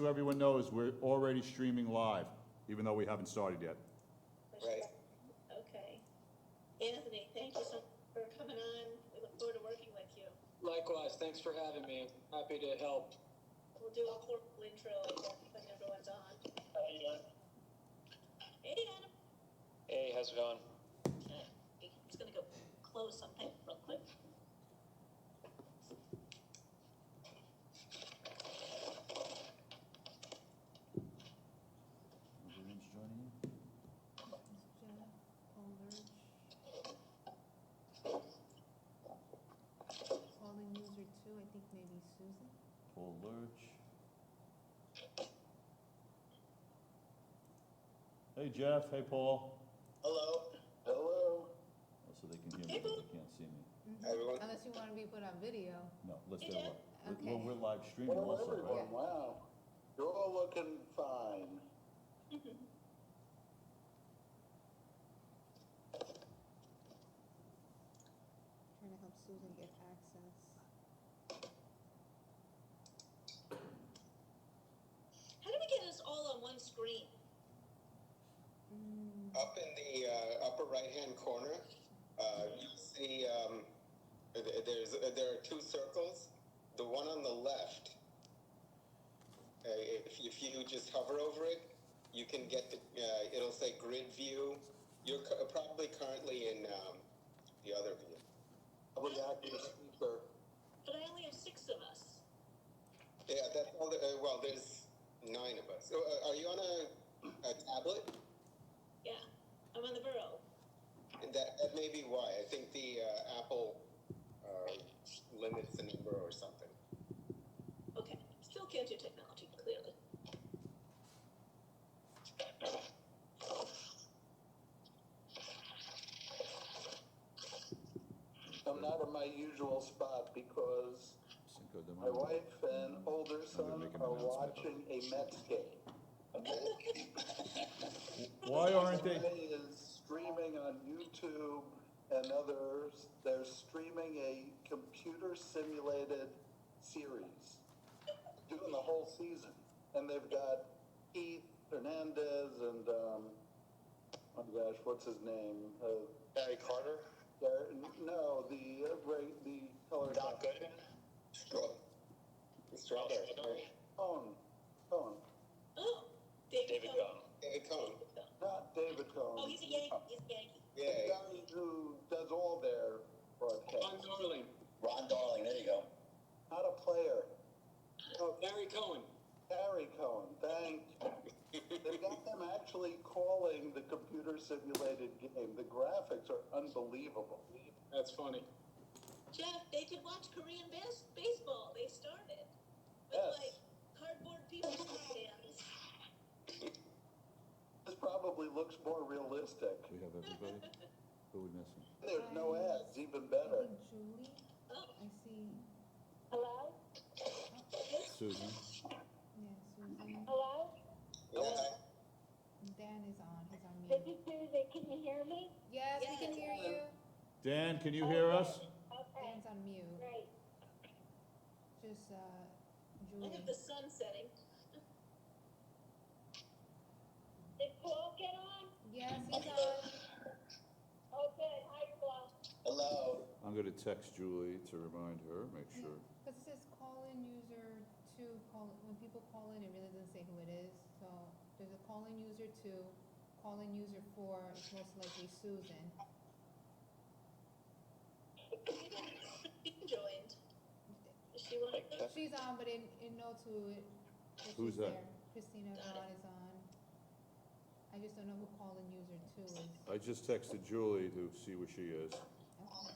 so everyone knows, we're already streaming live, even though we haven't started yet. Right. Okay. Anthony, thank you so much for coming on. We look forward to working with you. Likewise, thanks for having me. Happy to help. We'll do a formal intro when everyone's on. Hey, Adam. Hey, how's it going? Okay. I'm just gonna go close something real quick. Everyone's joining in? Calling user 2, I think maybe Susan. Paul Lurch. Hey Jeff, hey Paul. Hello. Hello. Oh, so they can hear me, but they can't see me. Everyone. Unless you want to be put on video. No, let's Hey, do it. Jeff. Okay. Well, we're live streaming Hello, also, everyone. right? Wow. You're all looking fine. Trying to help Susan get access. How do we get us all on one screen? Up in the upper right-hand corner, you'll see there are two circles. The one on the left, if you just hover over it, you can get the, it'll say grid view. You're probably currently in the other view. Public active speaker. But I only have 6 of us. Yeah, that's all. Well, there's 9 of us. Are you on a tablet? Yeah, I'm on the Burrow. That may be why. I think the Apple limits the number or something. Okay, still can't do technology, clearly. I'm not in my usual spot because Cinco de my Mayo. wife and older son make an are announcement. watching a Mets game. Why aren't they? Somebody is streaming on YouTube and others. They're streaming a computer simulated series, doing the whole season, and they've got Keith Hernandez and oh my gosh, what's his name? Gary Carter. No, the color. Doc Goodman. Strawberry. Cohn. Oh, David Cohn. David Cohn. Not David Cohn. Oh, he's a Yankee. He's a Yankee. Yeah, the guy who does all their broadcasts. Ron Darling. Ron Darling, there you go. Not a player. Oh, Larry Cohen. Harry Cohn, thank you. They got them actually calling the computer simulated game. The graphics are unbelievable. That's funny. Jeff, they could watch Korean baseball. They started with Yes. like cardboard people stands. This probably looks more realistic. We have everybody? Who are we missing? There's no ads, even better. I think Julie. Oh, I see. hello? Susan? Yeah, Susan. Hello? Yeah. Dan is on. He's on This mute. is Susan. Can you hear me? Yes, we can hear you. Dan, can you hear us? Okay, Dan's on mute. great. Just I Julie. have the sun setting. Did Paul get on? Yes, he's on. Oh, good. Hi, Paul. Hello. I'm gonna text Julie to remind her, make sure. Because it says call-in user 2, when people call in, it really doesn't say who it is. So there's a call-in user 2, call-in user 4, it's most likely Susan. Christine joined. Is she one of them? She's on, but in notes who it, if Who's she's that? there. Christina Rod is on. I just don't know who call-in user 2 is. I just texted Julie to see where she is. Okay.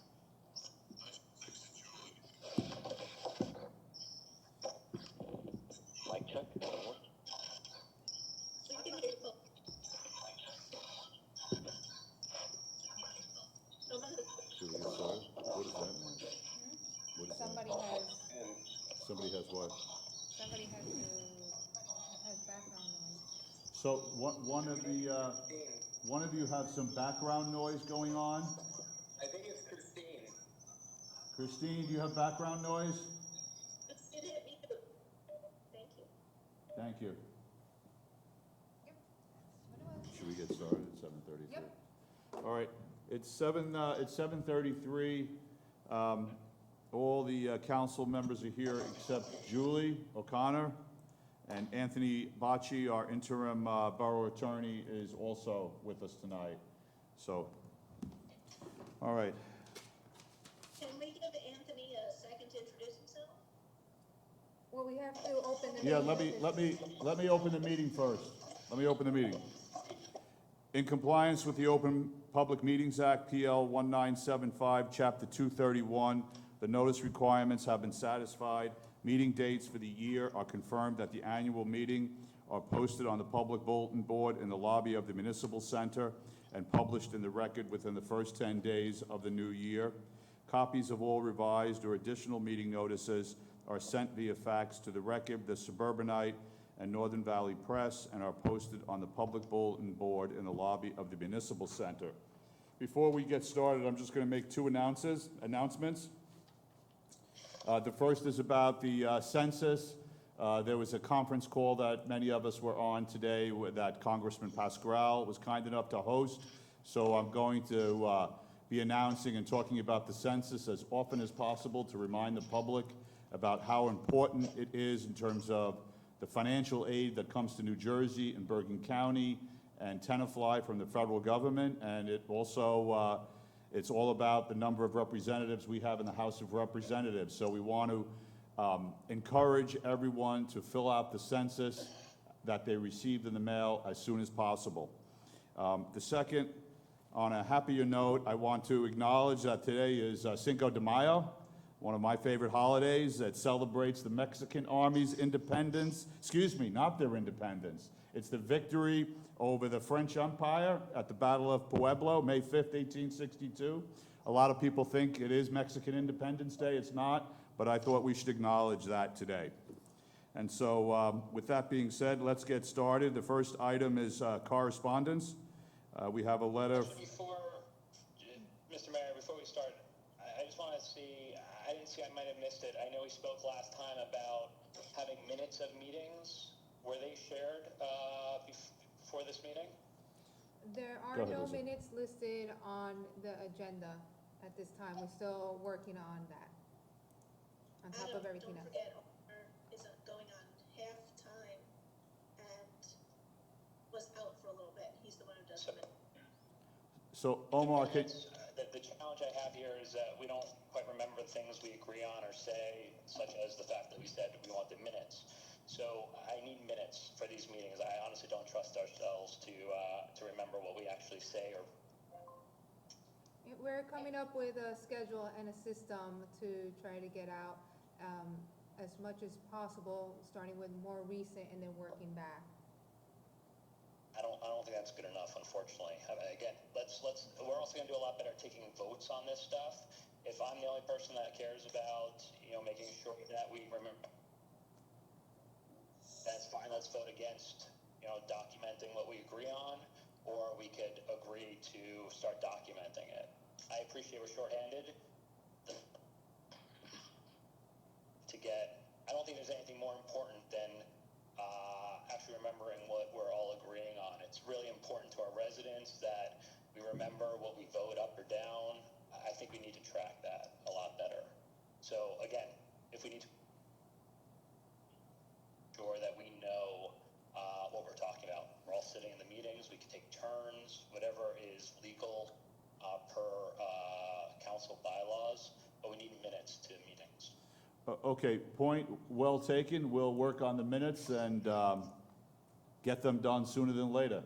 Mic check. We can hear you. Julie, I'm sorry. What does that mean? What is Somebody that? has, Somebody has what? somebody has background noise. So one of you have some background noise going on? I think it's Christine. Christine, do you have background noise? It hit me too. Thank you. Thank Thank you. Yep, that's what it was. Should we get started at 7:33? Yep. All right, it's 7:33. All the council members are here except Julie O'Connor, and Anthony Bocci, our interim borough attorney, is also with us tonight. So, all right. Can we give Anthony a second to introduce himself? Well, we have to open the. Yeah, meeting let me open the meeting first. Let me open the meeting. In compliance with the Open Public Meetings Act, PL 1975, Chapter 231, the notice requirements have been satisfied. Meeting dates for the year are confirmed at the annual meeting, are posted on the public bulletin board in the lobby of the Municipal Center, and published in the record within the first 10 days of the new year. Copies of all revised or additional meeting notices are sent via fax to the Record, the Suburbanite, and Northern Valley Press, and are posted on the public bulletin board in the lobby of the Municipal Center. Before we get started, I'm just going to make two announcements. The first is about the census. There was a conference call that many of us were on today that Congressman Pascrell was kind enough to host. So I'm going to be announcing and talking about the census as often as possible to remind the public about how important it is in terms of the financial aid that comes to New Jersey and Bergen County and Tenafly from the federal government. And it also, it's all about the number of representatives we have in the House of Representatives. So we want to encourage everyone to fill out the census that they received in the mail as soon as possible. The second, on a happier note, I want to acknowledge that today is Cinco de Mayo, one of my favorite holidays that celebrates the Mexican Army's independence. Excuse me, not their independence. It's the victory over the French Empire at the Battle of Pueblo, May 5th, 1862. A lot of people think it is Mexican Independence Day. It's not, but I thought we should acknowledge that today. And so with that being said, let's get started. The first item is correspondence. We have a letter. Mr. Mayor, before we start, I just want to see, I didn't see, I might have missed it. I know we spoke last time about having minutes of meetings. Were they shared before this meeting? There are Go ahead, no Lizzie. minutes listed on the agenda at this time. We're still working on that, on top of everything Don't else. forget, Omar is going on half-time and was out for a little bit. He's the one who does the minutes. So Omar, can, The challenge I have here is that we don't quite remember things we agree on or say, such as the fact that we said we wanted minutes. So I need minutes for these meetings. I honestly don't trust ourselves to remember what we actually say. Or We're coming up with a schedule and a system to try to get out as much as possible, starting with more recent and then working back. I don't think that's good enough, unfortunately. Again, we're also going to do a lot better taking votes on this stuff. If I'm the only person that cares about, making sure that we remember, that's fine. Let's vote against, documenting what we agree on, or we could agree to start documenting it. I appreciate we're shorthanded. I don't think there's anything more important than actually remembering what we're all agreeing on. It's really important to our residents that we remember what we vote up or down. I think we need to track that a lot better. So again, if we need to ensure that we know what we're talking about. We're all sitting in the meetings. We can take turns, whatever is legal per council bylaws, but we need minutes to meetings. okay, point well taken. We'll work on the minutes and get them done sooner than later.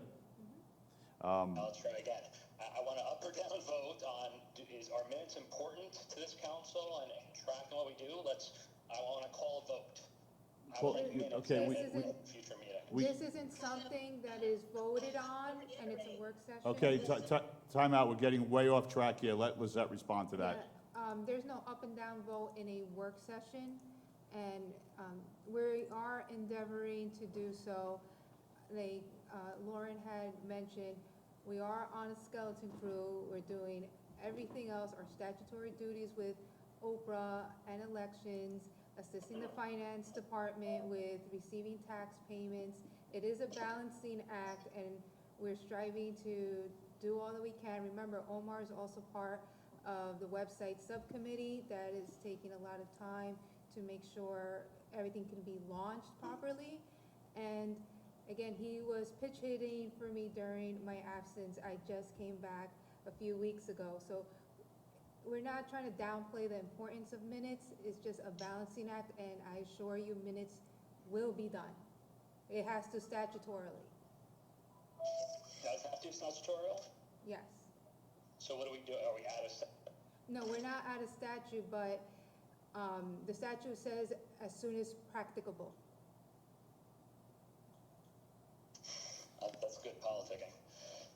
Let's try again. I want to up or down vote on, is our minutes important to this council and tracking what we do? I want to call a vote. I Well, want minutes okay, at we- a future meeting. This isn't something that is voted on, and it's a work session. Okay, time out. We're getting way off track here. Let Lizette respond to that. Yeah, there's no up and down vote in a work session, and we are endeavoring to do so. Like Lauren had mentioned, we are on a skeleton crew. We're doing everything else, our statutory duties with Oprah and elections, assisting the finance department with receiving tax payments. It is a balancing act, and we're striving to do all that we can. Remember, Omar is also part of the website subcommittee that is taking a lot of time to make sure everything can be launched properly. And again, he was pitch hitting for me during my absence. I just came back a few weeks ago. So we're not trying to downplay the importance of minutes. It's just a balancing act, and I assure you minutes will be done. It has to statutorily. Does have to statutorial? Yes. So what do we do? Are we out of? No, we're not out of statute, but the statute says as soon as practicable. That's good politicking.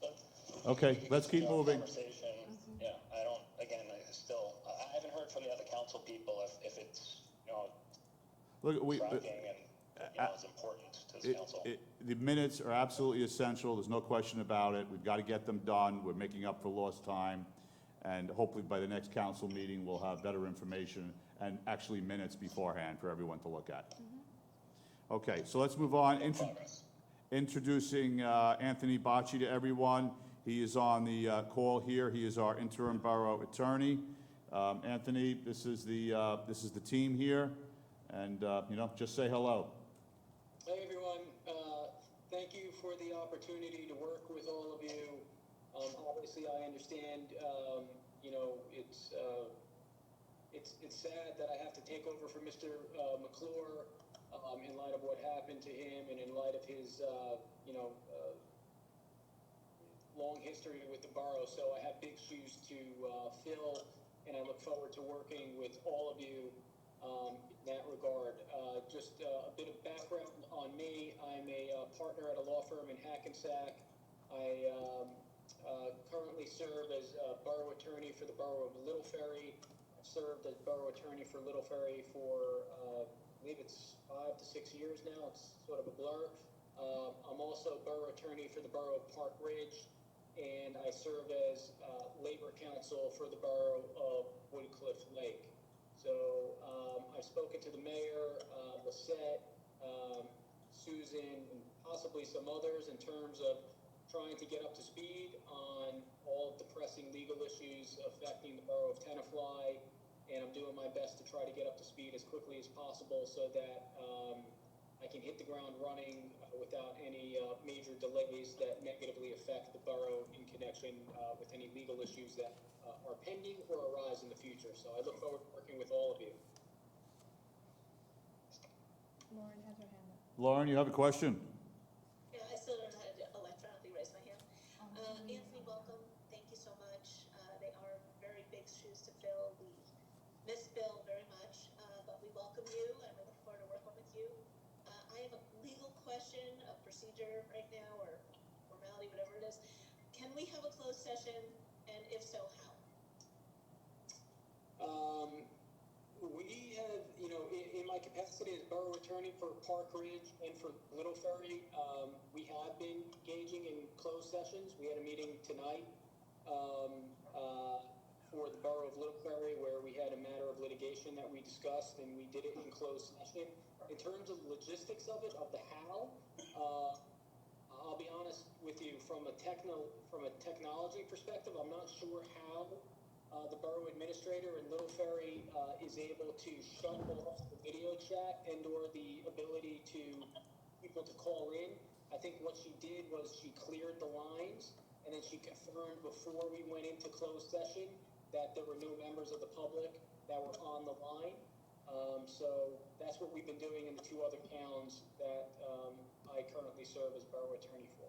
But Okay, let's keep moving. Conversation. Yeah, I don't. Again, I haven't heard from the other council people if it's Look, tracking and is important to the council. the minutes are absolutely essential, there's no question about it. We've got to get them done, we're making up for lost time, and hopefully by the next council meeting, we'll have better information and actually minutes beforehand for everyone to look at. Okay, so let's move on. Progress. Introducing Anthony Bocci to everyone. He is on the call here. He is our interim borough attorney. Anthony, this is the team here, and just say hello. Hey, everyone. Thank you for the opportunity to work with all of you. Obviously, I understand, it's sad that I have to take over for Mr. McClure in light of what happened to him and in light of his, long history with the borough. So I have big shoes to fill, and I look forward to working with all of you in that regard. Just a bit of background on me. I'm a partner at a law firm in Hackensack. I currently serve as a borough attorney for the borough of Little Ferry. I've served as borough attorney for Little Ferry for, I believe it's 5 to 6 years now. It's sort of a blur. I'm also borough attorney for the borough of Park Ridge, and I serve as labor counsel for the borough of Woodcliff Lake. So I've spoken to the mayor, Lisette, Susan, and possibly some others in terms of trying to get up to speed on all of the pressing legal issues affecting the borough of Tenafly, and I'm doing my best to try to get up to speed as quickly as possible so that I can hit the ground running without any major delays that negatively affect the borough in connection with any legal issues that are pending or arise in the future. So I look forward to working with all of you. Lauren has her hand up. Lauren, you have a question? Yeah, I still don't know how to electronically raise my hand. Anthony, welcome. Thank you so much. They are very big shoes to fill. We miss Bill very much, but we welcome you and we look forward to working with you. I have a legal question, a procedure right now, or formality, whatever it is. Can we have a closed session, and if so, how? We have, in my capacity as borough attorney for Park Ridge and for Little Ferry, we have been engaging in closed sessions. We had a meeting tonight for the borough of Little Ferry where we had a matter of litigation that we discussed, and we did it in closed session. In terms of logistics of it, of the how, I'll be honest with you, from a technology perspective, I'm not sure how the borough administrator in Little Ferry is able to shut off the video chat and or the ability to people to call in. I think what she did was she cleared the lines, and then she confirmed before we went into closed session that there were no members of the public that were on the line. So that's what we've been doing in the two other towns that I currently serve as borough attorney for.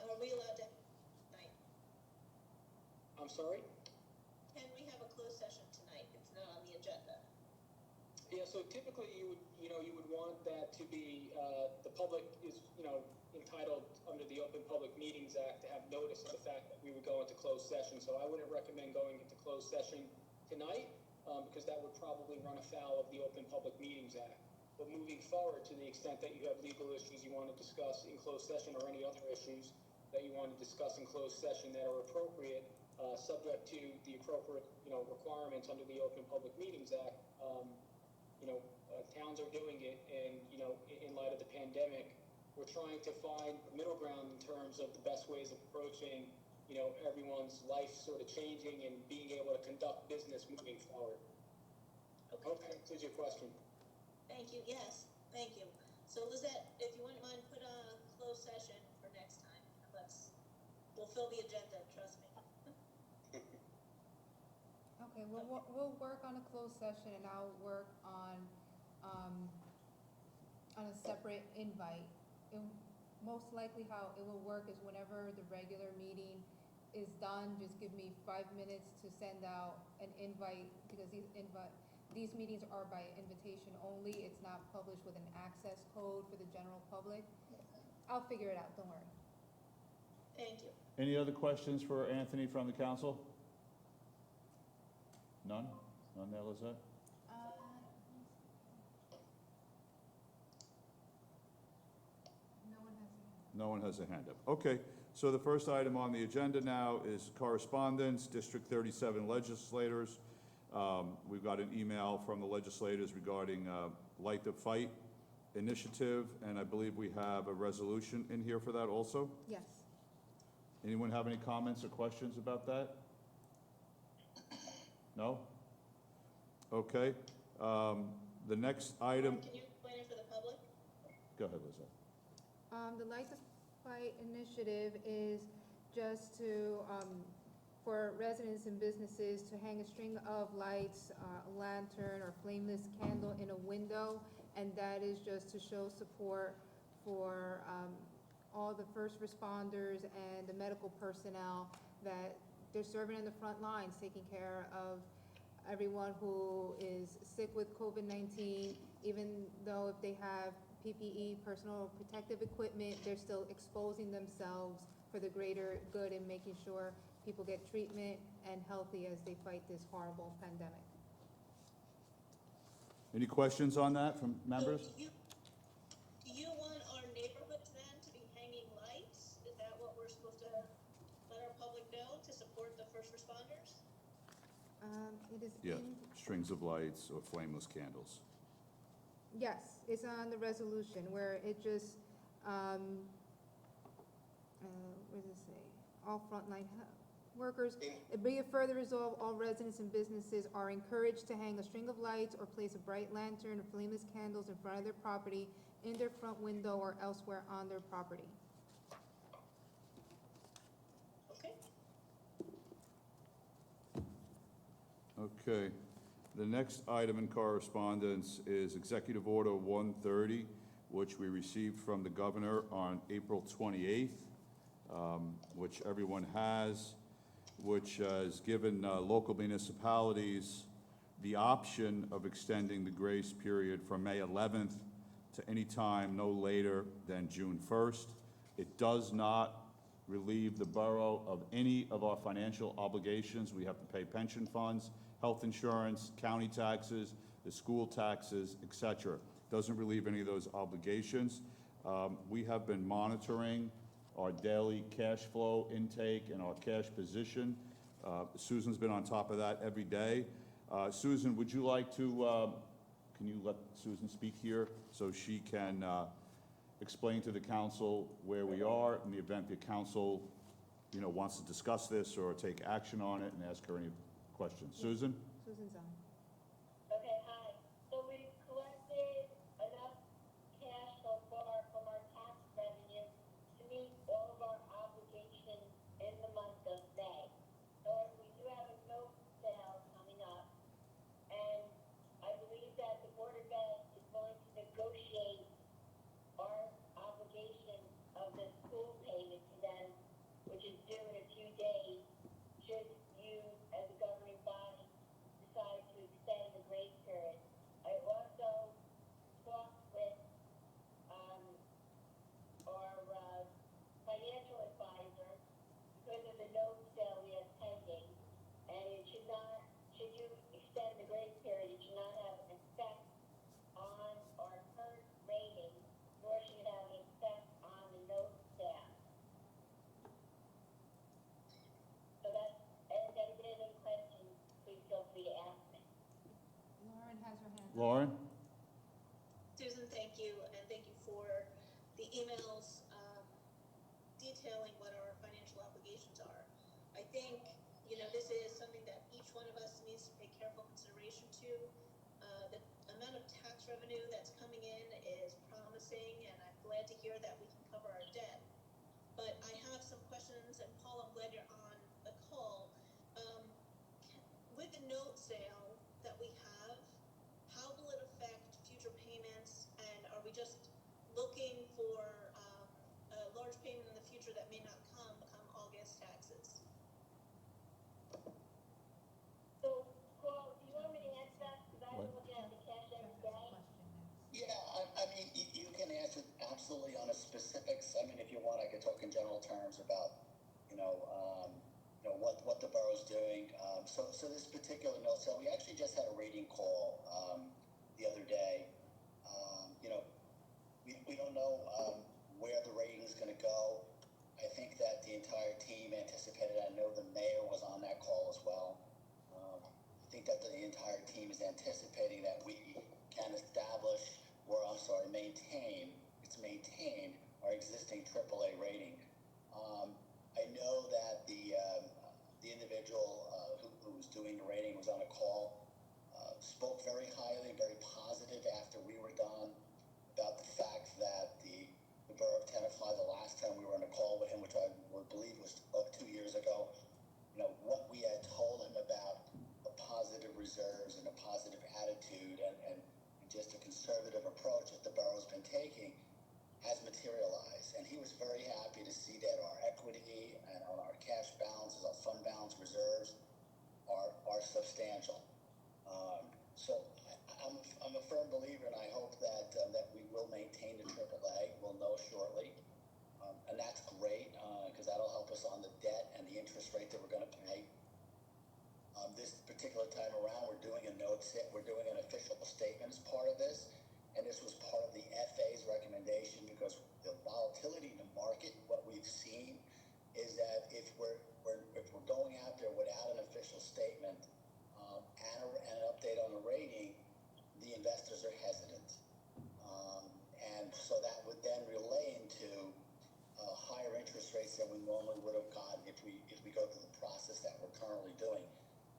Are we allowed to tonight? I'm sorry? Can we have a closed session tonight? It's not on the agenda. Yeah, so typically you would want that to be, the public is, entitled under the Open Public Meetings Act to have notice of the fact that we would go into closed session. So I wouldn't recommend going into closed session tonight, because that would probably run afoul of the Open Public Meetings Act. But moving forward, to the extent that you have legal issues you want to discuss in closed session or any other issues that you want to discuss in closed session that are appropriate, subject to the appropriate, requirements under the Open Public Meetings Act. Towns are doing it, and, in light of the pandemic, we're trying to find middle ground in terms of the best ways of approaching, everyone's life sort of changing and being able to conduct business moving forward. Hope that answers your question. Thank you, yes, thank you. So Lizette, if you wouldn't mind, put a closed session for next time. We'll fill the agenda, trust me. Okay, well, we'll work on a closed session, and I'll work on a separate invite. Most likely how it will work is whenever the regular meeting is done, just give me 5 minutes to send out an invite, because these meetings are by invitation only. It's not published with an access code for the general public. I'll figure it out, don't worry. Thank you. Any other questions for Anthony from the council? None? None there, Lizette? No one has a hand. No one has a hand up. Okay, so the first item on the agenda now is correspondence, District 37 legislators. We've got an email from the legislators regarding Light the Fight initiative, and I believe we have a resolution in here for that also. Yes. Anyone have any comments or questions about that? No? Okay. The next item, Can you explain it for the public? go ahead, Lizette. The Light the Fight initiative is just to, for residents and businesses to hang a string of lights, a lantern or flameless candle in a window, and that is just to show support for all the first responders and the medical personnel that they're serving in the front lines, taking care of everyone who is sick with COVID-19, even though if they have PPE, personal protective equipment, they're still exposing themselves for the greater good and making sure people get treatment and healthy as they fight this horrible pandemic. Any questions on that from members? So do you want our neighborhoods then to be hanging lights? Is that what we're supposed to let our public know to support the first responders? It is Yeah, in, strings of lights or flameless candles. yes, it's on the resolution where it just, what does it say? All frontline workers, be it further resolved, all residents and businesses are encouraged to hang a string of lights or place a bright lantern or flameless candles in front of their property, in their front window, or elsewhere on their property. Okay. Okay. The next item in correspondence is Executive Order 130, which we received from the governor on April 28th, which everyone has, which has given local municipalities the option of extending the grace period from May 11th to any time no later than June 1st. It does not relieve the borough of any of our financial obligations. We have to pay pension funds, health insurance, county taxes, the school taxes, et cetera. Doesn't relieve any of those obligations. We have been monitoring our daily cash flow intake and our cash position. Susan's been on top of that every day. Susan, would you like to, can you let Susan speak here so she can explain to the council where we are in the event the council, wants to discuss this or take action on it, and ask her any questions. Susan? Susan's on. Okay, hi. So we've collected enough cash so far from our tax revenue to meet all of our obligations in the month of May. So we do have a note sale coming up, and I believe that the Board of Ed is going to negotiate our obligation of the school payment to them, which is due in a few days, should you, as a governing body, decide to extend the grace period. I also talked with our financial advisor because of the note sale we have pending, and it should not, should you extend the grace period, it should not have an effect on our current rating, nor should it have an effect on the note sale. thank you, and thank you for the emails detailing what our financial obligations are. I think, this is something that each one of us needs to pay careful consideration to. The amount of tax revenue that's coming in is promising, and I'm glad to hear that we can cover our debt. But I have some questions, and Paul, I'm glad you're on the call. With the note sale that we have, how will it affect future payments? And are we just looking for a large payment in the future that may not come August taxes? So, Paul, do you want me to answer that? Because I'm looking at the cash every day. Yeah, I mean, you can answer absolutely on the specifics. I mean, if you want, I could talk in general terms about, what the borough's doing. So this particular note, so we actually just had a rating call the other day. We don't know where the rating is going to go. I think that the entire team anticipated. I know the mayor was on that call as well. I think that the entire team is anticipating that we can establish, or maintain our existing AAA rating. I know that the individual who was doing the rating was on a call, spoke very highly, very positive after we were done about the fact that the borough of Tenafly, the last time we were on a call with him, which I would believe was 2 years ago, what we had told him about the positive reserves and a positive attitude and just a conservative approach that the borough's been taking has materialized. And he was very happy to see that our equity and on our cash balances, our fund balance reserves are substantial. So I'm a firm believer, and I hope that we will maintain the AAA. We'll know shortly. And that's great because that'll help us on the debt and the interest rate that we're going to pay. This particular time around, we're doing an official statement as part of this, and this was part of the FA's recommendation because the volatility in the market, what we've seen is that if we're going out there without an official statement and an update on the rating, the investors are hesitant, and so that would then relay into higher interest rates than we normally would have gotten if we go through the process that we're currently doing.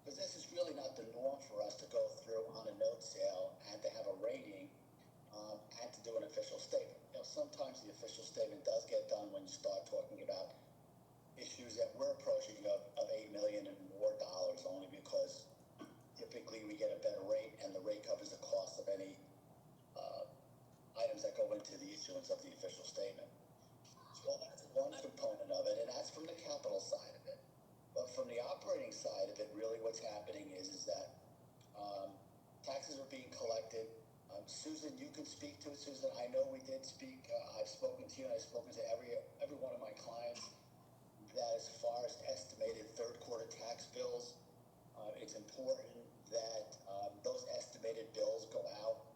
Because this is really not the norm for us to go through on a note sale and to have a rating and to do an official statement. Sometimes the official statement does get done when you start talking about issues that we're approaching of $8 million and more dollars, only because typically we get a better rate and the rate covers the cost of any items that go into the issuance of the official statement. So that's one component of it, and that's from the capital side of it. But from the operating side of it, really what's happening is that taxes are being collected. Susan, you can speak to it. Susan, I know we did speak. I've spoken to you, and I've spoken to every one of my clients that as far as estimated third quarter tax bills, it's important that those estimated bills go out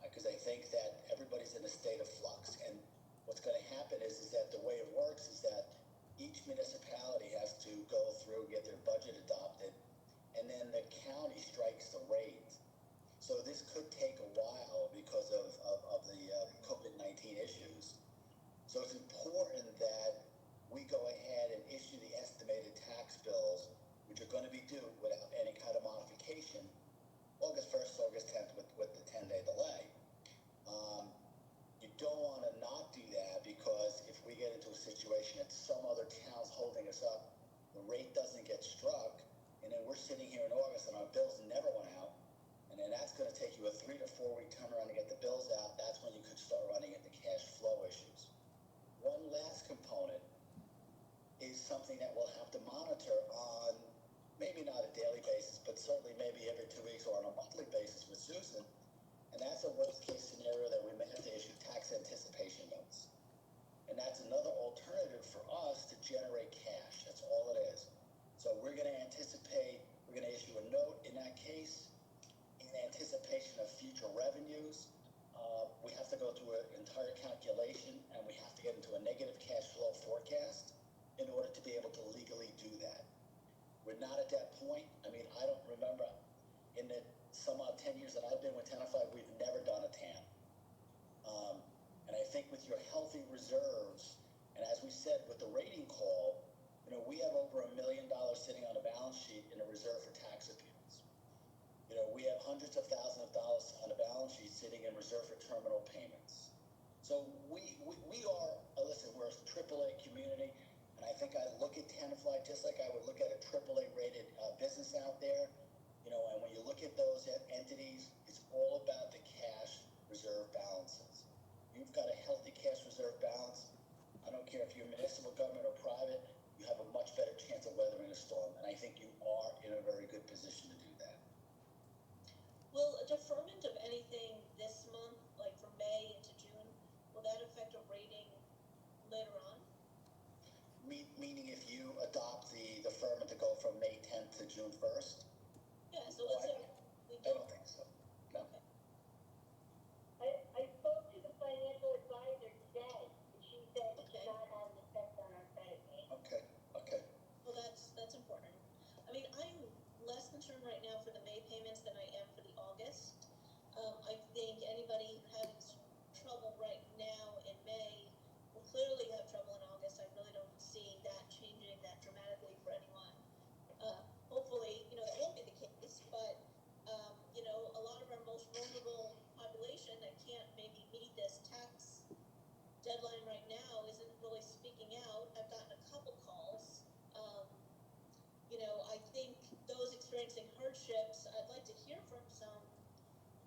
because I think that everybody's in a state of flux. And what's going to happen is that the way it works is that each municipality has to go through, get their budget adopted, and then the county strikes the rate. So this could take a while because of the COVID-19 issues. So it's important that we go ahead and issue the estimated tax bills, which are going to be due without any kind of modification, August 1st, August 10th with the 10-day delay. You don't want to not do that because if we get into a situation that some other town's holding us up, the rate doesn't get struck, and then we're sitting here in August and our bills never went out, and then that's going to take you a 3 to 4 week turnaround to get the bills out. That's when you could start running into cash flow issues. One last component is something that we'll have to monitor on maybe not a daily basis, but certainly maybe every 2 weeks or on a monthly basis with Susan. And that's a worst case scenario that we may have to issue tax anticipation notes. And that's another alternative for us to generate cash. That's all it is. So we're going to issue a note in that case in anticipation of future revenues. We have to go through an entire calculation and we have to get into a negative cash flow forecast in order to be able to legally do that. We're not at that point. I mean, I don't remember in the some odd 10 years that I've been with Tenafly, we've never done a TAM. think with your healthy reserves, and as we said with the rating call, we have over $1 million sitting on a balance sheet in a reserve for tax appeals. We have hundreds of thousands of dollars on a balance sheet sitting in reserve for terminal payments. So we are, listen, we're a AAA community, and I think I look at Tenafly just like I would look at a AAA rated business out there. And when you look at those entities, it's all about the cash reserve balances. You've got a healthy cash reserve balance. I don't care if you're municipal government or private, you have a much better chance of weathering a storm. And I think you are in a very good position to do that. Will a deferment of anything this month, like from May into June, will that affect a rating later on? Meaning if you adopt the deferment to go from May 10th to June 1st? Yeah, so let's say we I don't. don't think so. No. Okay. I spoke to the financial advisor today, and she said it's Okay. not having an effect on our credit rating. Okay. Well, that's important. I mean, I'm less concerned right now for the May payments than I am for the August. I think anybody having trouble right now in May will clearly have trouble in August. I really don't see that changing that dramatically for anyone. Hopefully, that won't be the case, but, a lot of our most vulnerable population that can't maybe meet this tax deadline right now isn't really speaking out. I've gotten a couple calls. I think those experiencing hardships, I'd like to hear from some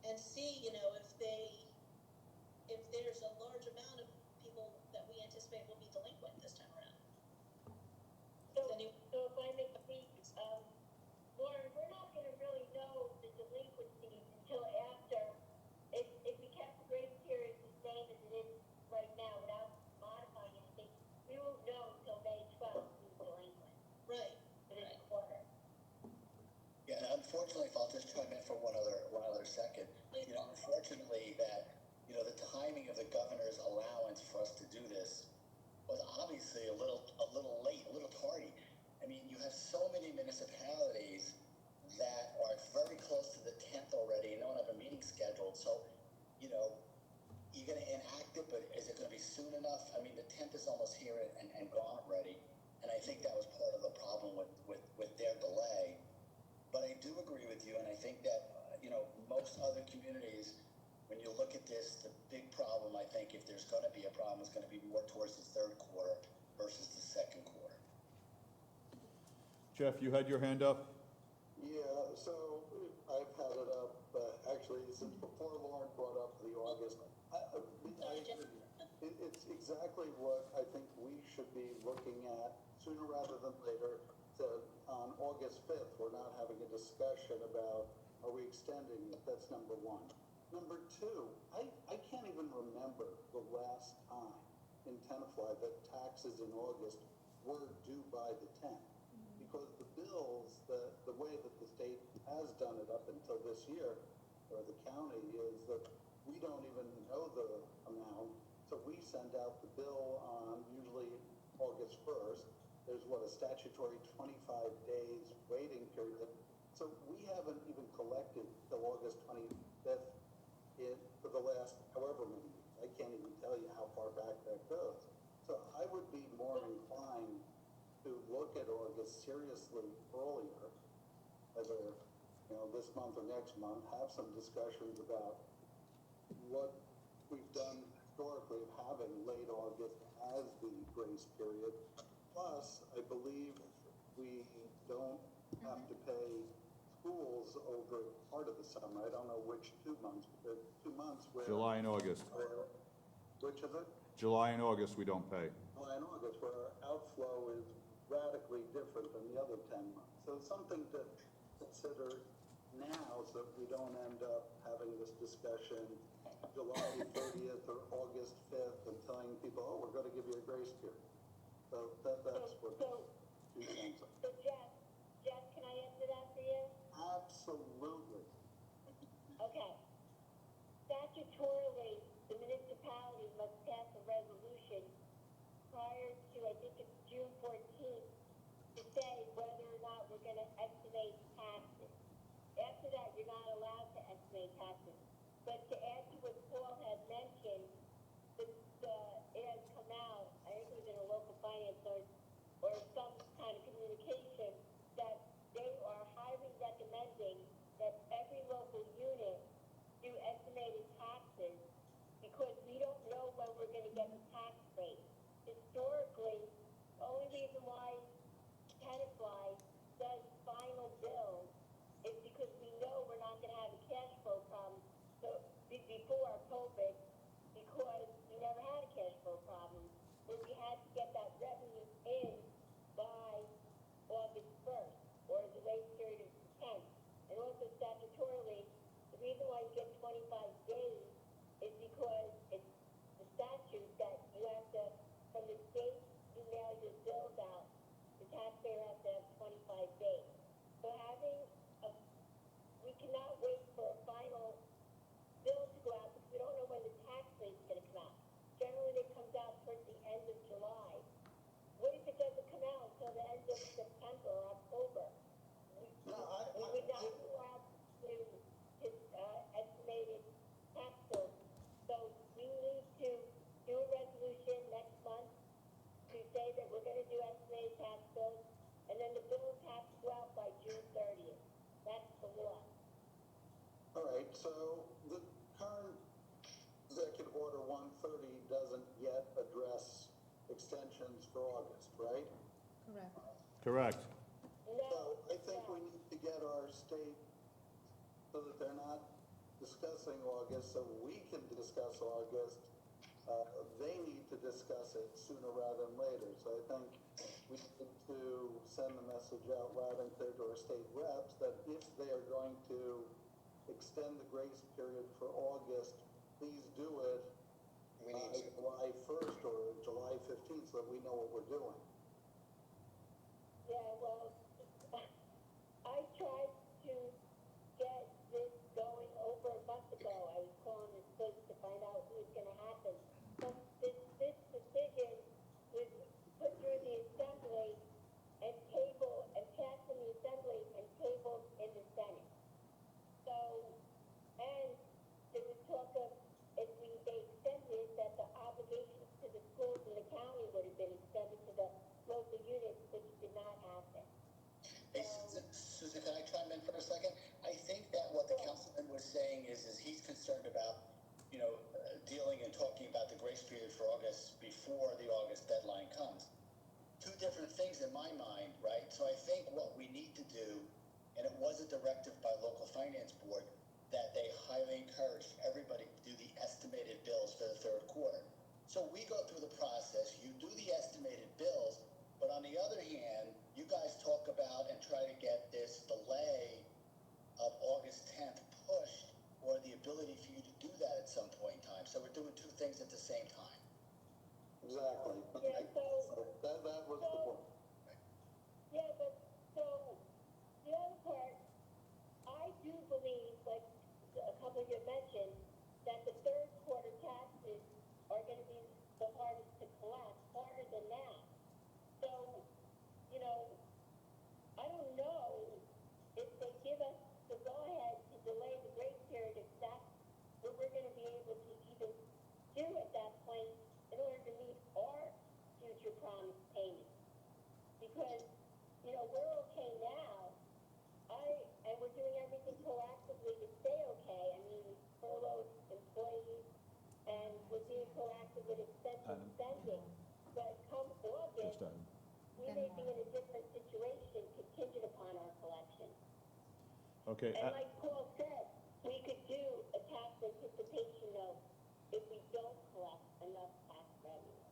and see, if there's a large amount of people that we anticipate will be delinquent this time around. So, Does anyone- so if I may speak, Lauren, we're not gonna really know the delinquencies until after, if we kept the grace period the same as it is right now without modifying anything, we won't know until May 12th who's delinquent Right, for this right. quarter. Yeah, and unfortunately, if I'll just chime in for one other second, unfortunately that, the timing of the governor's allowance for us to do this was obviously a little late, a little tardy. I mean, you have so many municipalities that are very close to the 10th already and don't have a meeting scheduled. So, you're going to enact it, but is it going to be soon enough? I mean, the 10th is almost here and gone already. And I think that was part of the problem with their delay. But I do agree with you, and I think that, most other communities, when you look at this, the big problem, I think, if there's going to be a problem, is going to be more towards the third quarter versus the second quarter. Jeff, you had your hand up? Yeah, so I've had it up, actually, since before Lauren brought up the August. I agree. It's exactly what I think we should be looking at sooner rather than later. On August 5th, we're not having a discussion about, are we extending it? That's number one. Number two, I can't even remember the last time in Tenafly that taxes in August were due by the 10th. Because the bills, the way that the state has done it up until this year, or the county, is that we don't even know the amount. So we send out the bill on usually August 1st. There's a statutory 25 days waiting period. So we haven't even collected till August 25th for the last however many years. I can't even tell you how far back that goes. So I would be more inclined to look at August seriously earlier, whether, this month or next month, have some discussions about what we've done historically of having late August as the grace period. Plus, I believe we don't have to pay schools over part of the summer. I don't know which 2 months, but there's 2 months where. July and August. Which is it? July and August, we don't pay. July and August, where our outflow is radically different than the other 10 months. So it's something to consider now so that we don't end up having this discussion July 30th or August 5th and telling people, oh, we're going to give you a grace period. So that's what two cents are. So Jeff, can I answer that for you? Absolutely. Okay. Statutorily, the municipality must pass a resolution prior to, I think it's June 14th, to say whether or not we're gonna estimate taxes. After that, you're not allowed to estimate taxes. But to add to what Paul had mentioned, the Correct. No. So I think we need to get our state so that they're not discussing August, so we can discuss August. They need to discuss it sooner rather than later. So I think we need to send the message out loud and clear to our state reps that if they are going to extend the grace period for August, please do it We need to. July 1st or July 15th so that we know what we're doing. Yeah, well, I tried to get this going over a month ago. I was calling the state to find out what was gonna happen. But this decision was put through the assembly and tabled, and passed in the assembly and tabled in the Senate. So, and there was talk of, if they extended it, that the obligations to the schools and the county would have been extended to the local units, which did not happen. Hey, Susan, can I chime in for a second? I think that what the councilman was saying is he's concerned about, dealing and talking about the grace period for August before the August deadline comes. Two different things in my mind, right? So I think what we need to do, and it was a directive by local finance board, that they highly encourage everybody to do the estimated bills for the third quarter. So we go through the process, you do the estimated bills, but on the other hand, you guys talk about and try to get this delay of August 10th pushed, or the ability for you to do that at some point in time. So we're doing two things at the same time. Exactly. Yeah, so- That was the point. Yeah, but, so, the other part, I do believe, like a couple of you mentioned, that the third quarter taxes are gonna be the hardest to collect, harder than now. So, I don't know if they give us the go-ahead to delay the grace period, if that's what we're gonna be able to even do at that point in order to meet our future promise payments. Because, we're okay now, and we're doing everything proactively to stay okay. I mean, we furloughed employees, and we're being proactive with extensive spending. But come August, we may be in a different situation contingent upon our collection. Okay, And like Paul said, we could do a tax anticipation note if we don't collect enough tax revenue.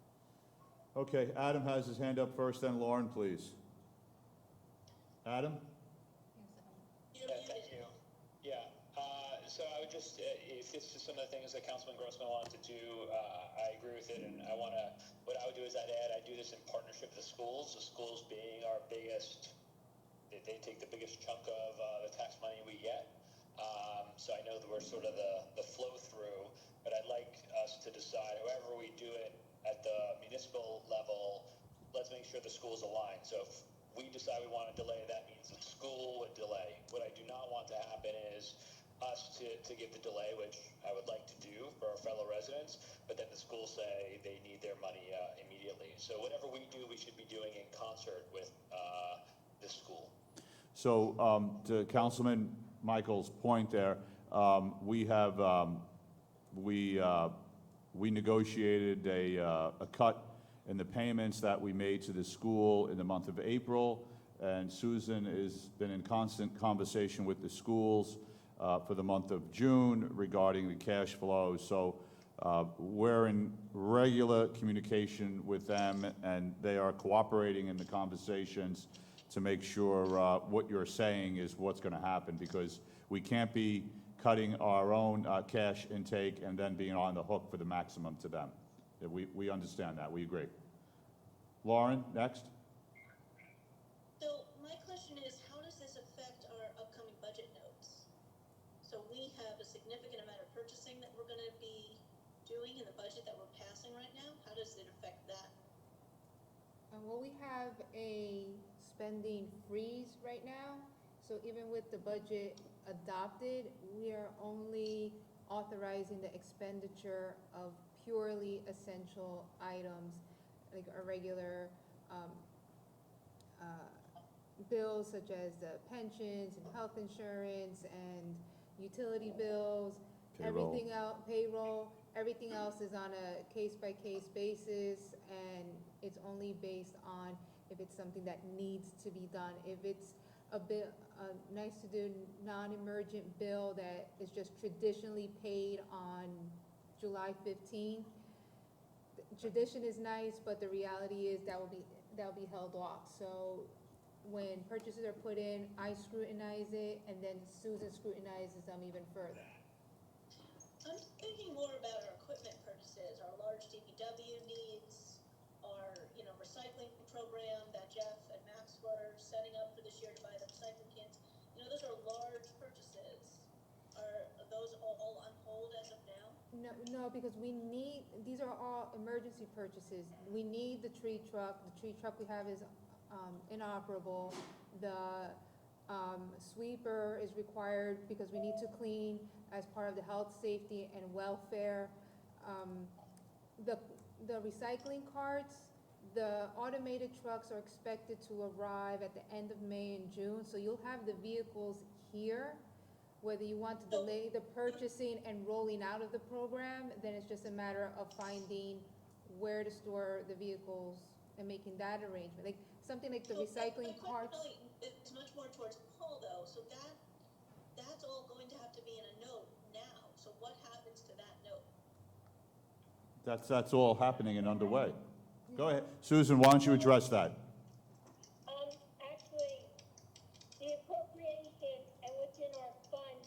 okay, Adam has his hand up first, then Lauren, please. Adam? You're Yeah, thank muted. you. Yeah, so I would just, if this is some of the things that Councilman Grossman wanted to do, I agree with it, and what I would do is I'd do this in partnership with the schools being our biggest, they take the biggest chunk of the tax money we get. So I know that we're sort of the flow through, but I'd like us to decide, however we do it at the municipal level, let's make sure the schools align. So if we decide we want to delay, that means the school would delay. What I do not want to happen is us to give the delay, which I would like to do for our fellow residents, but then the schools say they need their money immediately. So whatever we do, we should be doing in concert with the school. So, to Councilman Michael's point there, we negotiated a cut in the payments that we made to the school in the month of April, and Susan has been in constant conversation with the schools for the month of June regarding the cash flow. So we're in regular communication with them, and they are cooperating in the conversations to make sure what you're saying is what's going to happen, because we can't be cutting our own cash intake and then being on the hook for the maximum to them. We understand that. We agree. Lauren, next. So my question is, how does this affect our upcoming budget notes? So we have a significant amount of purchasing that we're gonna be doing in the budget that we're passing right now. How does it affect that? Well, we have a spending freeze right now, so even with the budget adopted, we are only authorizing the expenditure of purely essential items, like our regular bills such as the pensions and health insurance and utility bills. Payroll. Everything else, payroll, everything else is on a case-by-case basis, and it's only based on if it's something that needs to be done. If it's a bit, nice to do non-emergent bill that is just traditionally paid on July 15th, tradition is nice, but the reality is that will be held off. So when purchases are put in, I scrutinize it, and then Susan scrutinizes them even further. I'm thinking more about our equipment purchases, our large DPW needs, our, recycling program that Jeff and Max were setting up for this year to buy the recycling cans. Those are large purchases. Are those all on hold as of now? No, because these are all emergency purchases. We need the tree truck. The tree truck we have is inoperable. The sweeper is required because we need to clean as part of the health, safety, and welfare. The recycling carts, the automated trucks are expected to arrive at the end of May and June, so you'll have the vehicles here. Whether you want to delay the purchasing and rolling out of the program, then it's just a matter of finding where to store the vehicles and making that arrangement. Like something like the recycling carts. It's much more towards Paul though, so that's all going to have to be in a note now. So what happens to that note? That's all happening and underway. Go ahead. Susan, why don't you address that? Actually, the appropriation and what's in our fund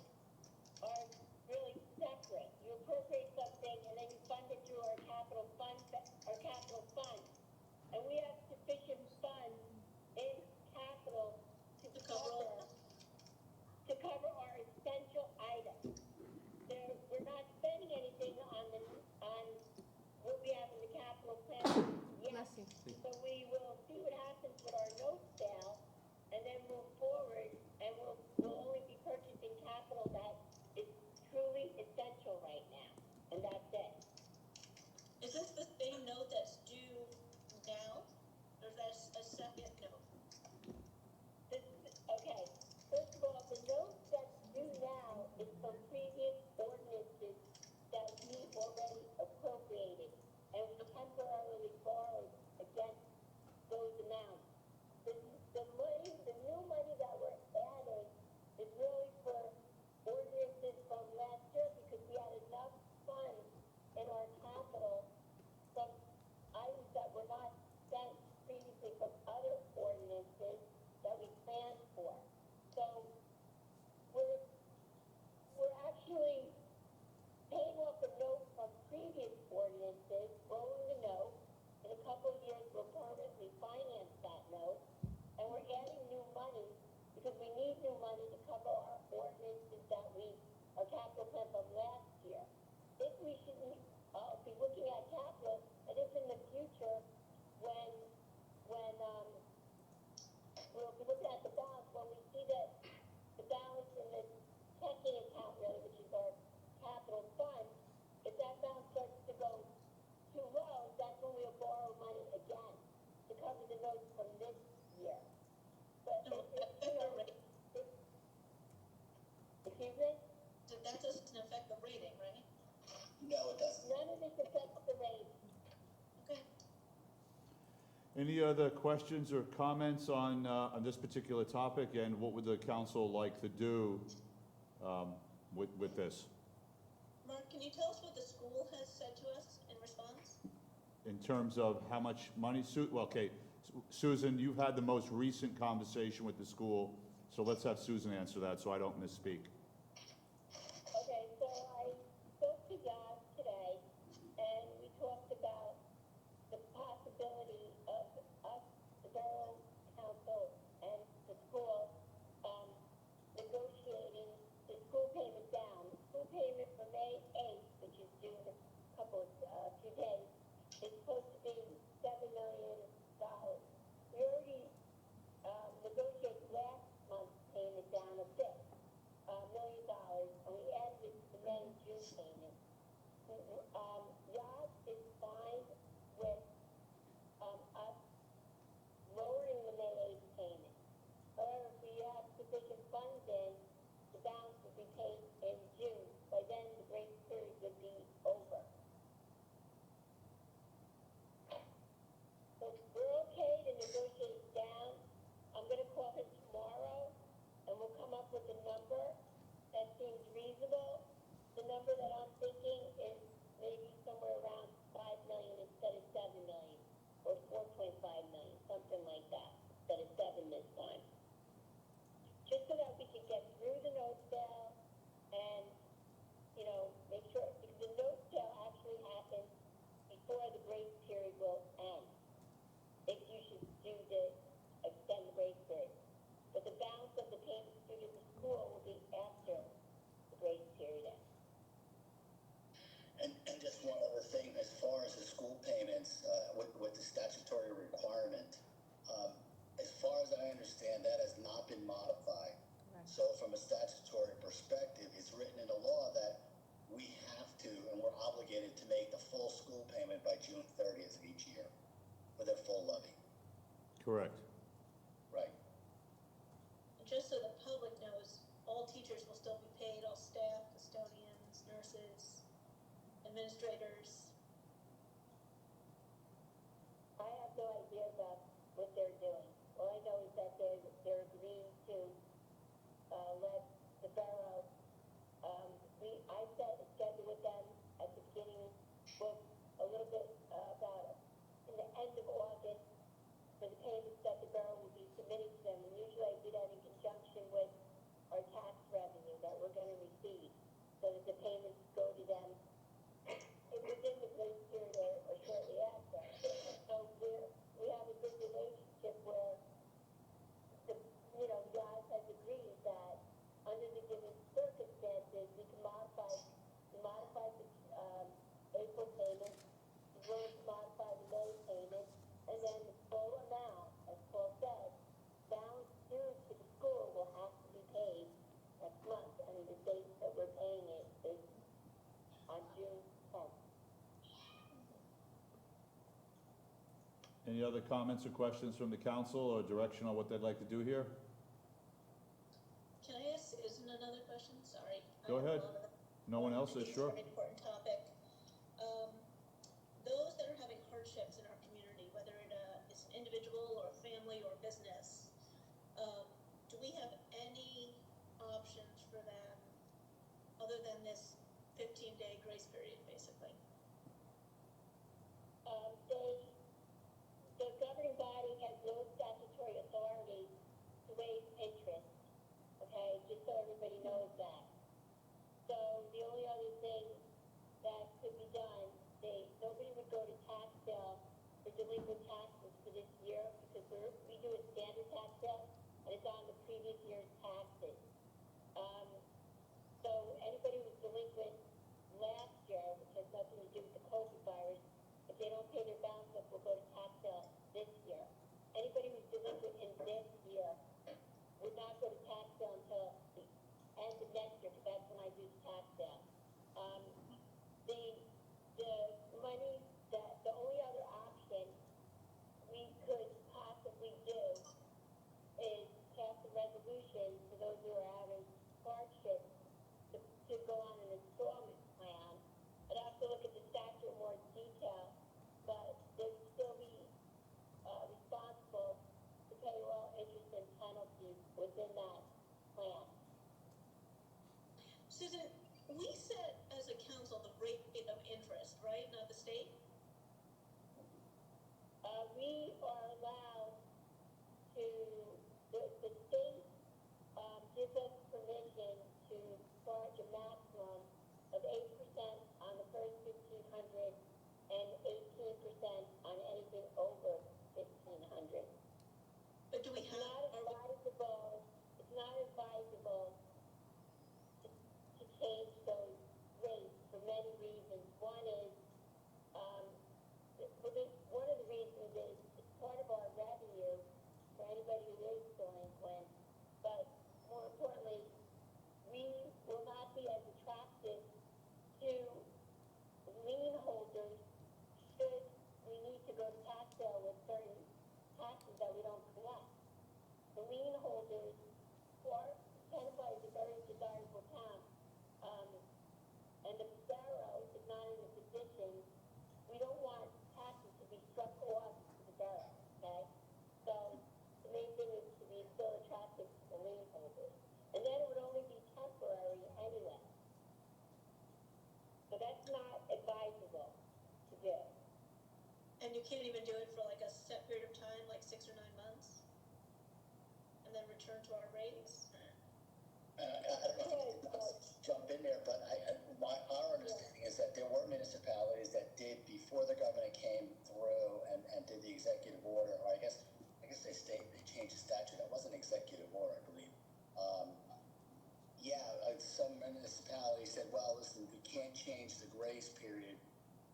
are really separate. You appropriate something and then you fund it through our capital fund, and we have sufficient funds in capital to cover our essential items. We're not spending anything on what we have in the capital plan yet. Bless you. So we will see what happens with our note sale and then move forward, and we'll only be purchasing capital that is truly essential right now, and that's it. Is this the same note that's due now, or is that a second note? Okay, first of all, the note that's due now is from previous ordinances that we've already appropriated, and we temporarily borrowed against those amounts. The new money that we're adding is really for ordinances from last year, because we had enough funds in our capital from items that were not spent previously from other ordinances that we planned for. So we're actually paying off the note from previous ordinances, rolling the note. In a couple of years, we'll permanently finance that note, and we're adding new money because we need new money to cover our ordinances our capital plan from last year. If we should be looking at capital, and if in the future, when we'll be looking at the balance, when we see that the balance in the checking account, really, which is our capital fund, if that balance starts to go too low, that's when we'll borrow money again to cover the notes from this year. But excuse me? That doesn't affect the rating, right? No, it doesn't. None of this affects the rate. Okay. Any other questions or comments on this particular topic, and what would the council like to do with this? Mark, can you tell us what the school has said to us in response? In terms of how much money, Susan, you've had the most recent conversation with the school, so let's have Susan answer that so I don't misspeak. Okay, so I spoke to Josh today, and we talked about the possibility of us, the borough council, and the school, negotiating the school payment down. The school payment for May 8th, which is due in a few days, is supposed to be $7 million. We already negotiated last month's payment down a bit, $1 million, and we added it to the May and June payment. Yas is fine with us lowering the May 8th payment. However, if we have sufficient funds in, the balance will be paid in June. By then, the grace period would be over. So we're okay to negotiate grace period will end. If you should do the extend the grace period. But the balance of the payments due to the school will be after the grace period ends. And just one other thing, as far as the school payments, with the statutory requirement, as far as I understand, that has not been modified. Right. So from a statutory perspective, it's written in the law that we have to, and we're obligated to make the full school payment by June 30th of each year with a full levy, Correct. right? And just so the public knows, all teachers will still be paid, all staff, custodians, nurses, administrators. I have no idea about what they're doing. All I know is that they're agreeing to let the borough. I set a schedule with them at the beginning, well, a little bit about in the end of August for the payments that the borough will be submitting to them. And usually I do that in conjunction with our tax revenue that we're going to receive, so that the payments go to them within the grace period or shortly after. So we have a good relationship where the guys has agreed that under the given circumstances we can modify the April payment, we're willing to modify the May payment, and then the full amount, as Paul said, balance due to the school will have to be paid next month, and the date that we're paying it is on June 10th. Any other comments or questions from the council or direction on what they'd like to do here? Can I ask Susan another question? Sorry. Go ahead. No one else I is think sure. It's a very important topic. Those that are having hardships in our community, whether it's an individual or a family or a business, do we have any options for them other than this 15-day grace period, basically? The governing body has no statutory authority to raise interest, okay, just so everybody knows that. So the only other thing that could be done, nobody would go to tax sale for delinquent taxes for this year, because we do a standard tax sale, and it's on the previous year's taxes. So anybody who's delinquent last year, which has nothing to do with the COVID virus, if they don't pay their balance up, will go to tax sale this year. Anybody who's delinquent in this year would not go to tax sale until the end of next year, because that's when I do the tax sale. The money, the only other option we could possibly do is pass a resolution for those who are having hardship to go on an installment plan. I'd have to look at the statute in more detail, but they would still be responsible to pay all interest and penalties within that plan. Susan, we set as a council the rate of interest, right? Not the state? We are allowed to, the state gives us permission to charge a maximum of 8% on the first 1,500 and 18% on anything over 1,500. But do we It's have? not advisable to change those rates for many reasons. One is, one of the reasons is it's part of our revenue for anybody who is delinquent, but more importantly, we will not be as attractive to lien holders should we need to go to tax sale with certain taxes that we don't collect. The lien holders, Tenafly is a very desirable town, and the borough is not in a position, we don't want taxes to be struck off to the borough, okay? So the main thing is to be still attractive to the lien holders. And then it would only be temporary anyway. So that's not advisable to do. And you can't even do it for like a set period of time, like 6 or 9 months? And then return to our rates? I don't know if you can jump in there, but our understanding is that there were municipalities that did, before the governor came, municipality said, well, listen, we can't change the grace period,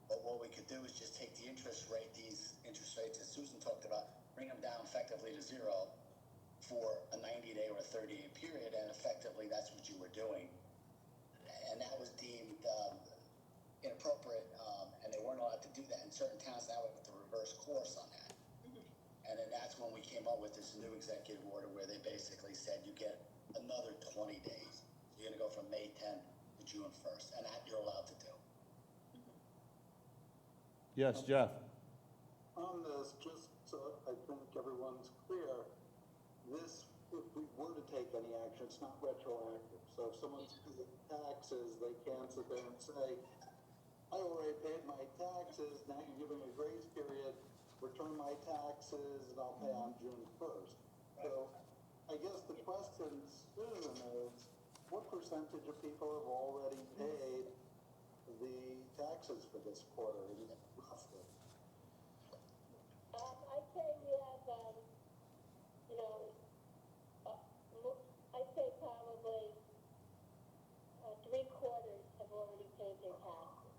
but what we could do is just take the interest rate, these interest rates that Susan talked about, bring them down effectively to zero for a 90-day or a 30-day period, and effectively that's what you were doing. And that was deemed inappropriate, and they weren't allowed to do that. In certain towns now have to reverse course on that. And then that's when we came up with this new executive order where they basically said you get another 20 days. You're going to go from May 10th to June 1st, and that you're allowed to do. Yes, Jeff? On this, just so I think everyone's clear, this, if we were to take any action, it's not retroactive. So if someone's paying taxes, they can't sit there and say, I already paid my taxes, now you're giving a grace period, return my taxes, and I'll pay on June 1st. So I guess the question, Susan, is what percentage of people have already paid the taxes for this quarter, roughly? I'd say we have, you know, I'd say probably 3/4 have already paid their taxes.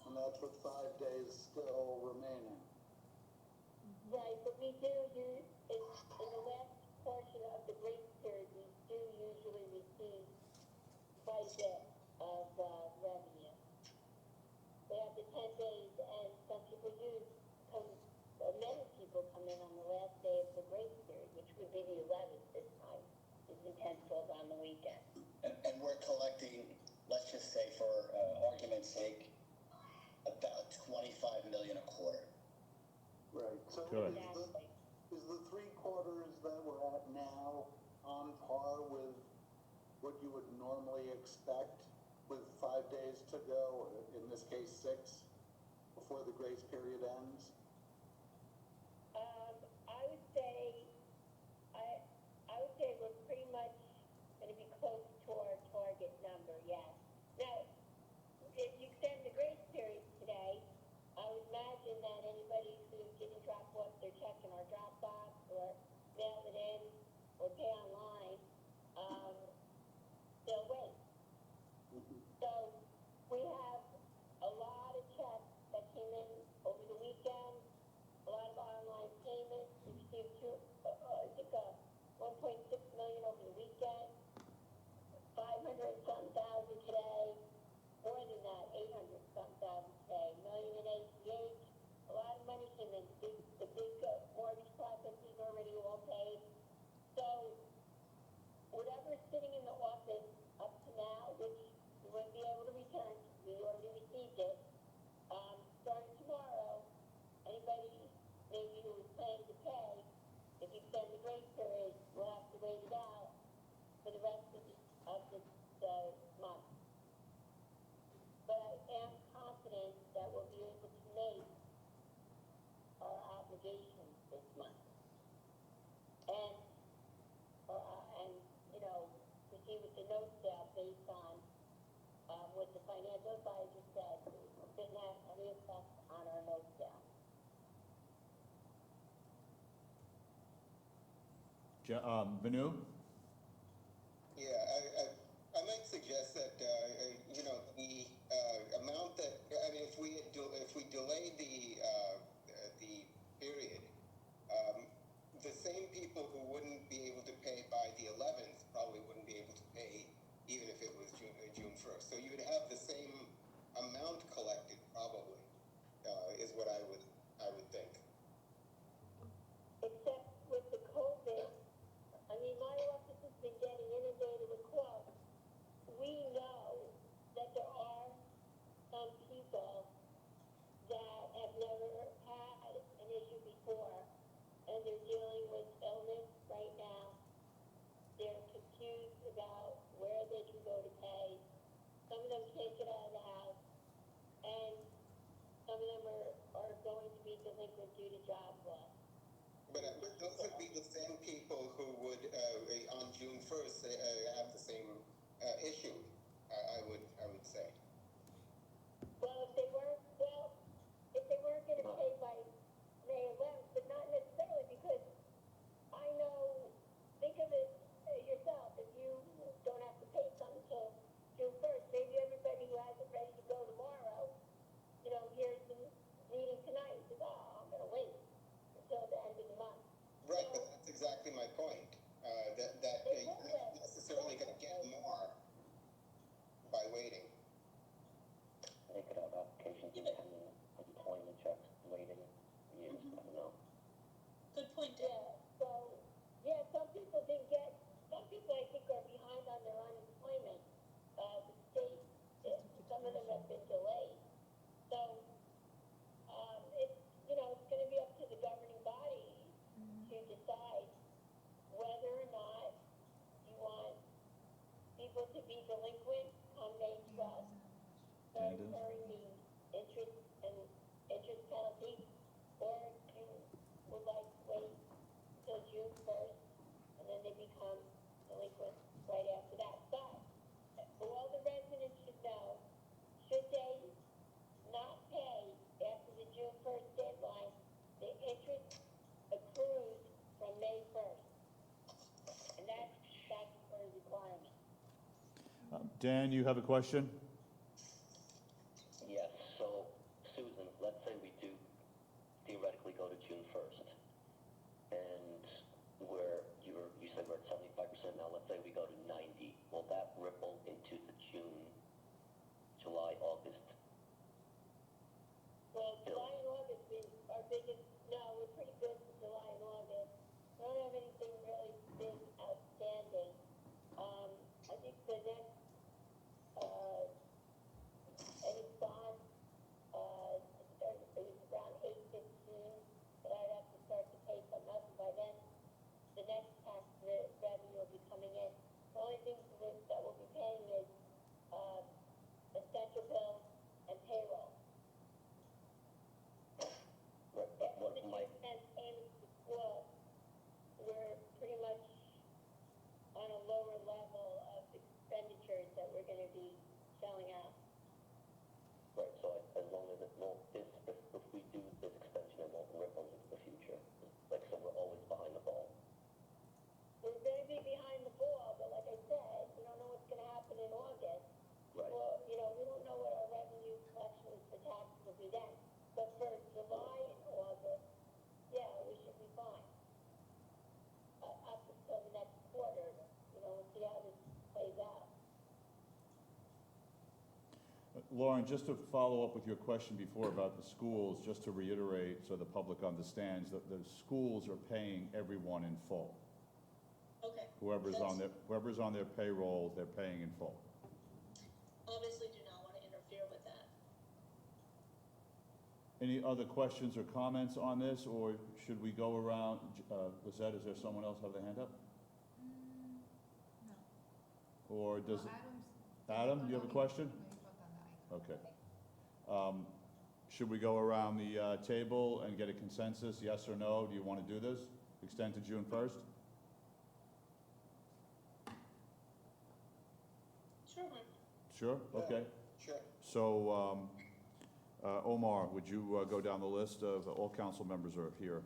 And that's with 5 days still remaining. Right, but we do use, in the last portion of the grace period, we do usually receive quite a bit of revenue. We have the 10 days, and some people many people come in on the last day of the grace period, which would be the 11th this time, if the 10th falls on the weekend. And we're collecting, let's just say for argument's sake, about 25 million a quarter. Right. So Good. is the 3/4 that we're at now on par with what you would normally expect with 5 days to go, or in this case 6, before the grace period ends? I would say, I would say we're pretty much going to be close to our target number, yes. Now, if you extend the grace period today, I would imagine that anybody who didn't drop off their check in our drop box or mail it in or pay online, they'll wait. So we have a lot of checks that came in over the weekend, a lot of online payments. We received I think 1.6 million over the weekend, 500 and some thousand today, more than that, 800 and some thousand today, million in ACH. A lot of money came in. The big mortgage processes already all paid. So whatever's sitting in the office up to now, which we wouldn't be able to return, we already received it. Starting tomorrow, anybody maybe who was planning to pay, if you extend the grace period, will have to wait it out for the rest of this month. But I am confident that we'll be able to make our obligations this month. And you know, proceed with the note sale based on what the financial advisor said, didn't have any effect on our note sale. Vanu? Yeah, I might suggest that, you know, the amount that, I mean, if we delay the period, the same people who wouldn't be able to pay by the 11th probably wouldn't be able to pay even if it was June 1st. So you would have the same amount collected probably, is what I would think. Except with the COVID, I mean, my office has been getting inundated with calls. We know that there are some people that have never had an issue before, and they're dealing with illness right now. They're confused about where they can go to pay. Some of them can't get out of the house, and some of them are going to be delinquent due to job loss. But those would be the same people who would, on June 1st, have the same issue, I would say. Well, if they weren't going to pay by May 11th, but not necessarily, because I know, think of it yourself, if you don't have to pay Good point, Dan. Yeah, so, yeah, some people I think are behind on their unemployment. The state, some of them have been delayed. So, it's, it's gonna be up to the governing body to decide whether or not you want people to be delinquent come May 12th. Start Candace? incurring the interest and interest penalty, or you would like to wait till June 1st, and then they become delinquent right after that. But all the residents should know, should they not pay after the June 1st deadline, the interest accrues from May 1st. And that's statutory requirement. Dan, you have a question? Yes, so Susan, let's say we do theoretically go to June 1st, and you said we're at 75% now, let's say we go to 90, will that ripple into the June, July, August? Well, July and August is our biggest, no, we're pretty good for July and August. We don't have anything really big outstanding. I think the next, any bond, is around 8/15, but I'd have to start to pay some up, and by then, the next tax revenue will be coming in. The only things that we'll be paying is, essential bills and payroll. What might, And payments to school, we're pretty much on a lower level of expenditures that we're gonna be shelling out. right, so as long as it won't, if we do this extension, it won't ripple into the future. Like, so we're always behind the ball. We're gonna be behind the ball, but like I said, we don't know what's gonna happen in August. Right. Well, we don't know what our revenue collections for taxes will be then. But for July and August, yeah, we should be fine. Up until the next quarter, we'll see how this plays out. Lauren, just to follow up with your question before about the schools, just to reiterate so the public understands, that the schools are paying everyone in full. Okay. Whoever's on their payroll, they're paying in full. Obviously do not want to interfere with that. Any other questions or comments on this, or should we go around? Lizette, is there someone else have their hand up? No. Or does, Adam's. Adam, you have a question? Okay. Should we go around the table and get a consensus, yes or no? Do you want to do this? Extend to June 1st? Sure. Sure, okay. Sure. So, Omar, would you go down the list of, all council members are here.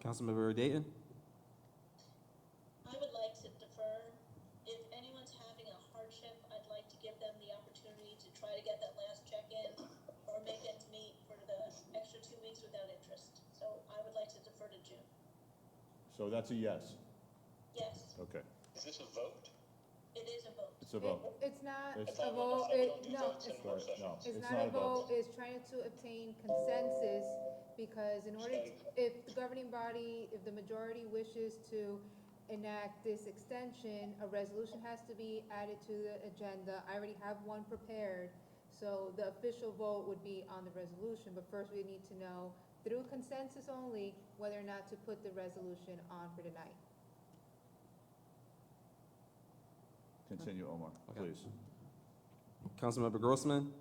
Councilmember Dayton? I would like to defer. If anyone's having a hardship, I'd like to give them the opportunity to try to get that last check-in or make ends meet for the extra 2 weeks without interest. So I would like to defer to June. So that's a yes. Yes, Okay, Is this a vote? it is a vote. it's a vote. It's not It's- a vote, We don't do no, votes in it's, work Right, no, sessions. it's not a vote, it's trying to obtain consensus, because in order, if the governing body, if the majority wishes to enact this extension, a resolution has to be added to the agenda. I already have one prepared, so the official vote would be on the resolution, but first we need to know, through consensus only, whether or not to put the resolution on for tonight. Continue, Omar, Okay. please. Councilmember Grossman?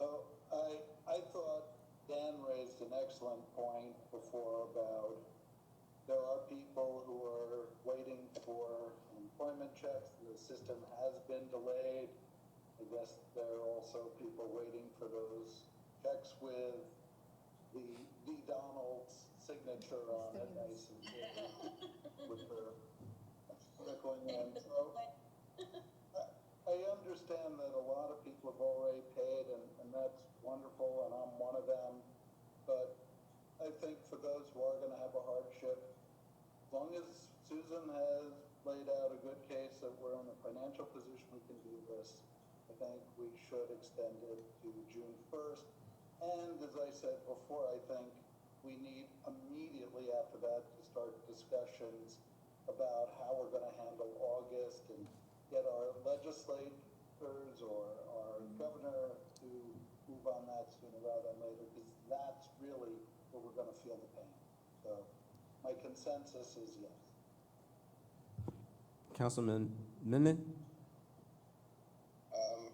Oh, I thought Dan raised an excellent point before about there are people who are waiting for employment checks. The system has been delayed. I guess there are also people waiting for those checks with the D. Donald's signature on it, nice and big, with her circling in. So I understand that a lot of people have already paid, and that's wonderful, and I'm one of them. But I think for those who are gonna have a hardship, as long as Susan has laid out a good case that we're in a financial position we can do this, I think we should extend it to June 1st. And as I said before, I think we need immediately after that to start discussions about how we're gonna handle August and get our legislators or our governor to move on that sooner rather than later, because that's really where we're gonna feel the pain. So my consensus is yes. Councilman Minden?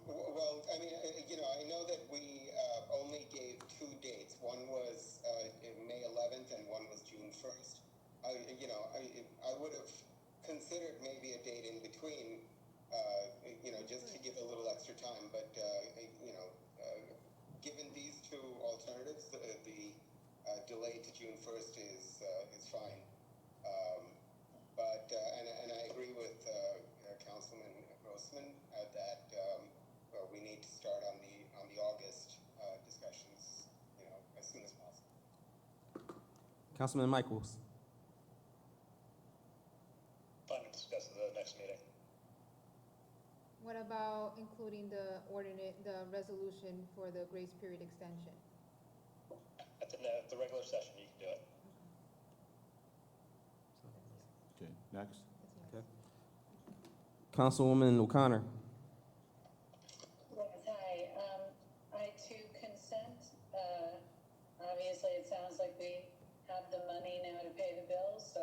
Well, I mean, I know that we only gave 2 dates. One was May 11th and one was June 1st. I would have considered maybe a date in between, just to give a little extra time. But, given these 2 alternatives, the delay to June 1st is fine. And I agree with Councilman Grossman that we need to start on the August discussions, as soon as possible. Councilman Michaels? Fine to discuss at the next meeting. What about including the resolution for the grace period extension? At the regular session, you can do it. Okay, next. Okay. Councilwoman O'Connor? Yes, hi. I too consent. Obviously, it sounds like we have the money now to pay the bills, so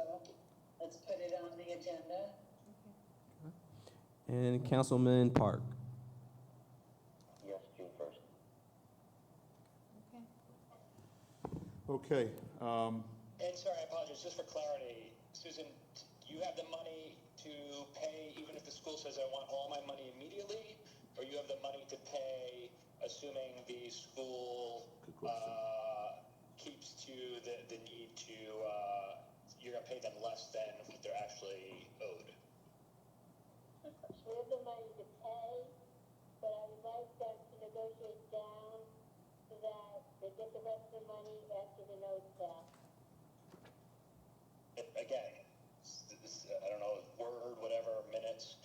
let's put it on the agenda. And Councilman Park? Yes, June 1st. Okay. Okay, And sorry, I apologize, just for clarity, Susan, you have the money to pay even if the school says I want all my money immediately? Or you have the money to pay assuming the school Good question. keeps to the need to, you're gonna pay them less than what they're actually owed? We have the money to pay, but I would like them to negotiate down so that they get the rest of the money after the note's down. Again, I don't know, word, whatever, minutes,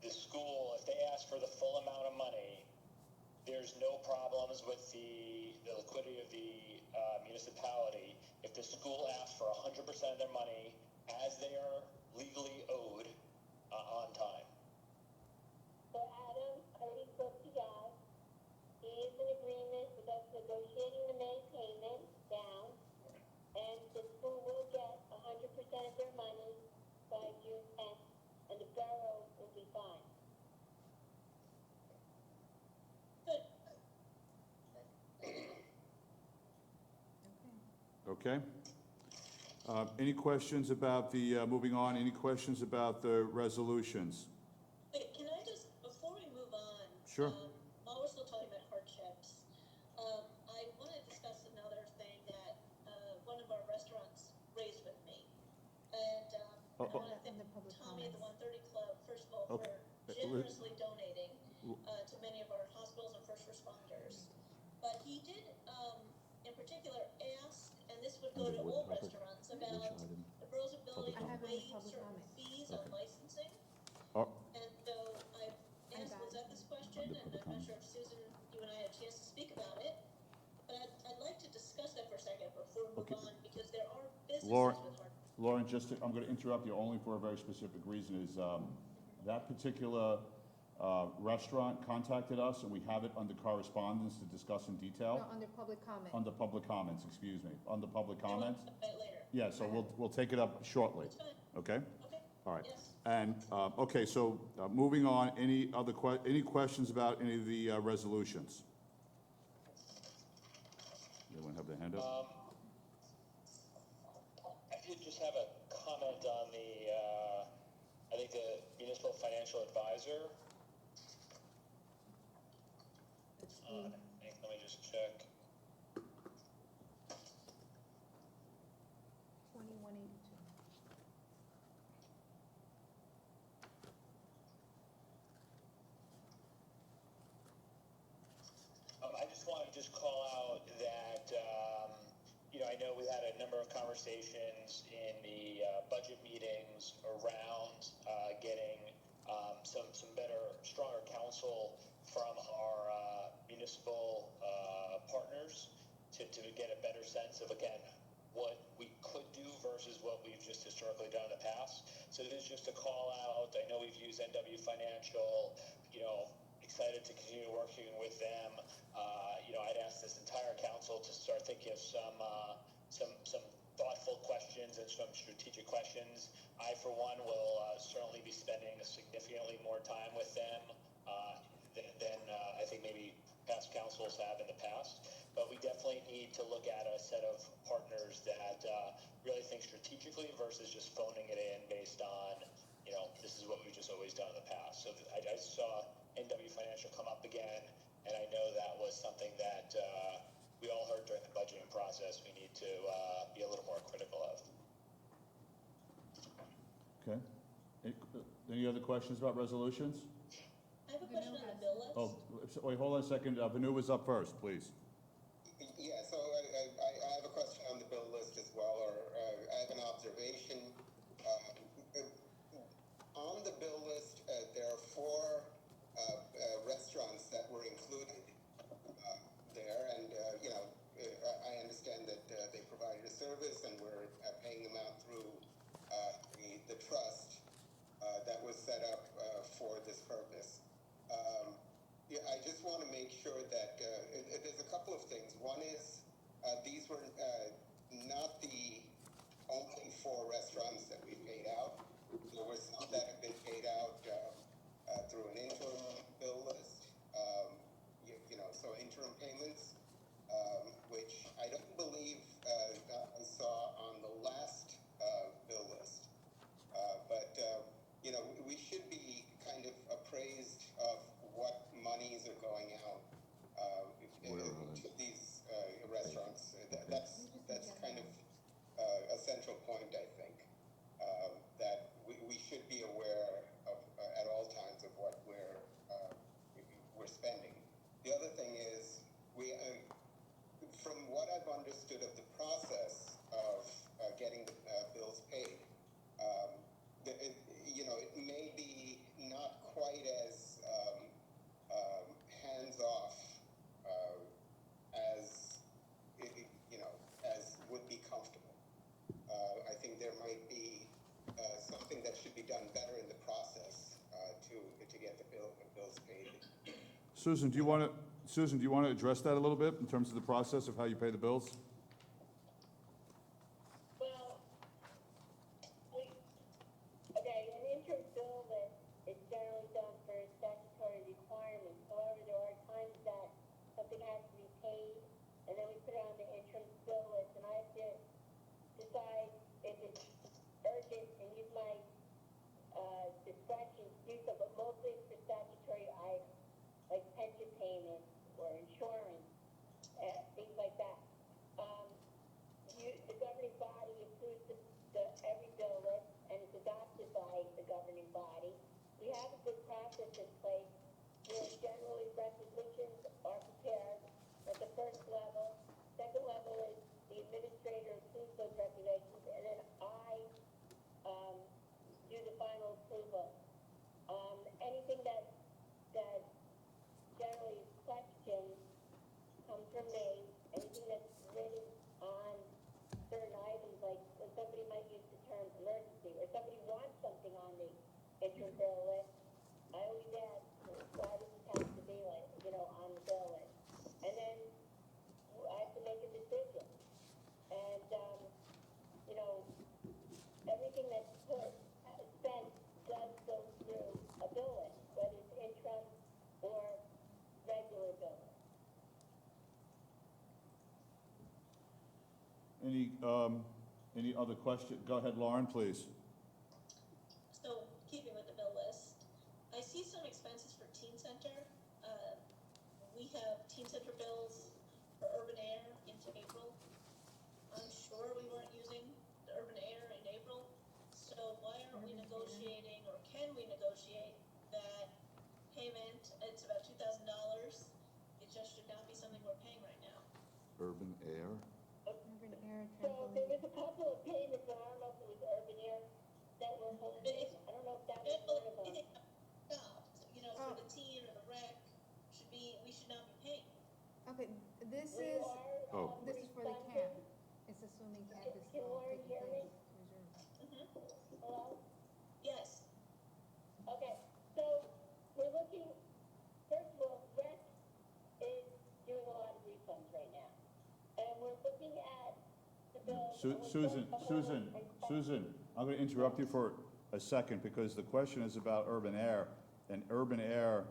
the school, if they ask for the full amount of money, there's no problems with the liquidity of the municipality. If the school asks for 100% of their money as they are legally owed on time. So Adam already spoke to God. He is in agreement with us negotiating the May payment down, and the school will get 100% of their money by June 10th, and the borough will be fine. Good. okay. Any questions about the, moving on, any questions about the resolutions? Wait, can I just, before we move on? Sure. While we're still talking about hardships, I want to discuss another thing that, one of our restaurants raised with me. And, I want to thank In the public Tommy at the comments. 130 Club, first of all, Okay. for generously donating, to many of our hospitals and first responders. But he did, in particular, ask, and this would go to all restaurants, about the borough's ability I to have it in waive public certain comment. fees on licensing. Oh, And so I asked Lizette this question, and I'm not sure if Susan, you and I had a chance to speak about it. But I'd like to discuss that for a second before we move Okay. on, because there are businesses Lauren, with hard. Lauren, I'm going to interrupt you only for a very specific reason, is that particular restaurant contacted us, and we have it under correspondence to discuss in detail. No, under public comment. Under public comments, excuse me, under public comments. Later. Yeah, so we'll take it up shortly, That's fine. okay? Okay. All right. Yes. And, okay, so moving on, any questions about any of the resolutions? Anyone have their hand up? I did just have a comment on the, I think the municipal financial advisor. Let me just check. 2182. I just want to call out that, I know we had a number of conversations in the budget meetings around getting some better, stronger counsel from our municipal partners. to get a better sense of, again, what we could do versus what we've just historically done in the past. So this is just a call out. I know we've used NW Financial, excited to continue working with them. I'd ask this entire council to start thinking of some thoughtful questions and some strategic questions. I, for one, will certainly be spending significantly more time with them than I think maybe past councils have in the past. But we definitely need to look at a set of partners that really think strategically versus just phoning it in based on, this is what we've just always done in the past. So I just saw NW Financial come up again, and I know that was something that we all heard during the budgeting process we need to be a little more critical of. Okay. Any other questions about resolutions? I have a question on the bill list. Oh, wait, hold on a second. Vanu was up first, please. Yeah, so I have a question on the bill list as well, or I have an observation. On the bill list, there are 4 restaurants that were included there, and I understand that they provided a service, and we're paying them out through the trust that was set up for this purpose. I just want to make sure that there's a couple of things. One is these were not the only 4 restaurants that we paid out. There were some that have been paid out through an interim bill list, so interim payments, which I don't believe I saw on the last bill list. But we should be kind of appraised of what monies are going out to these restaurants. That's kind of a central point, I think, that we should be aware of at all times of what we're spending. The other thing is, from what I've understood of the process of getting the bills paid, it may be not quite as hands-off as would be comfortable. I think there might be something that should be done better in the process to get the bills paid. Susan, do you want to address that a little bit in terms of the process of how you pay the bills? Well, an interim bill list is generally done for statutory requirements. However, there are times that something has to be paid, and then we put it on the interim bill list, and I have to decide if it's urgent and use my discretion to do so, but mostly it's for statutory items, like pension payments or insurance, things like that. The governing body approves every bill list, and it's adopted by the governing body. We have a good process in place where generally resolutions are prepared at the first level. Second level is the administrator approves those regulations, and then I do the final approval. Anything that generally is questioned comes from me. Anything that's written on certain items, like when somebody might use the term emergency, or somebody wants something on the interim bill list, I always ask, why does it have to be on the bill list? And then I have to make a decision. And, everything that's spent does go through a bill list, whether it's interim or regular bill list. Any other question? Go ahead, Lauren, please. So, keeping with the bill list, I see some expenses for Teen Center. We have Teen Center bills for Urban Air into April. I'm sure we weren't using the Urban Air in April, so why aren't we negotiating, or can we negotiate that payment? It's about $2,000. It just should not be something we're paying right now. Urban Air? Urban Air So there Trampoline. was a couple of payments, and I don't know if it was Urban Air that were holding. I don't know if that was one of them. Stopped, for the teen or the rec, we should not be paying. Okay, this We is, are, Oh. this is for the camp. It's assuming camp is Can still Lauren taking hear me? place. Hello? Yes. Okay, so we're looking, first of all, rec is doing a lot of refunds right now. And we're looking at the bill. Susan, I'm going to interrupt you for a second because the question is about urban air. And urban air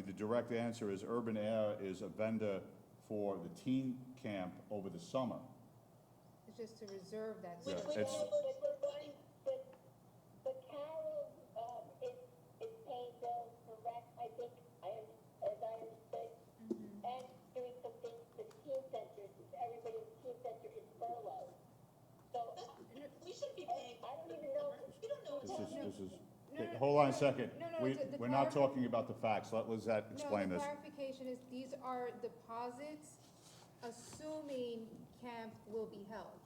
the direct answer is urban air is a vendor for the teen camp over the summer. It's just to reserve that Yeah, space. it's- But Carol, is paying bills for rec, I think, as I understood, and doing some things for the teen centers, everybody in the teen center is furloughed. So, We shouldn't be paying. I don't even know. We don't know what's happening. This is, No, no, hold on a second. no, no, We're not clarif- talking about the facts. Let Lizette explain No, this. the clarification is these are deposits assuming camp will be held.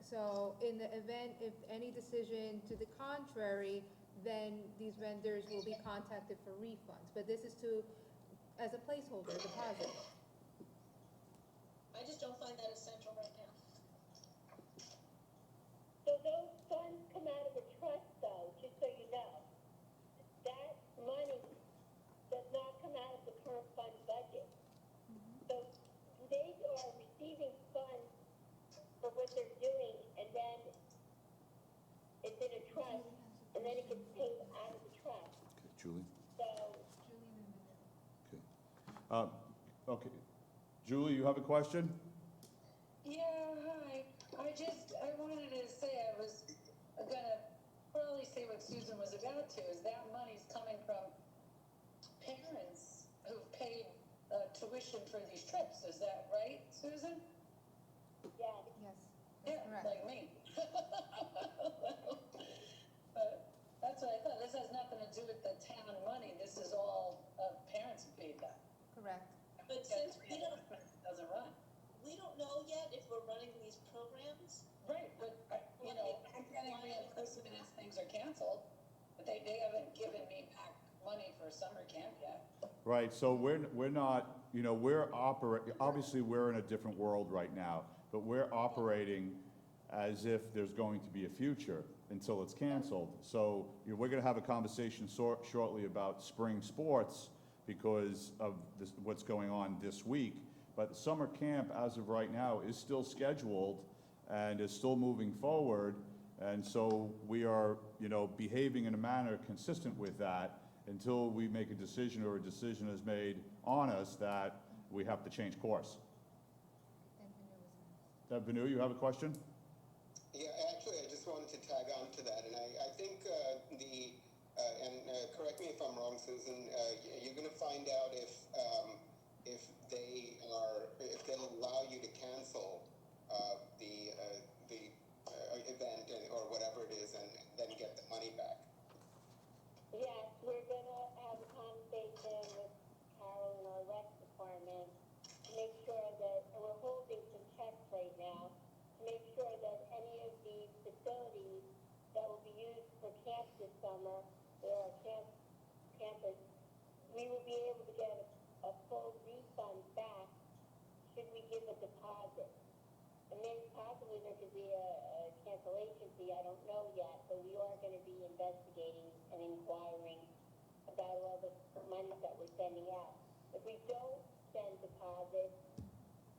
So in the event, if any decision to the contrary, then these vendors will be contacted for refunds. But this is as a placeholder deposit. I just don't find that essential right now. So those funds come out of a trust though, just so you know. That money does not come out of the current fund budget. So they are receiving funds for what they're doing, and then it's in a trust, and then it gets paid out of the trust. Okay, Julie? So, Okay. Okay. Julie, you have a question? Yeah, hi. I wanted to say I was gonna probably say what Susan was about to, is that money's coming from parents who've paid tuition for these trips. Is that right, Susan? yeah, Yes, Yeah, that's correct. like me. But that's what I thought. This has nothing to do with the town money. This is all parents who paid that. Correct. But since Doesn't run. we don't know yet if we're running these programs, Right, but, I'm getting reimbursement if things are canceled, but they haven't given me back money for summer camp yet. Right, so we're not, obviously, we're in a different world right now, but we're operating as if there's going to be a future until it's canceled. So, we're gonna have a conversation shortly about spring sports because of what's going on this week. But summer camp, as of right now, is still scheduled and is still moving forward. And so we are, behaving in a manner consistent with that until we make a decision or a decision is made on us that we have to change course. Vanu, you have a question? Yeah, actually, I just wanted to tag on to that, and I think correct me if I'm wrong, Susan, you're going to find out if they'll allow you to cancel the event or whatever it is, and then get the money back. yes, we're gonna have a conversation with Carol in our rec department to make sure that, and we're holding some checks right now, to make sure that any of the facilities that will be used for camp this summer, or campus, we will be able to get a full refund back should we give a deposit. And maybe possibly there could be a cancellation fee, I don't know yet, but we are gonna be investigating and inquiring about all the money that we're sending out. If we don't send deposits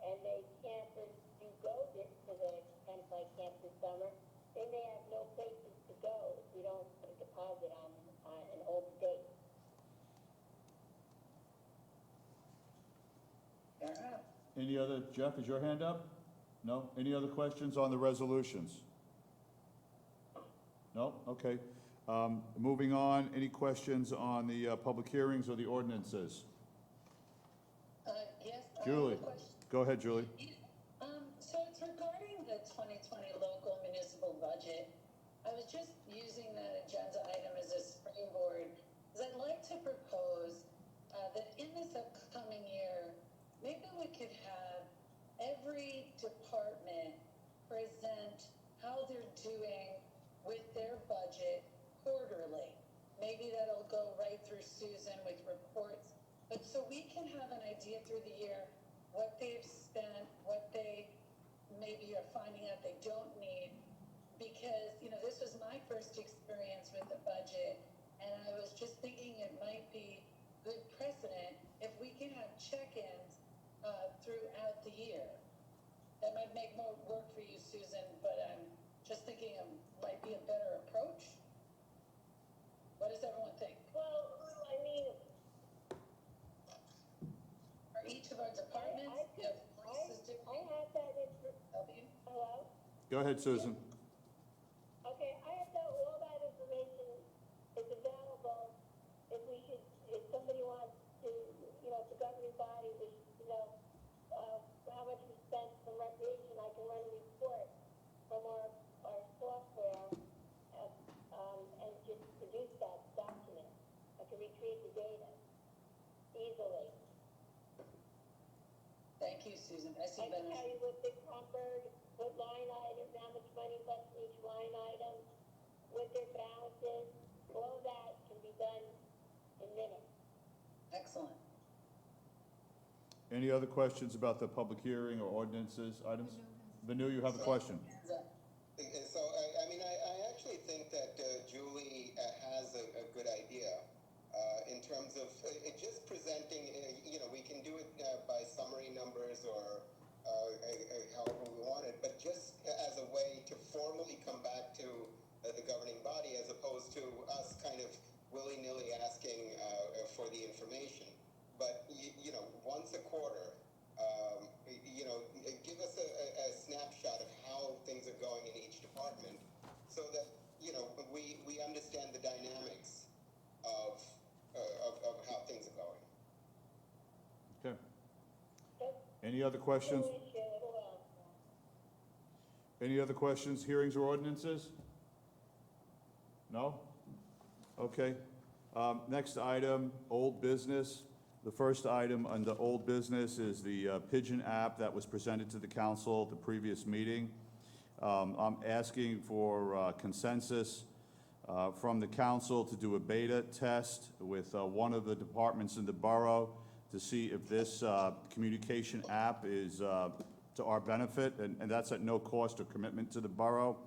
and the campers do go to the Tenafly camp this summer, they may have no places to go if we don't put a deposit on an old date. Any other, Jeff, is your hand up? No? Any other questions on the resolutions? No? Okay. Moving on, any questions on the public hearings or the ordinances? Yes. I have a Julie, question. go ahead, Julie. So it's regarding the 2020 local municipal budget. I was just using that agenda item as a springboard, because I'd like to propose that in this upcoming year, maybe we could have every department present how they're doing with their budget quarterly. Maybe that'll go right through Susan with reports, but so we can idea through the year, what they've spent, what they maybe are finding out they don't need. Because, this was my first experience with the budget, and I was just thinking it might be good precedent if we can have check-ins throughout the year. That might make more work for you, Susan, but I'm just thinking it might be a better approach. What does everyone think? Well, I mean, For each of our departments, voices I different. have that Help you? hello? Go ahead, Susan. Okay, I have that, all that information is available if somebody wants to, if the governing body wishes to know, how much we spent for recreation, I can run a report from our software, and just produce that document. I can retrieve the data easily. Thank you, Susan. I see I can tell benefit. you what they covered, what line items, how much money left in each line item, what their balance is. All of that can be done in minutes. Excellent. Any other questions about the public hearing or ordinances items? Vanu, you have a question? Hands up. So, I actually think that Julie has a good idea in terms of just presenting, we can do it by summary numbers or however we want it, but just as a way to formally come back to the governing body as opposed to us kind of willy-nilly asking for the information. But, once a quarter, give us a snapshot of how things are going in each department so that, we understand the dynamics of how things are going. Okay. Any other questions? No issue at all. Any other questions, hearings or ordinances? No? Okay. Next item, old business. The first item under old business is the Pigeon app that was presented to the council at the previous meeting. I'm asking for consensus from the council to do a beta test with one of the departments in the borough to see if this communication app is to our benefit, and that's at no cost or commitment to the borough.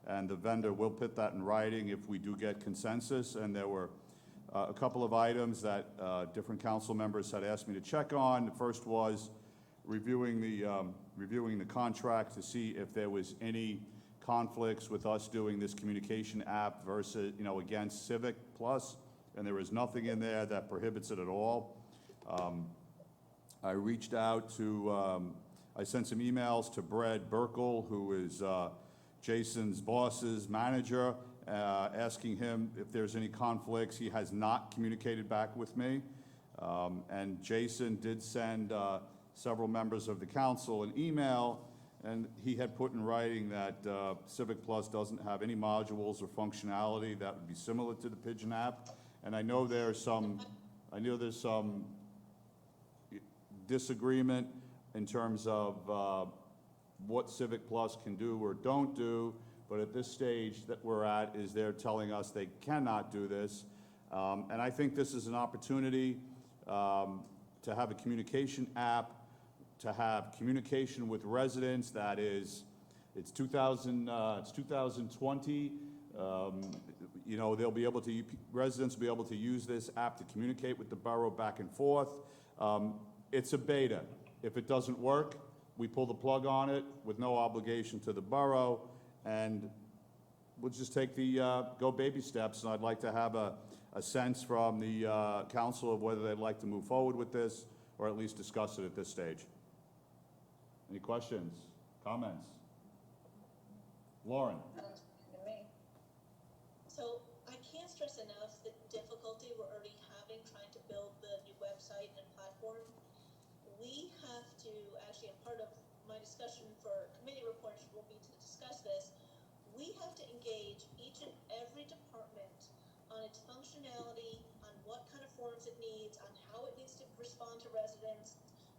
And the vendor will put that in writing if we do get consensus. And there were a couple of items that different council members had asked me to check on. The first was reviewing the contract to see if there was any conflicts with us doing this communication app versus, against Civic Plus, and there is nothing in there that prohibits it at all. I reached out to, I sent some emails to Brad Burkle, who is Jason's boss's manager, asking him if there's any conflicts. He has not communicated back with me. And Jason did send several members of the council an email, and he had put in writing that Civic Plus doesn't have any modules or functionality that would be similar to the Pigeon app. And I know there's some disagreement in terms of what Civic Plus can do or don't do, but at this stage that we're at is they're telling us they cannot do this. And I think this is an opportunity to have a communication app, to have communication with residents. That is, it's 2020. They'll be able to, residents will be able to use this app to communicate with the borough back and forth. It's a beta. If it doesn't work, we pull the plug on it with no obligation to the borough, and we'll just take the go baby steps. And I'd like to have a sense from the council of whether they'd like to move forward with this or at least discuss it at this stage. Any questions, comments? Lauren? Sounds good to me. So I can't stress enough the difficulty we're already having trying to build the new website and platform. We have to, actually, and part of my discussion for committee reports will be to discuss this, we have to engage each and every department on its functionality, on what kind of forms it needs, on how it needs to respond to residents,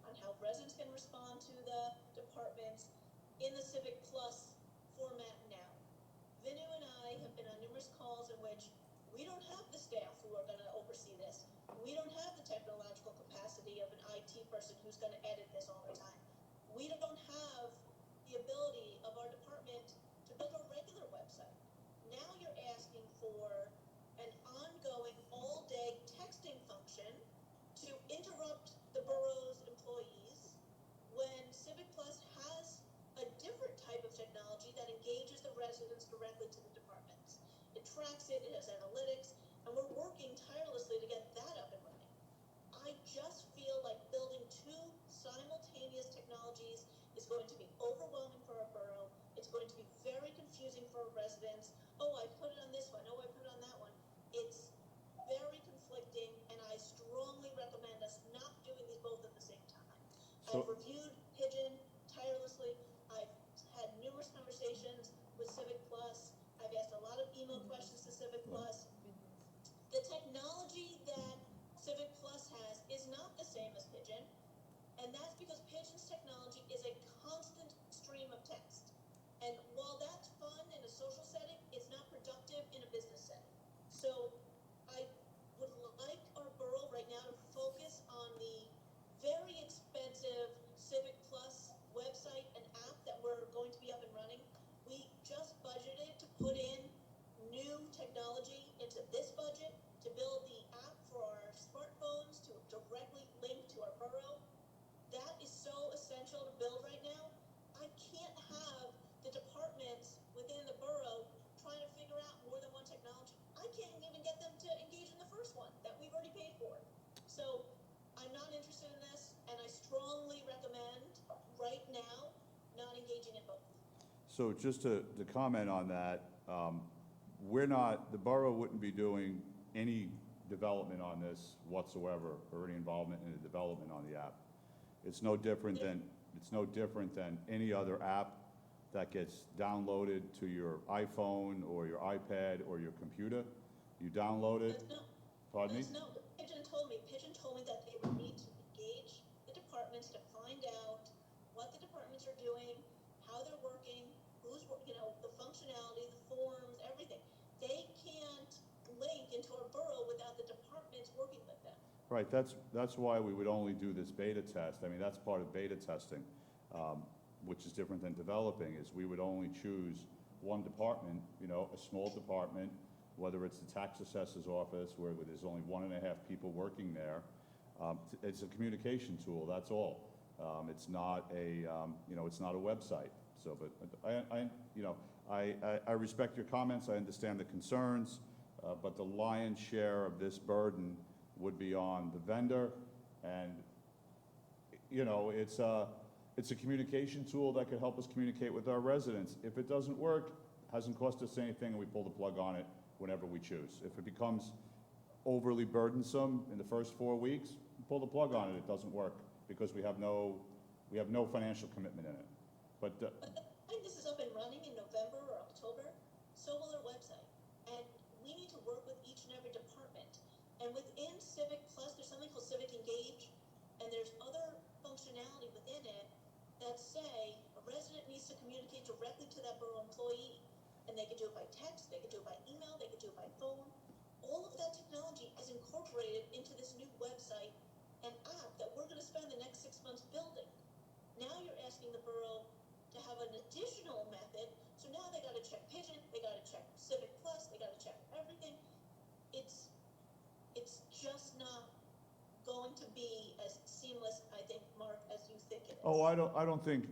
on how residents can respond to the departments in the Civic Plus format now. Vinu and I have been on numerous calls in which we don't have the staff who are going to oversee this. We don't have the technological capacity of an IT IT person who's gonna edit this all the time. We don't have the ability of our department to build a regular website. Now you're asking for an ongoing all-day texting function to interrupt the borough's employees when Civic Plus has a different type of technology that engages the residents directly to the departments. It tracks it, it has analytics, and we're working tirelessly to get that up and running. I just feel like building two simultaneous technologies is going to be overwhelming for our borough. It's going to be very confusing for our residents. Oh, I put it on this one. Oh, I put it on that one. It's very conflicting, and I strongly recommend us not doing these both at the same time. So- I've reviewed Pigeon tirelessly. I've had numerous conversations with Civic Plus. I've asked a lot of email questions to Civic Plus. The technology that Civic Plus has is not the same as Pigeon, and that's because Pigeon's technology is a constant stream of text. And while that's fun in a social setting, it's not productive in a business setting. So I would like our borough right now to focus on the very expensive Civic Plus website and app that we're going to be up and running. We just budgeted to put in new technology into this budget to build the app for our smartphones to directly link to our borough. That is so essential to build right now. I can't have the departments within the borough trying to figure out more than one technology. I can't even get them to engage in the first one that we've already paid for. So I'm not interested in this, and I strongly recommend right now not engaging in both. So just to comment on that, the borough wouldn't be doing any development on this whatsoever, or any involvement in the development on the app. It's no different than any other app that gets downloaded to your iPhone or your iPad or your computer. You download it. Pardon me? Pigeon told me that they would need to engage the departments to find out what the departments are doing, how they're working, the functionality, the forms, everything. They can't link into our borough without the departments working with them. Right, that's why we would only do this beta test. I mean, that's part of beta testing, which is different than developing, is we would only choose one department, a small department, whether it's the tax assessor's office, where there's only 1.5 people working there. It's a communication tool, that's all. It's not a website. So, but I respect your comments, I understand the concerns, but the lion's share of this burden would be on the vendor, and it's a communication tool that could help us communicate with our residents. If it doesn't work, hasn't cost us anything, and we pull the plug on it whenever we choose. If it becomes overly burdensome in the first 4 weeks, pull the plug on it. It doesn't work because we have no financial commitment in it. But I think this is up and running in November or October, so will our website. And we need to work with each and every department. And within Civic Plus, there's something called Civic Engage, and there's other functionality within it that say a resident needs to communicate directly to that borough employee. And they can do it by text, they can do it by email, they can do it by phone. All of that technology is incorporated into this new website and app that we're gonna spend the next 6 months building. Now you're asking the borough to have an additional method, so now they gotta check Pigeon, they gotta check Civic Plus, they gotta check everything. It's just not going to be as seamless, I think, Mark, as you think it is. oh, I don't think,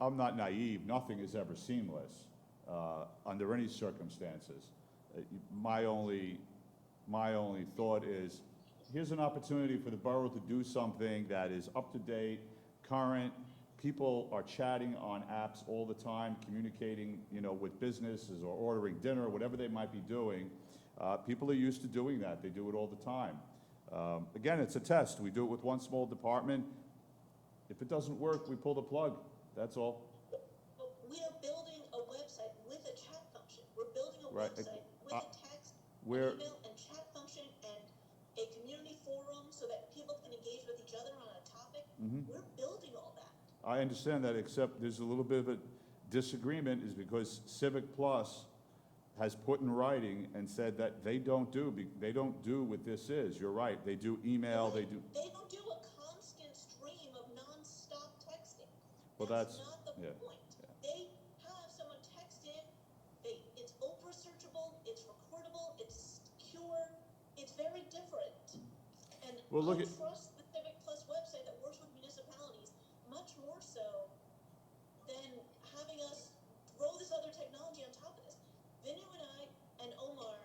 I'm not naive. Nothing is ever seamless under any circumstances. My only thought is, here's an opportunity for the borough to do something that is up to date, current. People are chatting on apps all the time, communicating, with businesses or ordering dinner, whatever they might be doing. People are used to doing that. They do it all the time. Again, it's a test. We do it with one small department. If it doesn't work, we pull the plug. That's all. We are building a website with a chat function. We're building a Right. website with a text, We're- email, and chat function, and a community forum so that people can engage with each other on a topic. We're building all that. I understand that, except there's a little bit of a disagreement, is because Civic Plus has put in writing and said that they don't do what this is. You're right, they do email, they do. They don't do a constant Well, That's that's- not the yeah, point. yeah. They have someone text in, it's Oprah searchable, it's recordable, it's secure, it's very different. And Well, look I at- trust the Civic Plus website that works with municipalities much more so than having us throw this other technology on top of this. Vinu and I and Omar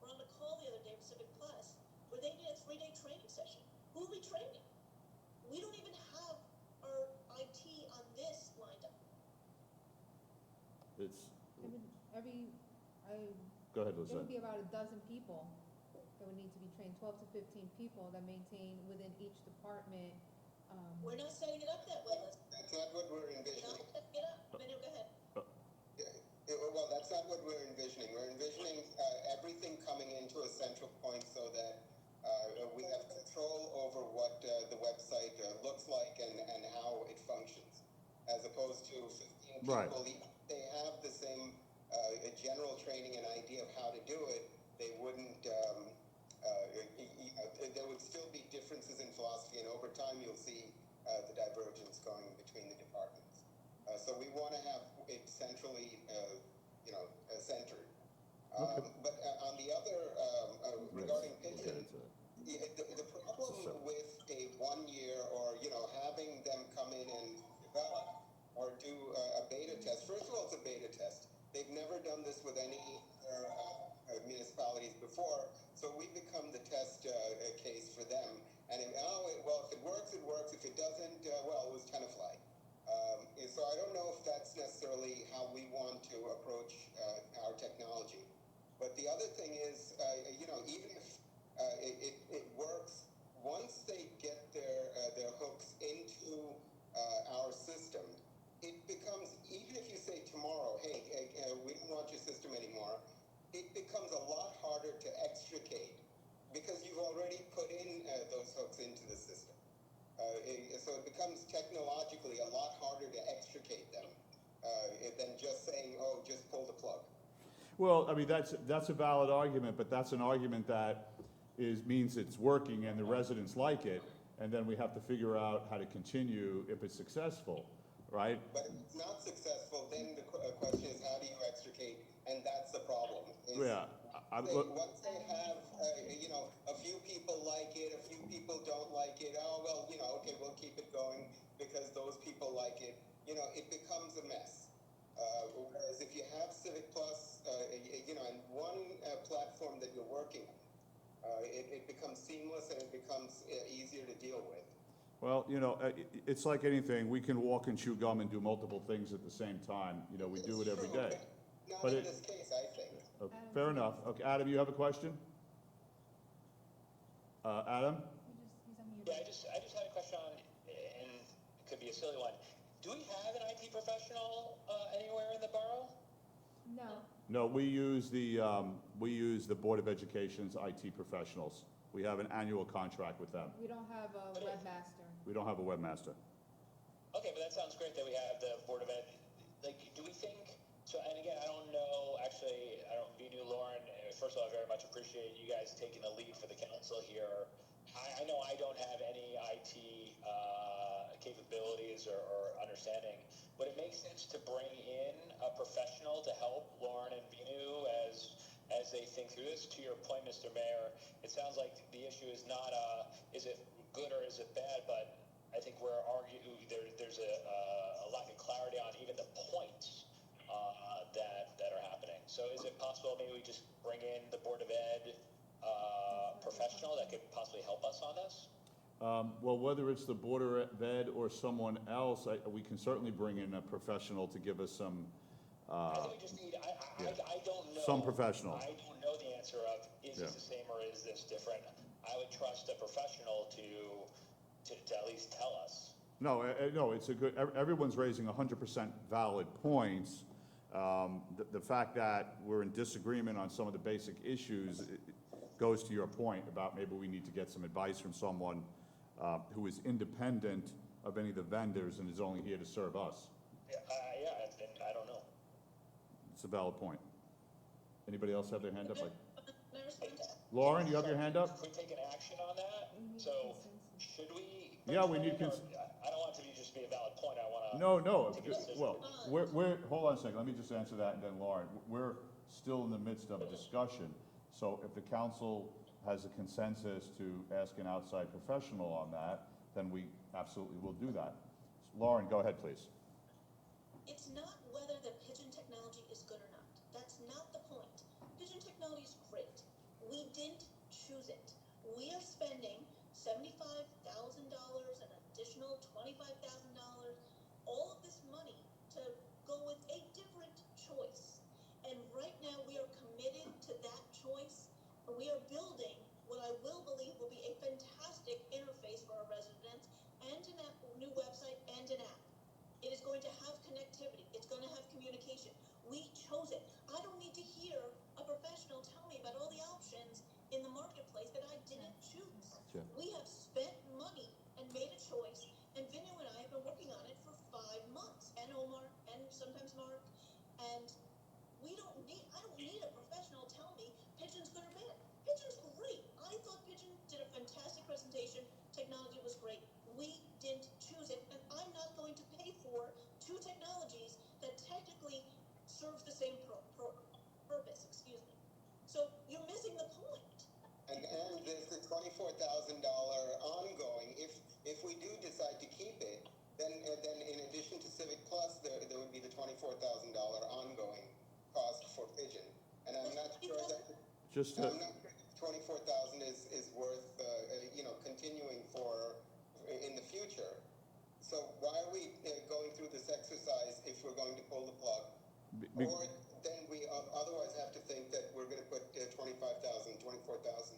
were on a call the other day with Civic Plus where they did a 3-day training session. Who are we training? We don't even have our IT on this lined up. It's, go ahead, There would Lizette. be about a dozen people that would need to be trained, 12 to 15 people that maintain within each department. We're not setting it up that way. That's not what we're We're envisioning. not setting it up. Vinu, go ahead. Well, that's not what we're envisioning. We're envisioning everything coming into a central point so that we have control over what the website looks like and how it functions, as opposed to 15 people. Right. Even if they have the same general training and idea of how to do it, they wouldn't. There would still be differences in philosophy, and over time, you'll see the divergence going between the departments. So we want to have it centrally, centered. Okay. But on the other, regarding Yes, pitching, okay, the problem with a 1 year or, having them come in and develop or do a beta test, first of all, it's a beta test. They've never done this with any other municipalities before, so we become the test case for them. And if it works, it works. If it doesn't, well, it was Tenafly. So I don't know if that's necessarily how we want to approach our technology. But the other thing is, even if it works, once they get their hooks into our system, it becomes, even if you say tomorrow, hey, we don't want your system anymore, it becomes a lot harder to extricate because you've already put in those hooks into the system. So it becomes technologically a lot harder to extricate them than just saying, oh, just pull the plug. Well, I mean, that's a valid argument, but that's an argument that means it's working and the residents like it, and then we have to figure out how to continue if it's successful, right? But if it's not successful, then the question is, how do you extricate? And that's the problem. Yeah. Once they have, a few people like it, a few people don't like it, oh, well, okay, we'll keep it going because those people like it. It becomes a mess. Whereas if you have Civic Plus, and one platform that you're working on, it becomes seamless and it becomes easier to deal with. Well, it's like anything. We can walk and chew gum and do multiple things at the same time. We do it every day. Not But in this case, I think. Okay, fair enough. Okay, Adam, you have a question? Adam? He's on mute. Yeah, I just had a question on, and it could be a silly one. Do we have an IT professional anywhere in the borough? No, No, we use the Board of Education's IT professionals. We have an annual contract with them. we don't have a webmaster. We don't have a webmaster. Okay, but that sounds great that we have the Board of Ed. Like, do we think, so, and again, I don't know, actually, Vinu, Lauren, first of all, I very much appreciate you guys taking the lead for the council here. I know I don't have any IT capabilities or understanding, but it makes sense to bring in a professional to help Lauren and Vinu as they think through this. To your point, Mr. Mayor, it sounds like the issue is not is it good or is it bad, but I think we're arguing there's a lack of clarity on even the points that are happening. So is it possible maybe we just bring in the Board of Ed professional that could possibly help us on this? Well, whether it's the Board of Ed or someone else, we can certainly bring in a professional to give us some. I think we just need. I don't know. Some professional. I don't know the answer of is this the same or is this different. I would trust a professional to at least tell us. No, no, it's a good. Everyone's raising 100% valid points. The fact that we're in disagreement on some of the basic issues goes to your point about maybe we need to get some advice from someone who is independent of any of the vendors and is only here to serve us. Yeah, and I don't know. It's a valid point. Anybody else have their hand up? Can I respond to that? Lauren, you have your hand up? Could we take an action on that? So should we? Yeah, we need I don't want it to be just to be a valid point. I want to. No, take a decision. well, hold on a second, let me just answer that, and then Lauren, we're still in the midst of a discussion, so if the council has a consensus to ask an outside professional on that, then we absolutely will do that. Lauren, go ahead, please. It's not whether the pigeon technology is good or not. That's not the point. Pigeon technology is great. We didn't choose it. We are spending $75,000, an additional $25,000, all of this money to go with a different choice. And right now we are committed to that choice. And we are building what I will believe will be a fantastic interface for our residents and a new website and an app. It is going to have connectivity. It's going to have communication. We chose it. I don't need to hear a professional tell me about all the options in the marketplace that I didn't choose. Sure. We have spent money and made a choice, and Vinny and I have been working on it for 5 months, and Omar, and sometimes Mark, and I don't need a professional tell me Pigeon's good or bad. Pigeon's great. I thought Pigeon did a fantastic presentation. Technology was great. We didn't choose it, and I'm not going to pay for 2 technologies that technically serve the same purpose, excuse me. So you're missing the point. And there's the $24,000 ongoing. If we do decide to keep it, then in addition to Civic Plus, there would be the $24,000 ongoing cost for Pigeon. And I'm not sure that Just I'm not sure if 24,000 is worth continuing for in the future. So why are we going through this exercise if we're going to pull the plug? Or then we otherwise have to think that we're going to put 25,000, 24,000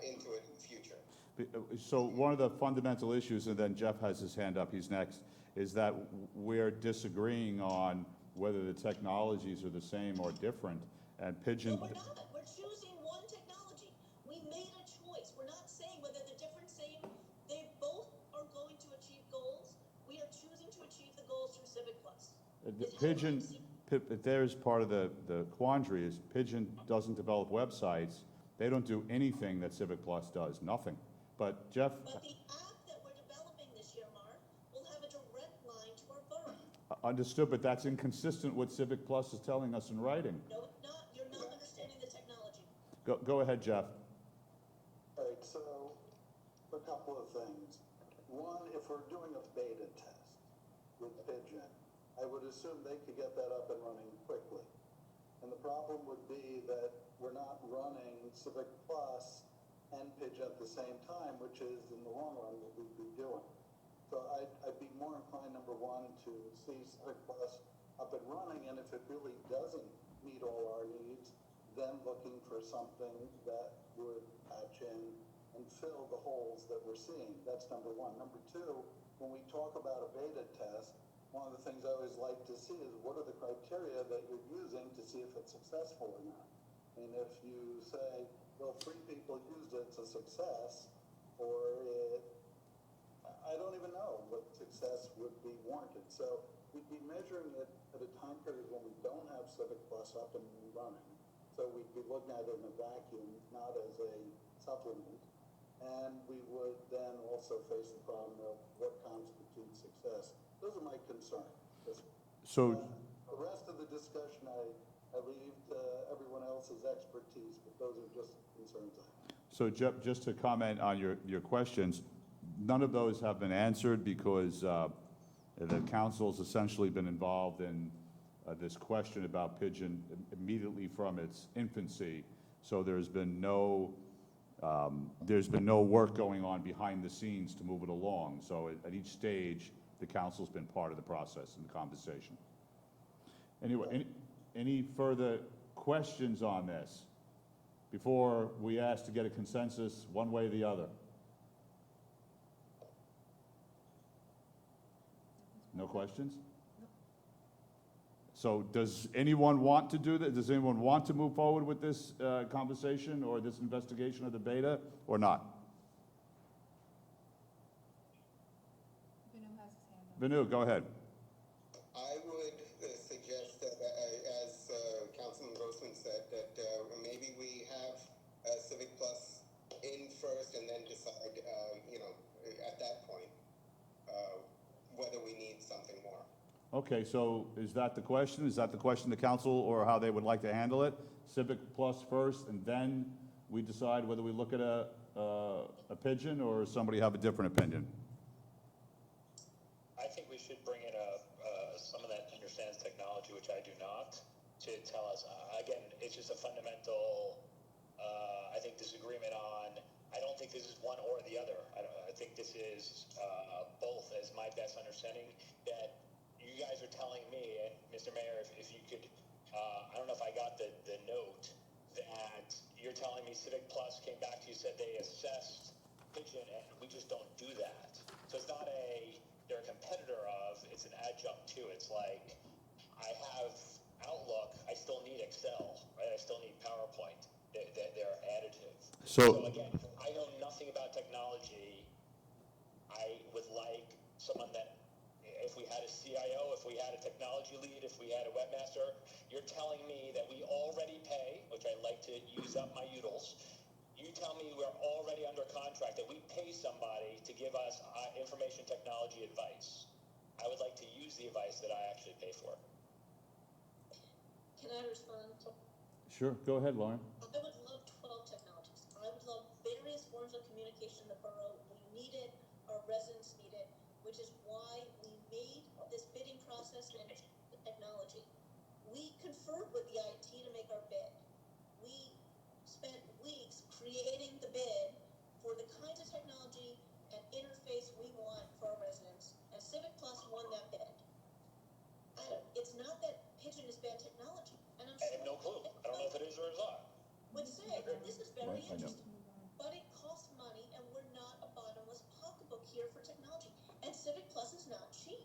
into it in the future. So one of the fundamental issues, and then Jeff has his hand up, he's next, is that we're disagreeing on whether the technologies are the same or different, and Pigeon... No, we're not. We're choosing one technology. We made a choice. We're not saying whether they're different, same. They both are going to achieve goals. We are choosing to achieve the goals through Civic Plus. Pigeon, there's part of the quandary is Pigeon doesn't develop websites. They don't do anything that Civic Plus does, nothing. But Jeff... But the app that we're developing this year, Mark, will have a direct line to our borough. Understood, but that's inconsistent with Civic Plus is telling us in writing. No, it's not. You're not understanding the technology. Go ahead, Jeff. All right, so a couple of things. One, if we're doing a beta test with Pigeon, I would assume they could get that up and running quickly. And the problem would be that we're not running Civic Plus and Pigeon at the same time, which is in the long run what we'd be doing. So I'd be more inclined, number one, to see Civic Plus up and running, and if it really doesn't meet all our needs, then looking for something that would patch in and fill the holes that we're seeing. That's number one. Number two, when we talk about a beta test, one of the things I always like to see is what are the criteria that you're using to see if it's successful or not. And if you say, well, 3 people used it, it's a success, or I don't even know what success would be warranted. So we'd be measuring it at a time period when we don't have Civic Plus up and running. So we'd be looking at it in a vacuum, not as a supplement. And we would then also face the problem of what constitutes success. Those are my concerns. So The rest of the discussion, I leave to everyone else's expertise, but those are just concerns I have. So Jeff, just to comment on your questions, none of those have been answered because the council's essentially been involved in this question about Pigeon immediately from its infancy. So there's been no work going on behind the scenes to move it along. So at each stage, the council's been part of the process and the conversation. Anyway, any further questions on this before we ask to get a consensus one way or the other? No questions? So does anyone want to do that? Does anyone want to move forward with this conversation or this investigation of the beta or not? Vinu has his hand up. Vinu, go ahead. I would suggest that, as Councilman Grossman said, that maybe we have Civic Plus in first and then decide, at that point, whether we Okay, so is that the question? Is that the question to council, or how they would like to handle it? Civic Plus first, and then we decide whether we look at a pigeon, or somebody have a different opinion? I think we should bring in someone that understands technology, which I do not, to tell us. Again, it's just a fundamental, I think, disagreement on. I don't think this is one or the other. I think this is both, as my best understanding. That you guys are telling me, and Mr. Mayor, if you could, I don't know if I got the note that you're telling me Civic Plus came back to you, said they assessed pigeon, and we just don't do that. So it's not they're a competitor of, it's an adjunct to. It's like, I have Outlook, I still need Excel, right? I still need PowerPoint. They're additive. So again, I know nothing about technology. I would like someone that, if we had a CIO, if we had a technology lead, if we had a webmaster, you're telling me that we already pay, which I like to use up my utils. You tell me we're already under contract, that we pay somebody to give us information technology advice. I would like to use the advice that I actually pay for. Can I respond? Sure, go ahead, Lauren. I would love 12 technologies. I would love various forms of communication in the borough. We need it, our residents need it, which is why we made this bidding process and the technology. We conferred with the IT to make our bid. We spent weeks creating the bid for the kinds of technology and interface we want for our residents, and Civic Plus won that bid. It's not that Pigeon is bad technology, and I'm I have no clue. I don't know if it is or is not. would say this is very Right, I know. interesting, but it costs money, and we're not a bottomless pocketbook here for technology. And Civic Plus is not cheap,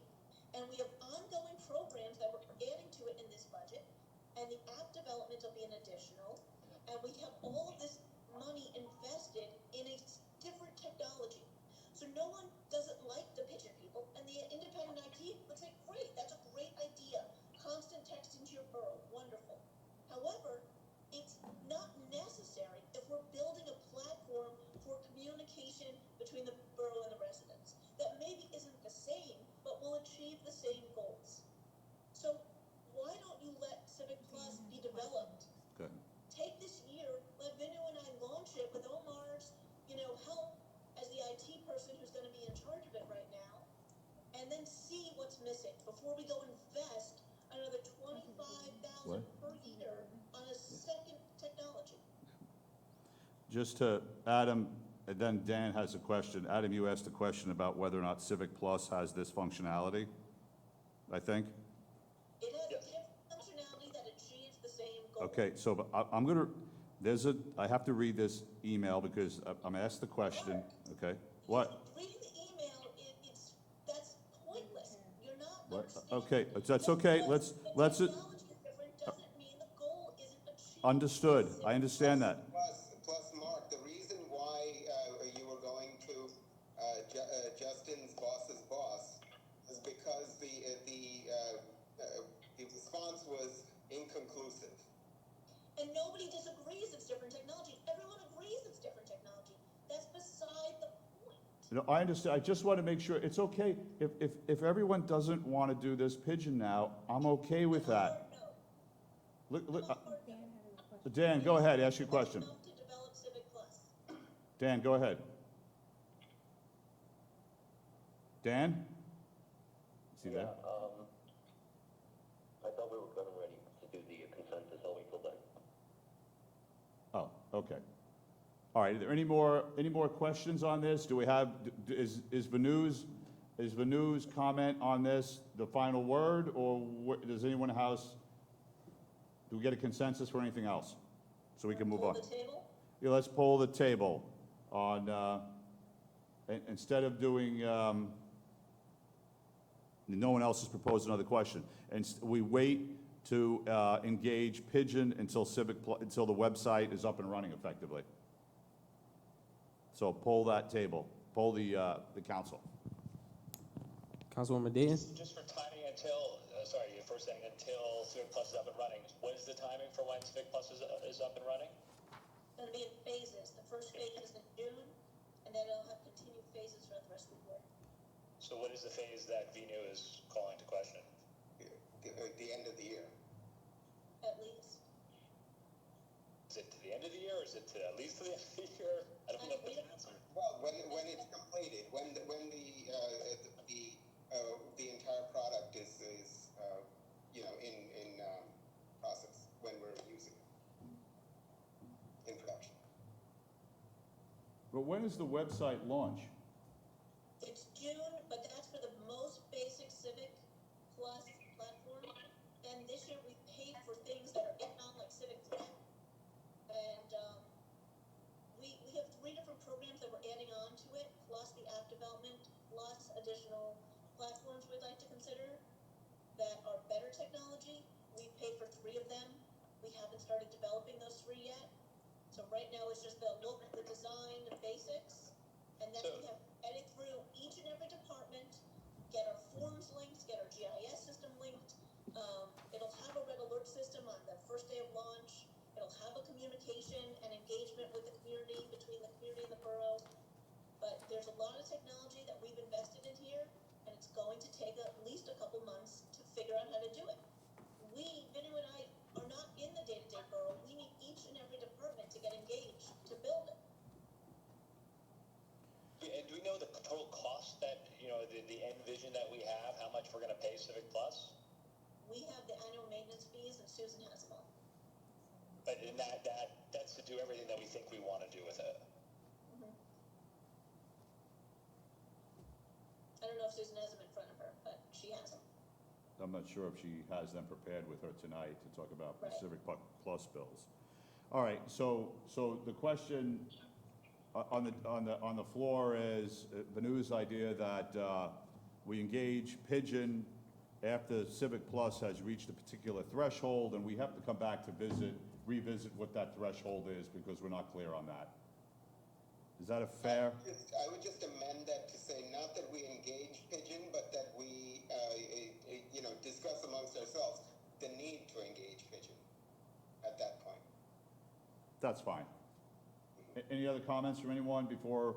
and we have ongoing programs that we're adding to it in this budget, and the app development will be an additional, and we have all of this money invested in a different technology. So no one doesn't like the pigeon people, and the independent IT would say, great, that's a great idea. Constant text into your borough, wonderful. However, it's not necessary if we're building a platform for communication between the borough and the residents that maybe isn't the same, but will achieve the same goals. So why don't you let Civic Plus be developed? Good. Take this year, let Vinu and I launch it with Omar's, help as the IT person who's going to be in charge of it right now, and then see what's missing before we go invest another $25,000 per year on a second technology. Just to Adam, and then Dan has a question. Adam, you asked a question about whether or not Civic Plus has this functionality, I think. It has different functionality that achieves the same goal. Okay, so but I'm gonna, I have to read this email because I'm asked the question, okay? What? Reading the email, that's pointless. You're not What? understanding. Okay, that's okay, let's, The technology is different doesn't mean the goal isn't achieved. understood, I understand that. Plus, Mark, the reason why you were going to Justin's boss's boss is because the response was inconclusive. And nobody disagrees it's different technology. Everyone agrees it's different technology. That's beside the point. No, I understand, I just want to make sure, it's okay, if everyone doesn't want to do this pigeon now, I'm okay with that. No. Look, Hard no. Dan, go ahead, ask your question. Enough to develop Civic Plus. Dan, go ahead. Dan? See that? I thought we were getting ready to do the consensus. I'll wait till then. Oh, okay. All right, are there any more questions on this? Do we have, is Vanu's comment on this the final word, or does anyone else, do we get a consensus for anything else? So we can move on. The table? Yeah, let's poll the table on, instead of doing, no one else has proposed another question. And we wait to engage Pigeon until until the website is up and running effectively. So poll that table, poll the council. Councilwoman Davis? Just for timing until, sorry, you're first saying until Civic Plus is up and running. What is the timing for when Civic Plus is up and running? It's going to be in phases. The first phase is in June, and then it'll have continued phases throughout the rest of the year. So what is the phase that Vinu is calling to question? the end of the year. At least. Is it to the end of the year, or is it to at least to the end of the year? I don't know the answer. Well, when it's completed, when the entire product is you know, in process, when we're using it in production. But when is the website launch? It's June, but that's for the most basic Civic Plus platform. And this year we paid for things that are on like Civic Plus. And we have 3 different programs that we're adding on to it, plus the app development, plus additional platforms we'd like to consider that are better technology. We paid for 3 of them. We haven't started developing those 3 yet. So right now it's just the look, the design, the basics, and then we have to edit through each and every department, get our forms linked, get our GIS system linked. It'll have a red alert system on the first day of launch. It'll have a communication and engagement with the community, between the community and the borough. But there's a lot of technology that we've invested in here, and it's going to take at least a couple months to figure out how to do it. Vinny and I are not in the day-to-day borough. We need each and every department to get engaged to build it. And do we know the total cost that, you know, the end vision that we have, how much we're gonna pay Civic Plus? We have the annual maintenance fees, and Susan has them all. But in that's to do everything that we think we wanna do with it. I don't know if Susan has them in front of her, but she has them. I'm not sure if she has them prepared with her tonight to talk about the Right. Civic Plus bills. All right, so the question on the floor is Vanu's idea that we engage Pigeon after Civic Plus has reached a particular threshold, and we have to come back to revisit what that threshold is, because we're not clear on that. Is that a fair? I would just amend that to say not that we engage Pigeon, but that we, you know, discuss amongst ourselves the need to engage Pigeon at that point. That's fine. Any other comments from anyone before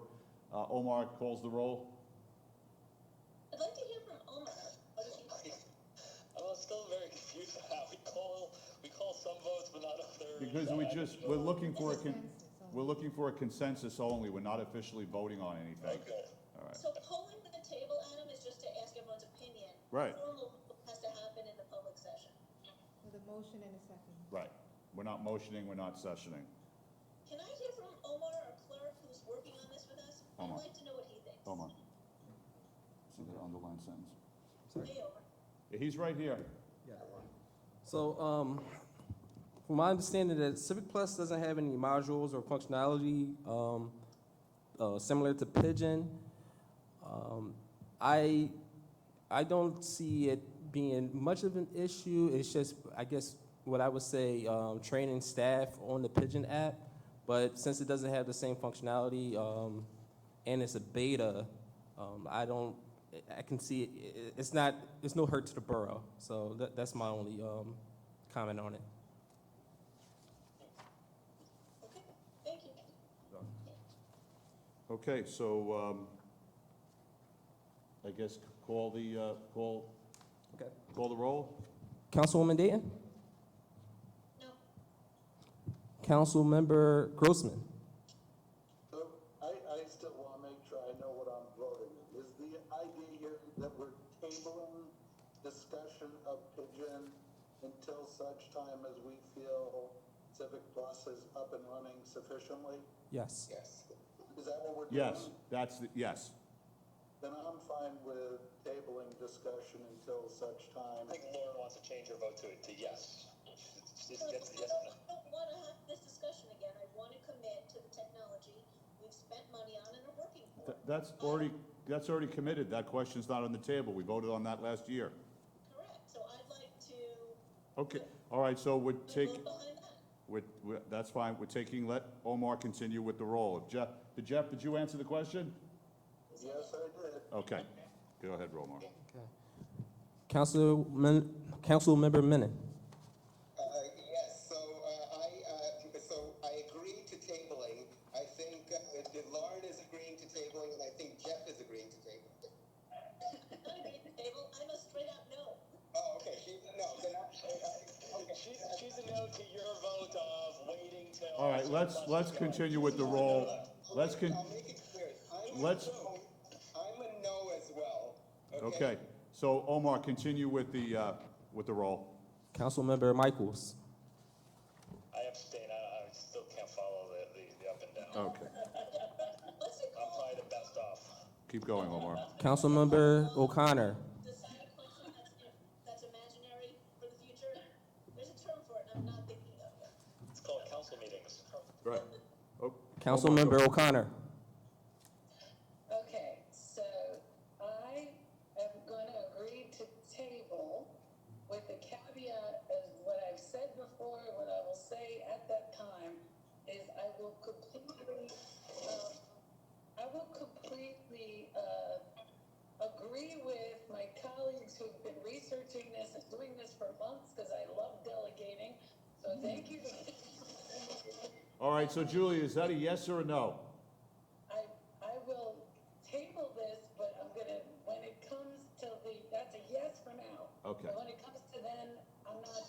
Omar calls the roll? I'd like to hear from Omar. What does he think? I'm still very confused on how we call some votes but not others. Because we're looking for a consensus only. We're not officially voting on anything. Okay. All right. So polling the table, Adam, is just to ask everyone's opinion. Right. Formal has to happen in the public session. With a motion and a second. Right. We're not motioning, we're not sessioning. Can I hear from Omar, our clerk, who's working on this with us? Omar. I'd like to know what he thinks. Omar. See the underlined sentence? Hey, Omar. Yeah, he's right here. So, from my understanding, that Civic Plus doesn't have any modules or functionality similar to Pigeon. I don't see it being much of an issue. It's just, I guess, what I would say, training staff on the Pigeon app. But since it doesn't have the same functionality and it's a beta, I can see it. It's no hurt to the borough. So that's my only comment on it. Okay, thank you. Okay, so I guess call the roll. Councilwoman Dayton? No, Councilmember Grossman? So I still want to make sure I know what I'm voting. Is the idea here that we're tabling discussion of Pigeon until such time as we feel Civic Plus is up and running sufficiently? Yes. Yes. Is that what we're doing? Yes, yes. Then I'm fine with tabling discussion until such time. I think Lauren wants to change her vote to yes. It's I yes. don't want to have this discussion again. I want to commit to the technology we've spent money on and are working for. That's already committed. That question's not on the table. We voted on that last year. Correct, so I'd like to Okay, all right, so we're vote taking, behind that. that's fine. Let Omar continue with the roll. Jeff, did you answer the question? Yes, I did. Okay, go ahead, Omar. Councilmember Menon? Yes, so I agree to tabling. I think Lauren is agreeing to tabling, and I think Jeff is agreeing to tabling. I'm not agreeing to table, I'm a straight out no. Oh, okay, no, let's continue with the roll. I'll make it clear. I'm a no as well. Okay, so Omar, continue with the roll. Councilmember Michaels. I abstain. I still can't follow the up and down. Okay, What's it I'm called? probably the best off. keep going, Omar. Councilmember O'Connor. Decide a question that's imaginary for the future. There's a term for it, I'm not thinking of it. It's called council meetings. Right. Oh, Councilmember O'Connor. Okay, so I am gonna agree to table with the caveat of what I've said before, what I will say at that time is I will completely agree with my colleagues who've been researching this and doing this for months because I love delegating. So thank you. all right, so Julie, is that a yes or a no? I will table this, but I'm gonna, when it comes to that's a yes for now. Okay. But when it comes to then, I'm not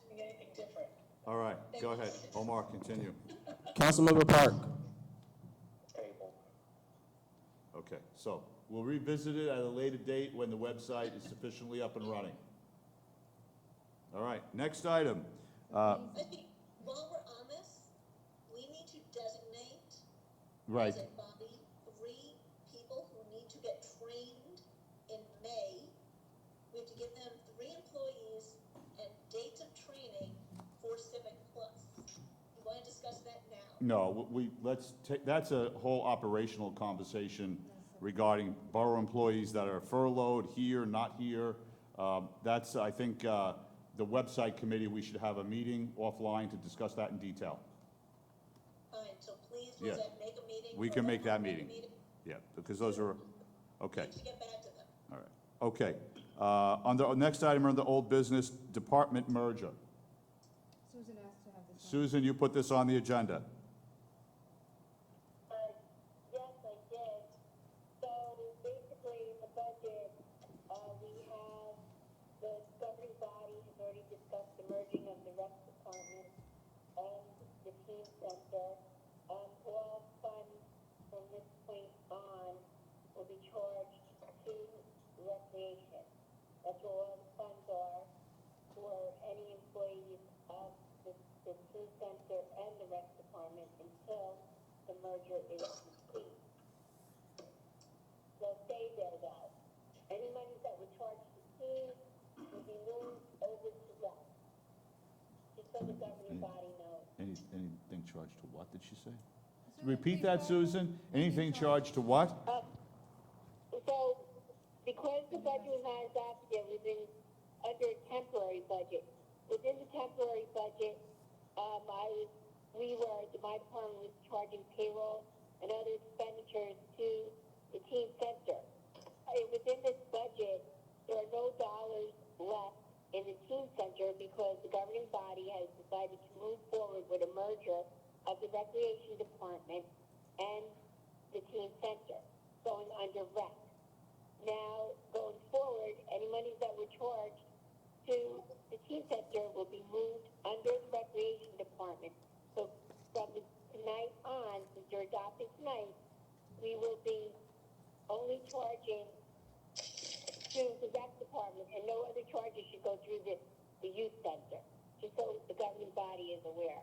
doing anything different. All right, go ahead. Omar, continue. Councilmember Park. Table. Okay, so we'll revisit it at a later date when the website is sufficiently up and running. All right, next item. I think while we're on this, we need to designate Right, as a body 3 people who need to get trained in May. We have to give them 3 employees and dates of training for Civic Plus. You want to discuss that now? no, let's take, that's a whole operational conversation regarding borough employees that are furloughed here, not here. That's, I think, the website committee, we should have a meeting offline to discuss that in detail. Fine, so please, Yeah. was that make a meeting? We or can make that make a meeting. Yeah, because those are, okay. We need to get back to them. All right, okay. Under, next item under old business, department merger. Susan asked to have this on. Susan, you put this on the agenda. Yes, I did. So basically, in the budget, we have, the governing body has already discussed the merging of the rec department and the teen center. All funds from this point on will be charged to recreation. That's where all the funds are for any employees of the teen center and the rec department until the merger is complete. They'll stay there though. Any monies that were charged to teams will be moved over to rec. Just so the governing body knows. Anything charged to what, did she say? Repeat that, Susan. Anything charged to what? So, because the budget was not adopted, it was under a temporary budget. Within the temporary budget, my department was charging payroll and other expenditures to the teen center. Within this budget, there are no dollars left in the teen center because the governing body has decided to move forward with a merger of the recreation department and the teen center, going under rec. Now, going forward, any monies that were charged to the teen center will be moved under the recreation department. So from tonight on, since you're adopting tonight, we will be only charging to the rec department, and no other charges should go through the youth center, just so the governing body is aware.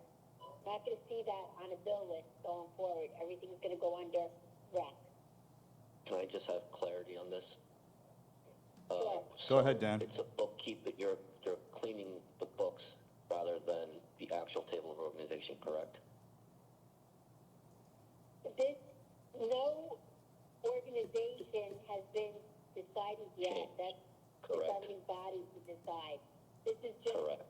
Not going to see that on a bill list going forward. Everything's going to go under rec. Can I just have clarity on this? Sure. Go ahead, Dan. It's a bookkeeping, you're cleaning the books rather than the actual table of organization, correct? No organization has been decided yet. That's the Correct. governing body to decide. This is just, Correct.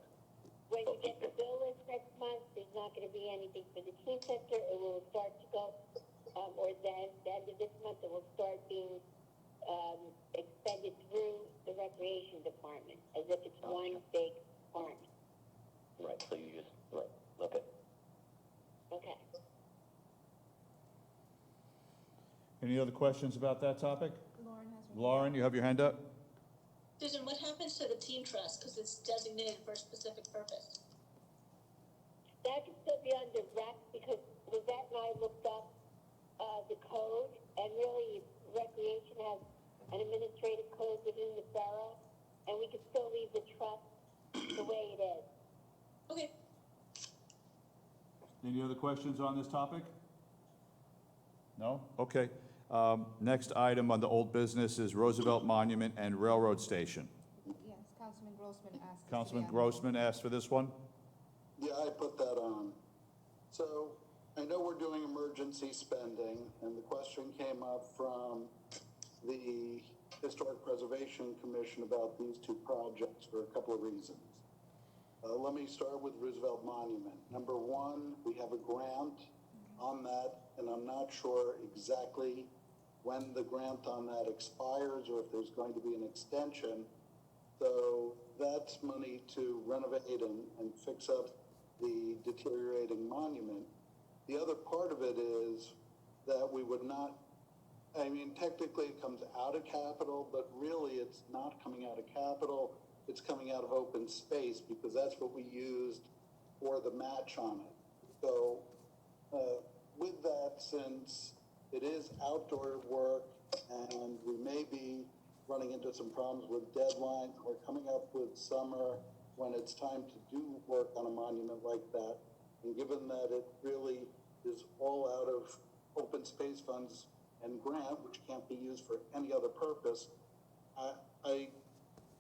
when you get the bill list next month, there's not going to be anything for the teen center. It will start to go, or the end of this month, it will start being expended through the recreation department, as if it's one big department. Right, so you just, right, okay. Okay. Any other questions about that topic? Lauren has her. Lauren, you have your hand up? Susan, what happens to the teen trust, because it's designated for a specific purpose? that could still be under rec, because Lizette and I looked up, the code, and really recreation has an administrative code within the borough, and we could still leave the trust the way it is. Okay. Any other questions on this topic? No? Okay. Next item on the old business is Roosevelt Monument and Railroad Station. Yes, Councilman Grossman asked. us to be Councilman on the- Grossman asked for this one. Yeah, I put that on. So I know we're doing emergency spending, and the question came up from the Historic Preservation Commission about these two projects for a couple of reasons. Let me start with Roosevelt Monument. Number one, we have a grant on that, and I'm not sure exactly when the grant on that expires or if there's going to be an extension. So that's money to renovate and fix up the deteriorating monument. The other part of it is that we would not, I mean, technically it comes out of capital, but really it's not coming out of capital. It's coming out of open space because that's what we used for the match on it. So with that, since it is outdoor work and we may be running into some problems with deadlines, we're coming up with summer when it's time to do work on a monument like that. And given that it really is all out of open space funds and grant, which can't be used for any other purpose, I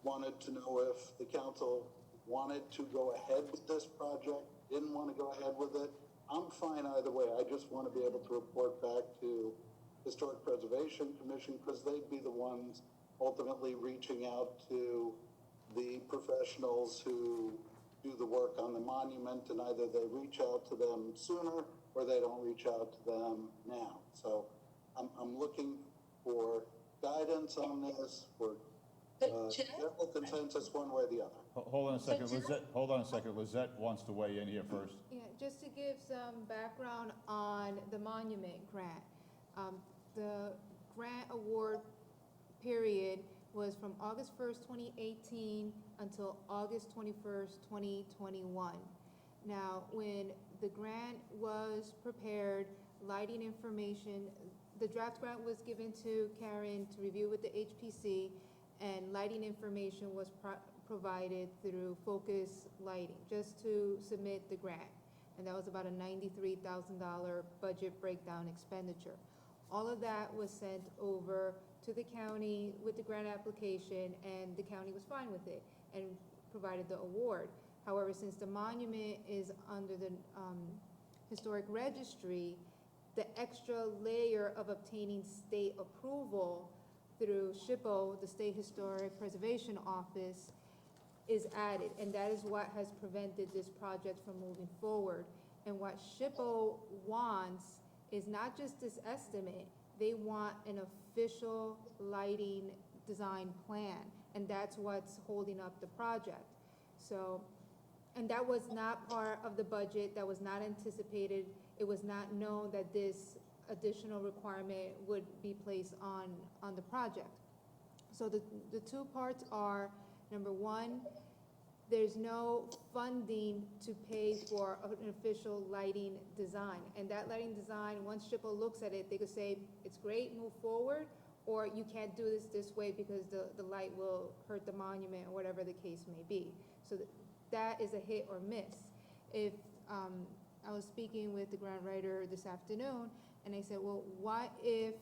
wanted to know if the council wanted to go ahead with this project, didn't want to go ahead with it. I'm fine either way. I just want to be able to report back to Historic Preservation Commission because they'd be the ones ultimately reaching out to the professionals who do the work on the monument, and either they reach out to them sooner or they don't reach out to them now. So I'm looking for guidance on this, for general consensus one way or the other. Hold on a second, Lizette, hold on a second. Lizette wants to weigh in here first. Yeah, just to give some background on the monument grant. The grant award period was from August 1st, 2018 until August 21st, 2021. Now, when the grant was prepared, lighting information, the draft grant was given to Karen to review with the HPC, and lighting information was provided through Focus Lighting, just to submit the grant. And that was about a $93,000 budget breakdown expenditure. All of that was sent over to the county with the grant application, and the county was fine with it and provided the award. However, since the monument is under the historic registry, the extra layer of obtaining state approval through SHPO, the State Historic Preservation Office, is added, and that is what has prevented this project from moving forward. And what SHPO wants is not just this estimate, they want an official lighting design plan, and that's what's holding up the project. So, and that was not part of the budget, that was not anticipated, it was not known that this additional requirement would be placed on the project. So the two parts are, number one, there's no funding to pay for an official lighting design. And that lighting design, once SHPO looks at it, they could say, it's great, move forward, or you can't do this way because the light will hurt the monument, or whatever the case may be. So that is a hit or miss. If, I was speaking with the grant writer this afternoon, and I said, well, what if,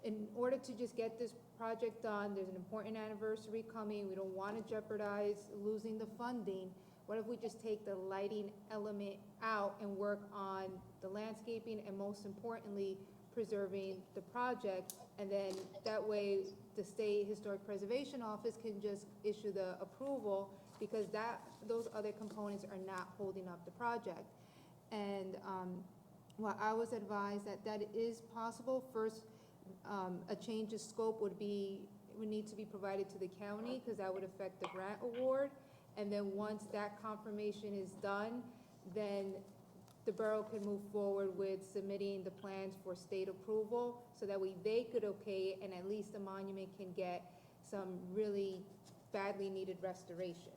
in order to just get this project done, there's an important anniversary coming, we don't want to jeopardize losing the funding, what if we just take the lighting element out and work on the landscaping, and most importantly, preserving the project, and then that way the State Historic Preservation Office can just issue the approval, because those other components are not holding up the project. And well, I was advised that is possible. First, a change of scope would need to be provided to the county, because that would affect the grant award. And then once that confirmation is done, then the borough can move forward with submitting the plans for state approval, so that way they could okay it, and at least the monument can get some really badly needed restoration.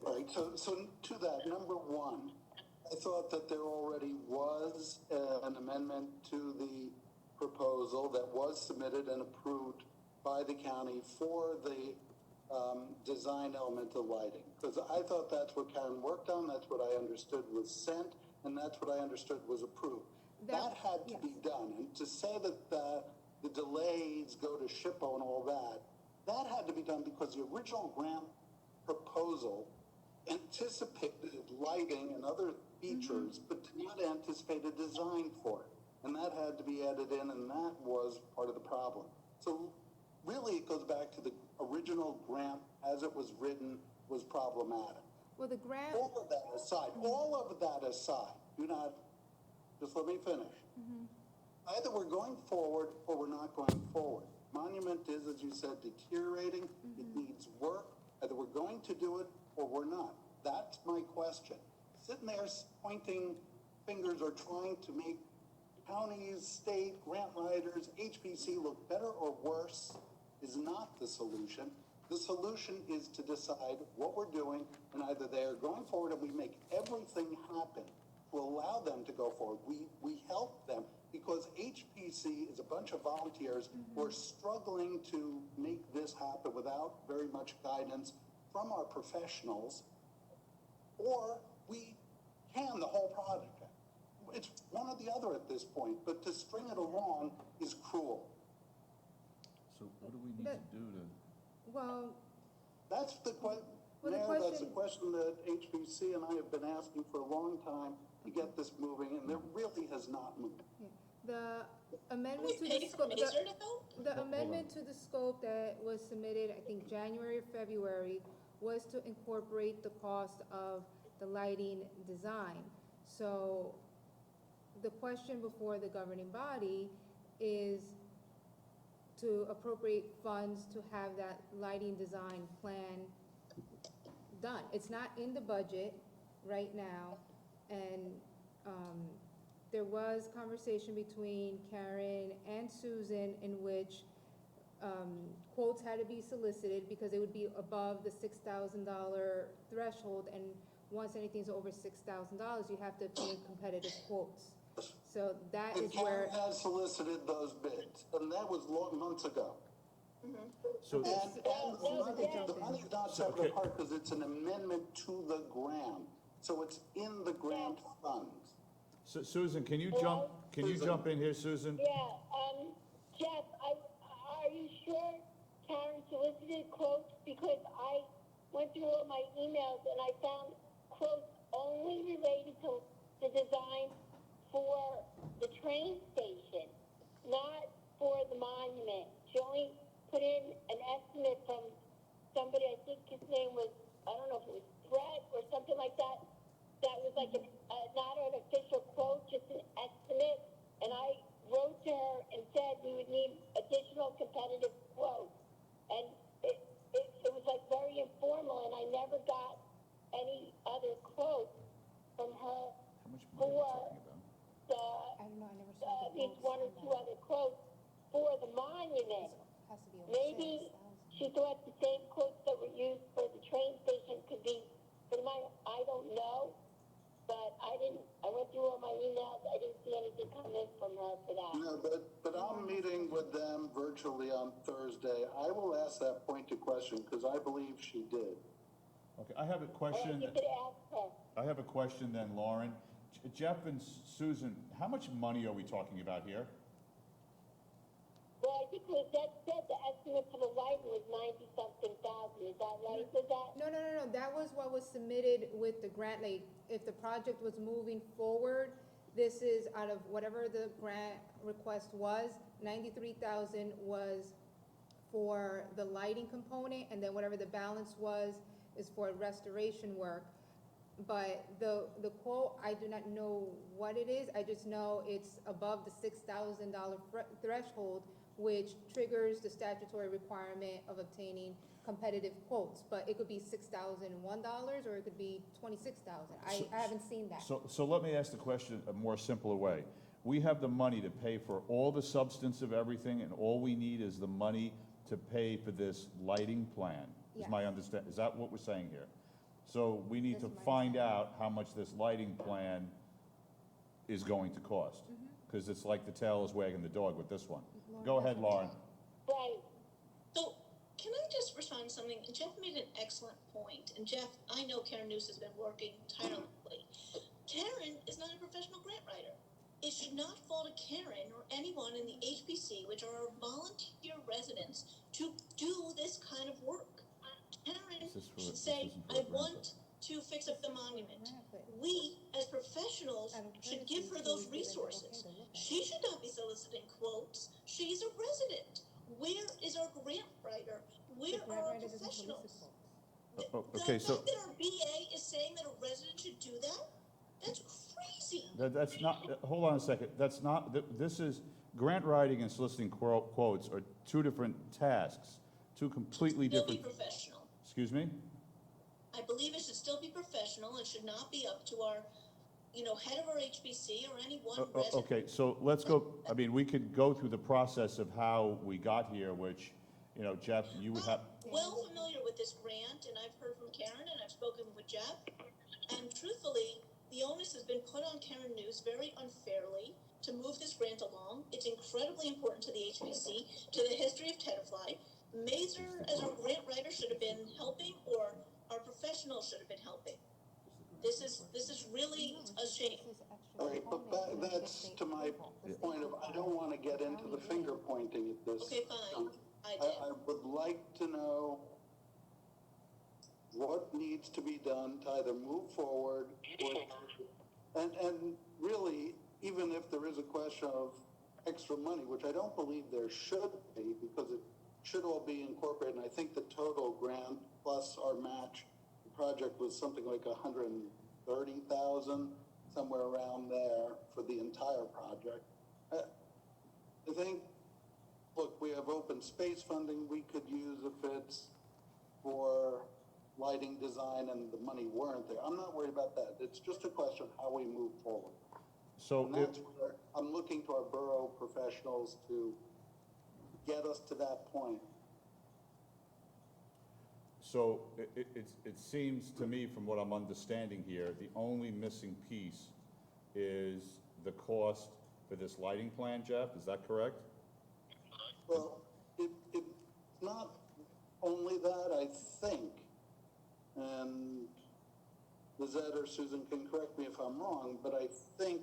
Right, so to that, number one, I thought that there already was an amendment to the proposal that was submitted and approved by the county for the design element of lighting. Because I thought that's what Karen worked on, that's what I understood was sent, and that's what I understood was approved. That had to be done, and to say that the delays go to SHPO and all that, that had to be done because the original grant proposal anticipated lighting and other features, but did not anticipate a design for it. And that had to be added in, and that was part of the problem. So really, it goes back to the original grant as it was written was problematic. Well, the grant, All of that aside, do not, just let me finish. Either we're going forward or we're not going forward. Monument is, as you said, deteriorating. It needs work. Either we're going to do it or we're not. That's my question. Sitting there pointing fingers or trying to make counties, state, grant writers, HPC look better or worse is not the solution. The solution is to decide what we're doing, and either they're going forward and we make everything happen to allow them to go forward. We help them because HPC is a bunch of volunteers who are struggling to make this happen without very much guidance from our professionals, or we can the whole project. It's one or the other at this point, but to string it along is cruel. So what do we need to do to? well, That's the question. Well, the Mayor, that's question- the question that HBC and I have been asking for a long time to get this moving, and there really has not moved. the amendment to We pay the for scope, Mazer to help? the amendment to the scope that was submitted, I think, January or February, was to incorporate the cost of the lighting design. So the question before the governing body is to appropriate funds to have that lighting design plan done. It's not in the budget right now, and there was conversation between Karen and Susan in which quotes had to be solicited because it would be above the $6,000 threshold, and once anything's over $6,000, you have to obtain competitive quotes. So that And is where, Karen has solicited those bids, and that was months ago. So, And the money's not separate apart because it's an amendment to the grant, so it's in the grant funds. Susan, can you jump in here, Susan? Yeah, Jeff, are you sure Karen solicited quotes? Because I went through all my emails and I found quotes only related to the design for the train station, not for the monument. She only put in an estimate from somebody, I think his name was, I don't know if it was Brett or something like that. That was like not an official quote, just an estimate. And I wrote to her and said we would need additional competitive quotes. And it was like very informal, and I never got any other quotes from her How much money are we for talking about? I don't know, I never saw the at least quotes one or on two that. other quotes for the monument. Has to be over Maybe 6,000. she thought the same quotes that were used for the train station could be for the monument. I don't know, but I went through all my emails. I didn't see anything come in from her for that. No, but I'm meeting with them virtually on Thursday. I will ask that pointed question because I believe she did. Okay, I have a Or question. you could ask her. I have a question then, Lauren. Jeff and Susan, how much money are we talking about here? Well, I think that said the estimate for the lighting was 90-something thousand. Is that right? Is that? No, that was what was submitted with the grant, like, if the project was moving forward, this is out of whatever the grant request was, 93,000 was for the lighting component, and then whatever the balance was is for restoration work. But the quote, I do not know what it is, I just know it's above the $6,000 threshold, which triggers the statutory requirement of obtaining competitive quotes. But it could be $6,001, or it could be $26,000. I haven't seen that. So let me ask the question a more simpler way. We have the money to pay for all the substance of everything, and all we need is the money to pay for this lighting plan, is Yes. my understanding. Is that what we're saying here? So we need to That's my find out how much this lighting plan is going to cost. Because it's like the tail is wagging the dog with this one. Go ahead, Lauren. Right. So, can I just respond to something? Jeff made an excellent point, and Jeff, I know Karen Noose has been working tirelessly. Karen is not a professional grant writer. It should not fall to Karen or anyone in the HPC, which are our volunteer residents, to do this kind of work. Karen should say, I want to fix up the monument. We, as professionals, should give her those resources. She should not be soliciting quotes. She's a resident. Where is our grant writer? Where are our professionals? Okay, so The fact that our BA is saying that a resident should do that? That's crazy. that's not, hold on a second. That's not, this is, grant writing and soliciting quotes are two different tasks, two completely Still be different. professional. Excuse me? I believe it should still be professional and should not be up to our, head of our HBC or any one resident. Okay, so let's go, I mean, we could go through the process of how we got here, which, Jeff, you would have, Well familiar with this grant, and I've heard from Karen, and I've spoken with Jeff. And truthfully, the onus has been put on Karen News very unfairly to move this grant along. It's incredibly important to the HBC, to the history of Tenafly. Mazer, as our grant writer, should have been helping, or our professionals should have been helping. This is really a shame. All right, but that's to my point of, I don't want to get into the finger pointing at this. Okay, fine. I did. I would like to know what needs to be done to either move forward or, and really, even if there is a question of extra money, which I don't believe there should be, because it should all be incorporated, and I think the total grant plus our match project was something like 130,000, somewhere around there for the entire project. I think, look, we have open space funding we could use if it's for lighting design and the money weren't there. I'm not worried about that. It's just a question of how we move forward. so And that's where I'm looking to our borough professionals to get us to that point. So it seems to me, from what I'm understanding here, the only missing piece is the cost for this lighting plan, Jeff, is that correct? Well, it's not only that, I think, and Lizette or Susan can correct me if I'm wrong, but I think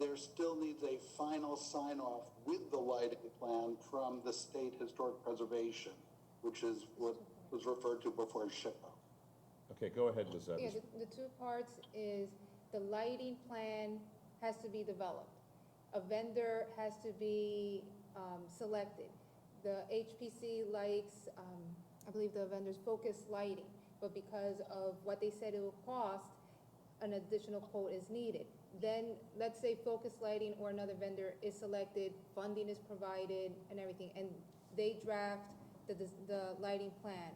there still needs a final sign-off with the lighting plan from the State Historic Preservation, which is what was referred to before as SHPO. Okay, go ahead, Lizette. Yeah, the two parts is the lighting plan has to be developed. A vendor has to be selected. The HPC likes, I believe the vendor's Focus Lighting, but because of what they said it will cost, an additional quote is needed. Then, let's say Focus Lighting or another vendor is selected, funding is provided and everything, and they draft the lighting plan.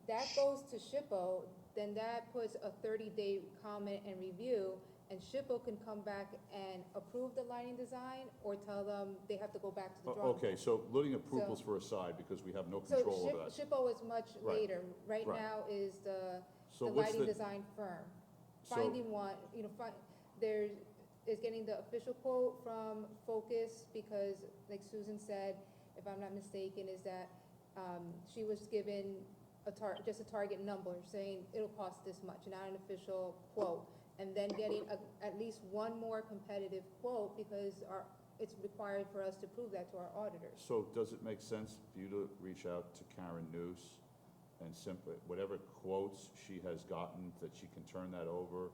That goes to SHPO, then that puts a 30-day comment and review, and SHPO can come back and approve the lighting design or tell them they have to go back to the drawing board. Okay, so letting approvals for aside, because we have no So control over that. SHPO is much Right. later. Right Right. now is the So what's lighting the- design firm. So- Finding one, there is getting the official quote from Focus, because like Susan said, if I'm not mistaken, is that she was given just a target number, saying it'll cost this much, not an official quote. And then getting at least one more competitive quote, because it's required for us to prove that to our auditors. So does it make sense for you to reach out to Karen Noose and simply, whatever quotes she has gotten, that she can turn that over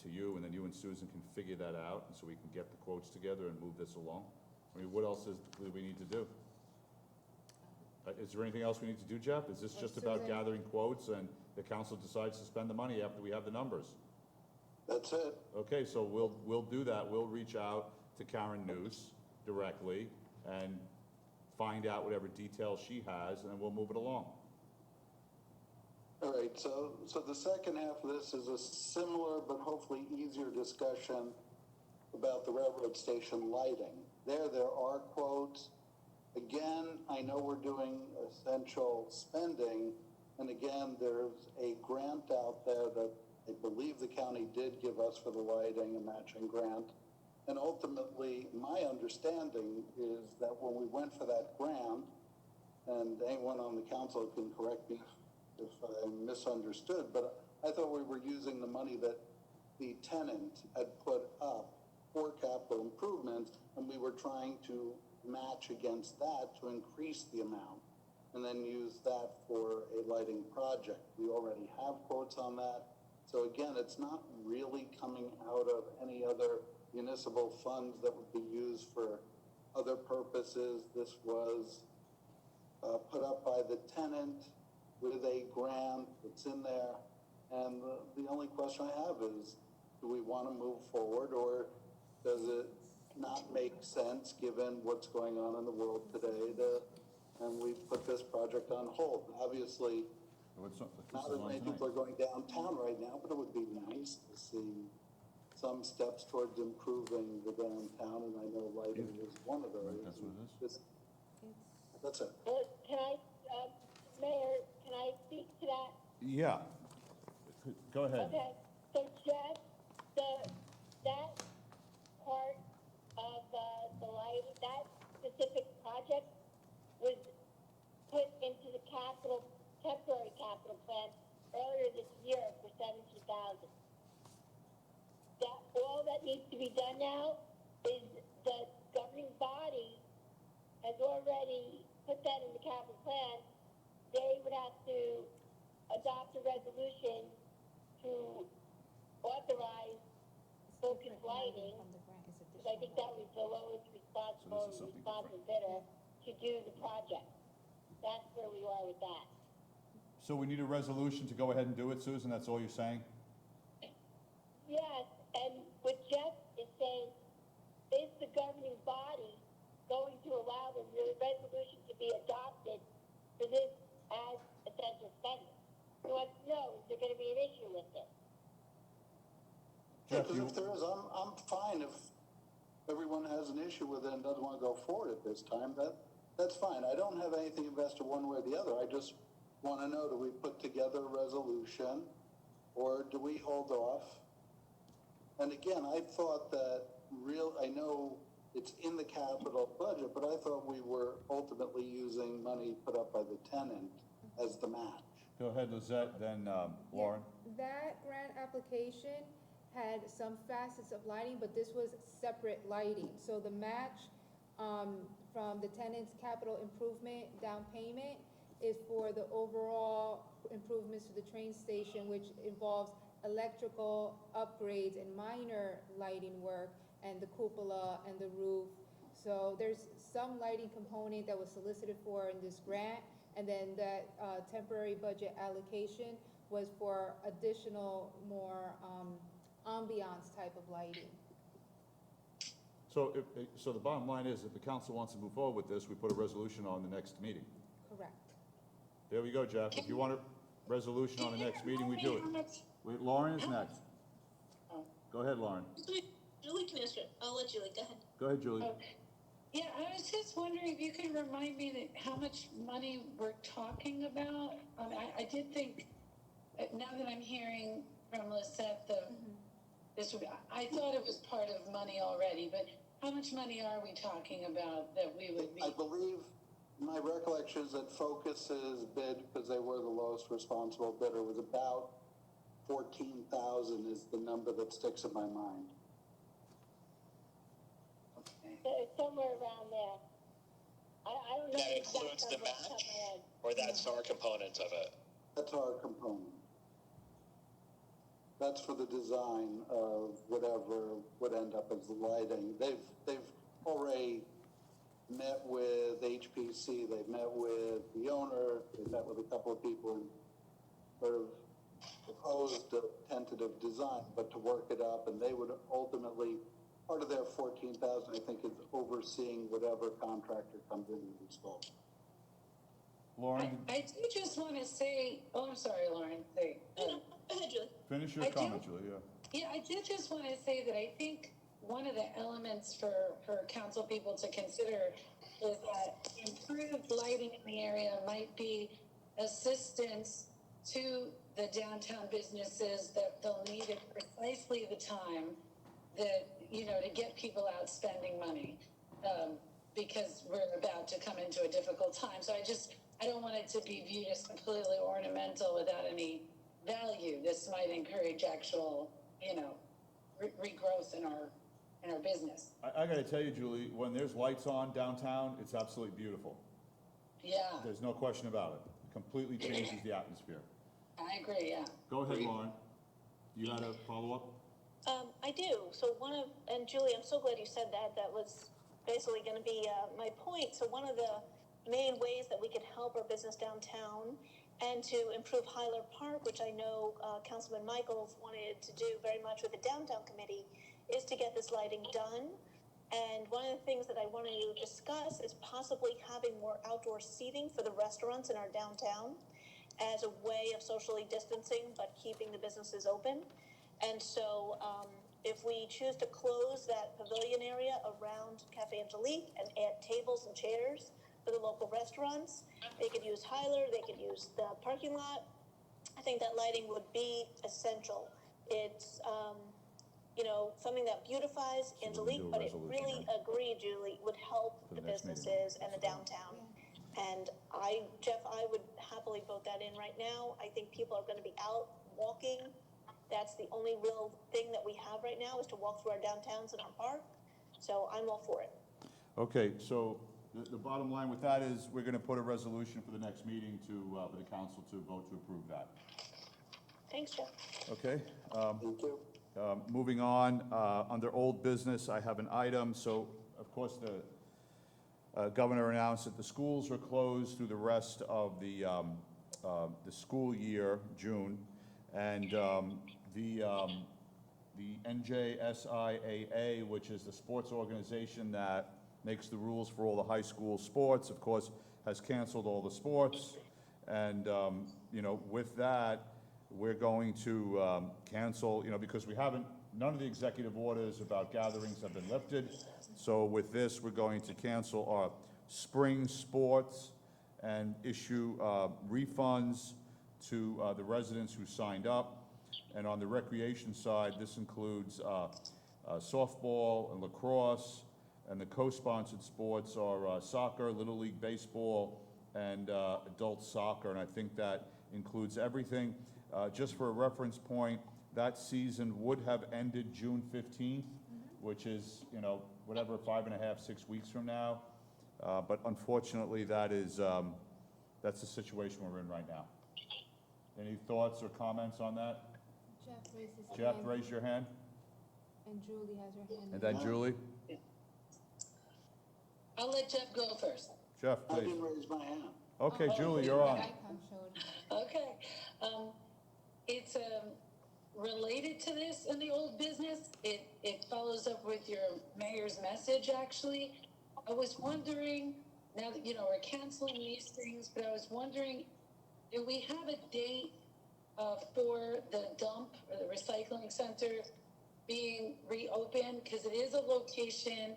to you, and then you and Susan can figure that out, and so we can get the quotes together and move this along? I mean, what else do we need to do? Is there anything else we need to do, Jeff? Is this just about Susan? gathering quotes and the council decides to spend the money after we have the numbers? That's it. Okay, so we'll do that. We'll reach out to Karen Noose directly and find out whatever details she has, and then we'll move it along. All right, so the second half of this is a similar but hopefully easier discussion about the railroad station lighting. There are quotes. Again, I know we're doing essential spending, And again, there's a grant out there that I believe the county did give us for the lighting, a matching grant. And ultimately, my understanding is that when we went for that grant, and anyone on the council can correct me if I misunderstood, but I thought we were using the money that the tenant had put up for capital improvements, and we were trying to match against that to increase the amount, and then use that for a lighting project. We already have quotes on that. So again, it's not really coming out of any other municipal funds that would be used for other purposes. This was put up by the tenant with a grant that's in there. And the only question I have is, do we want to move forward, or does it not make sense given what's going on in the world today and we put this project on hold? Obviously, not as many people are going downtown right now, but it would be nice to see some steps towards improving the downtown, and I know lighting is one of those. That's what it is. That's it. Can I, Mayor, can I speak to that? Yeah. Go ahead. Okay, so Jeff, that part of the lighting, that specific project was put into the temporary capital plan earlier this year for $17,000. That, all that needs to be done now is the governing body has already put that in the capital plan. They would have to adopt a resolution to authorize focus lighting, because I think that was the lowest responsible bidder to do the project. That's where we are with that. So we need a resolution to go ahead and do it, Susan? That's all you're saying? Yes, and what Jeff is saying, is the governing body going to allow the resolution to be adopted for this as essential spending? He wants to know, is there going to be an issue with it? Yeah, because if there is, I'm fine if everyone has an issue with it and doesn't want to go forward at this time. That's fine. I don't have anything invested one way or the other. I just want to know, do we put together a resolution or do we hold off? And again, I thought that I know it's in the capital budget, but I thought we were ultimately using money put up by the tenant as the match. Go ahead, Lizette, then Lauren. That grant application had some facets of lighting, but this was separate lighting. So the match from the tenant's capital improvement down payment is for the overall improvements to the train station, which involves electrical upgrades and minor lighting work, and the cupola and the roof. So there's some lighting component that was solicited for in this grant, and then that temporary budget allocation was for additional, more ambiance type of lighting. So so the bottom line is, if the council wants to move forward with this, we put a resolution on the next meeting. Correct. There we go, Jeff. If you want a resolution on the next meeting, we do it. Wait, Lauren is next. Go ahead, Lauren. Julie can answer it. I'll let Julie, go ahead. Go ahead, Julie. Yeah, I was just wondering if you could remind me how much money we're talking about. I did think, now that I'm hearing from Lisette, I thought it was part of money already, but how much money are we talking about that we would be? I believe, my recollection is that Focus's bid, because they were the lowest responsible bidder, was about 14,000 is the number that sticks in my mind. So it's somewhere around there. I don't know. That includes the match, or that's our component of it? That's our component. That's for the design of whatever would end up as the lighting. They've already met with HPC, they've met with the owner, they've met with a couple of people and sort of proposed a tentative design, but to work it up, and they would ultimately, part of their 14,000, I think, is overseeing whatever contractor comes in and installs. Lauren, I do just want to say, I'm sorry, Lauren. Say, Go ahead, Julie. finish your comment, Julie. Yeah, I did just want to say that I think one of the elements for council people to consider is that improved lighting in the area might be assistance to the downtown businesses that they'll need at precisely the time that, you know, to get people out spending money, because we're about to come into a difficult time. So I don't want it to be viewed as completely ornamental without any value. This might encourage actual, you know, regrowth in our business. I gotta tell you, Julie, when there's lights on downtown, it's absolutely beautiful. Yeah, There's no question about it. Completely changes the atmosphere. I agree, yeah. Go ahead, Lauren. You had a follow-up? I do. So and Julie, I'm so glad you said that. That was basically going to be my point. So one of the main ways that we could help our business downtown and to improve Hyler Park, which I know Councilman Michaels wanted to do very much with the downtown committee, is to get this lighting done. And one of the things that I wanted to discuss is possibly having more outdoor seating for the restaurants in our downtown as a way of socially distancing but keeping the businesses open. And so if we choose to close that pavilion area around Cafe Angelique and add tables and chairs for the local restaurants, they could use Hyler, they could use the parking lot. I think that lighting would be essential. It's you know, something that beautifies Angelique, but it really, agree, Julie, would help the businesses and the downtown. And Jeff, I would happily vote that in right now. I think people are going to be out walking. That's the only real thing that we have right now, is to walk through our downtowns and our park. So I'm all for it. Okay, so the bottom line with that is we're gonna put a resolution for the next meeting for the council to vote to approve that. Thanks, Jeff. Okay? Thank you. Moving on, under old business, I have an item. So, of course, the governor announced that the schools are closed through the rest of the school year, June, and the NJSIAA, which is the sports organization that makes the rules for all the high school sports, of course, has canceled all the sports. And, you know, with that, we're going to cancel, you know, because none of the executive orders about gatherings have been lifted. So with this, we're going to cancel our spring sports and issue refunds to the residents who signed up. And on the recreation side, this includes softball and lacrosse, and the co-sponsored sports are soccer, Little League Baseball, and adult soccer, and I think that includes everything. Just for a reference point, that season would have ended June 15th, which is, you know, whatever, 5.5, 6 weeks from now. But unfortunately, that's the situation we're in right now. Any thoughts or comments on that? Jeff raised his Jeff, hand, raise your hand. and Julie has her hand. And then Julie? I'll let Jeff go first. Jeff, I please. didn't raise my hand. Okay, Oh, Julie, okay. you're on. Icon showed. Okay. It's related to this in the old business. It follows up with your mayor's message, actually. I was wondering, now that, you know, we're canceling these things, but I was wondering, do we have a date for the dump or the recycling center being reopened? Because it is a location,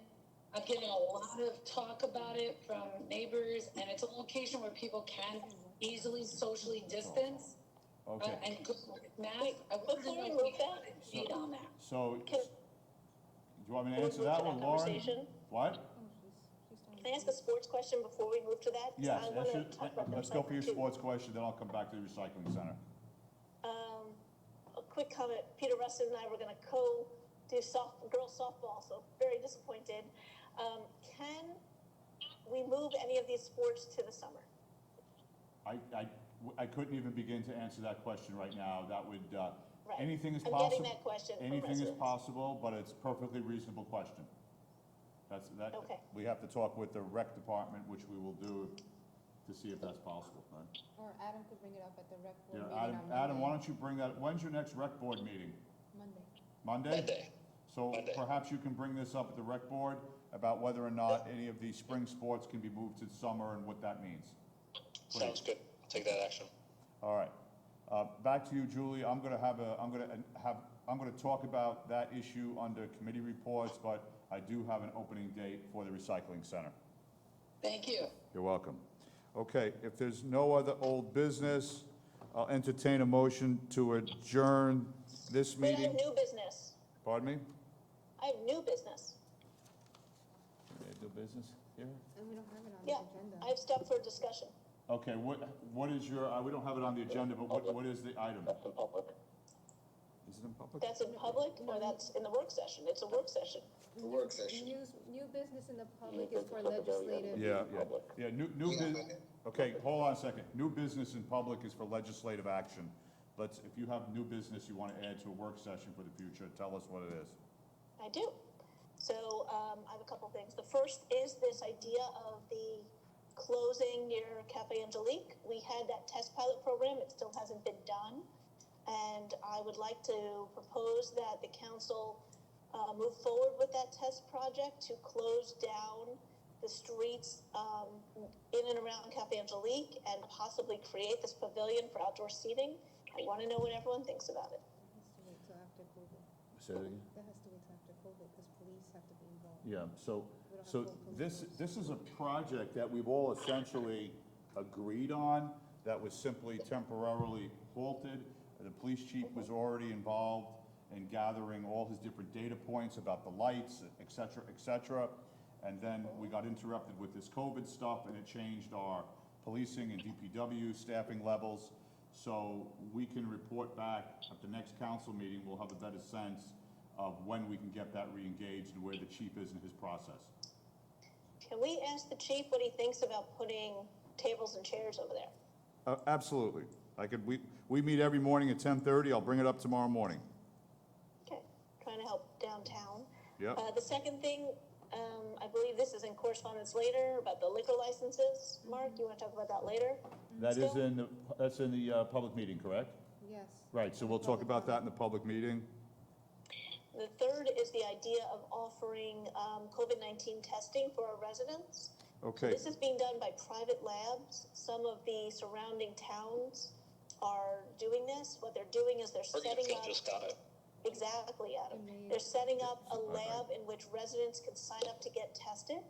I'm getting a lot of talk about it from neighbors, and it's a location where people can easily socially distance. Okay. And good math. I Before wouldn't we know move if we that, had a date on that. So, Can- do you want me to Can we answer move that to one, that Lauren? conversation? What? Can I ask a sports question before we move to that? 'Cause Yes, I wanna talk about the let's go for your recycling too. sports question, then I'll come back to the recycling center. A quick comment, Peter Rustin and I were gonna do girls softball, so very disappointed. Can we move any of these sports to the summer? I couldn't even begin to answer that question right now. That would, Right. anything is I'm possible. getting that question from Anything is residents. possible, but it's a perfectly reasonable question. That. Okay. We have to talk with the rec department, which we will do to see if that's possible, right? Or Adam could bring it up at the rec board Yeah, meeting on Monday. Adam, why don't you bring that, when's your next rec board meeting? Monday. Monday? Monday. So Monday. perhaps you can bring this up at the rec board about whether or not any of these spring sports can be moved to summer and what that means. Sounds good. I'll take that action. All right. Back to you, Julie. I'm gonna talk about that issue under committee reports, but I do have an opening date for the recycling center. Thank you. You're welcome. Okay, if there's no other old business, I'll entertain a motion to adjourn this Wait, I have meeting. new business. Pardon me? I have new business. New business here? And we don't have it on the Yeah, agenda. I have stuff for discussion. Okay, what is your, we don't have it on the agenda, but what is the item? That's in public. Is it in public? That's in public, or that's in the work session? It's a work session. The work session. New business in the public New is for business at the very end. legislative. Yeah, new business, okay, hold on a second. New business in public is for legislative action. If you have new business you want to add to a work session for the future, tell us what it is. I do. So, I have a couple things. The first is this idea of the closing near Cafe Angelique. We had that test pilot program. It still hasn't been done. And I would like to propose that the council move forward with that test project to close down the streets in and around Cafe Angelique and possibly create this pavilion for outdoor seating. I want to know what everyone thinks about it. It has to wait till after COVID. Say that again? That has to wait till after COVID, because police have to be involved. Yeah, so We don't have full police force. this is a project that we've all essentially agreed on, that was simply temporarily halted. The police chief was already involved in gathering all his different data points about the lights, et cetera, et cetera. And then we got interrupted with this COVID stuff, and it changed our policing and DPW staffing levels. So we can report back at the next council meeting, we'll have a better sense of when we can get that re-engaged and where the chief is in his process. Can we ask the chief what he thinks about putting tables and chairs over there? Absolutely. We meet every morning at 10:30. I'll bring it up tomorrow morning. Okay, trying to help downtown. Yep. The second thing, I believe this is in correspondence later about the liquor licenses. Mark, you want to talk about that later? That is Still? that's in the public meeting, correct? Yes. Right, so we'll talk about that in the public meeting. The third is the idea of offering COVID-19 testing for our residents. Okay, This is being done by private labs. Some of the surrounding towns are doing this. What they're doing is they're setting up. just got it. Exactly, Adam. Amazing. They're setting up a lab in which residents can sign up to get tested.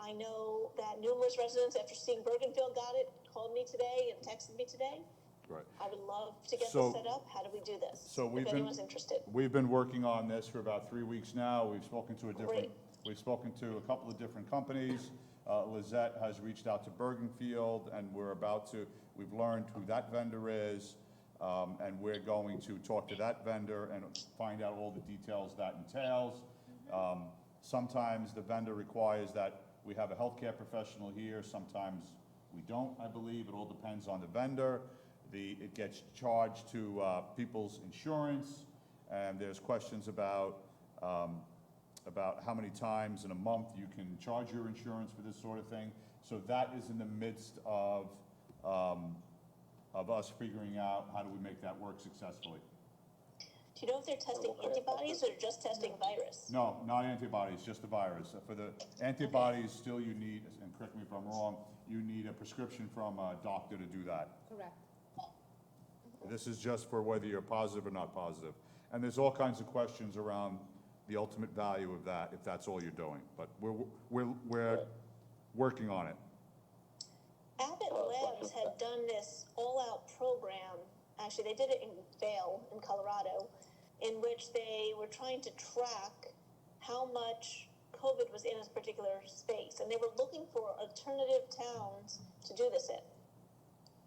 I know that numerous residents, after seeing Bergenfield got it, called me today and texted me today. right. I would love to get So- this set up. How do we do this? So we've if been- anyone's interested. We've been working on this for about 3 weeks now. We've spoken to Great. we've spoken to a couple of different companies. Lizette has reached out to Bergenfield, and we've learned who that vendor is, and we're going to talk to that vendor and find out all the details that entails. Sometimes the vendor requires that we have a healthcare professional here, sometimes we don't, I believe. It all depends on the vendor. It gets charged to people's insurance, and there's questions about how many times in a month you can charge your insurance for this sort of thing. So that is in the midst of us figuring out how do we make that work successfully. Do you know if they're testing antibodies or just testing virus? No, not antibodies, just the virus. For the antibodies, still you need, and correct me if I'm wrong, you need a prescription from a doctor to do that. Correct. This is just for whether you're positive or not positive. And there's all kinds of questions around the ultimate value of that, if that's all you're doing. But we're working on it. Abbott Labs had done this all-out program. Actually, they did it in Vail, in Colorado, in which they were trying to track how much COVID was in a particular space. And they were looking for alternative towns to do this in.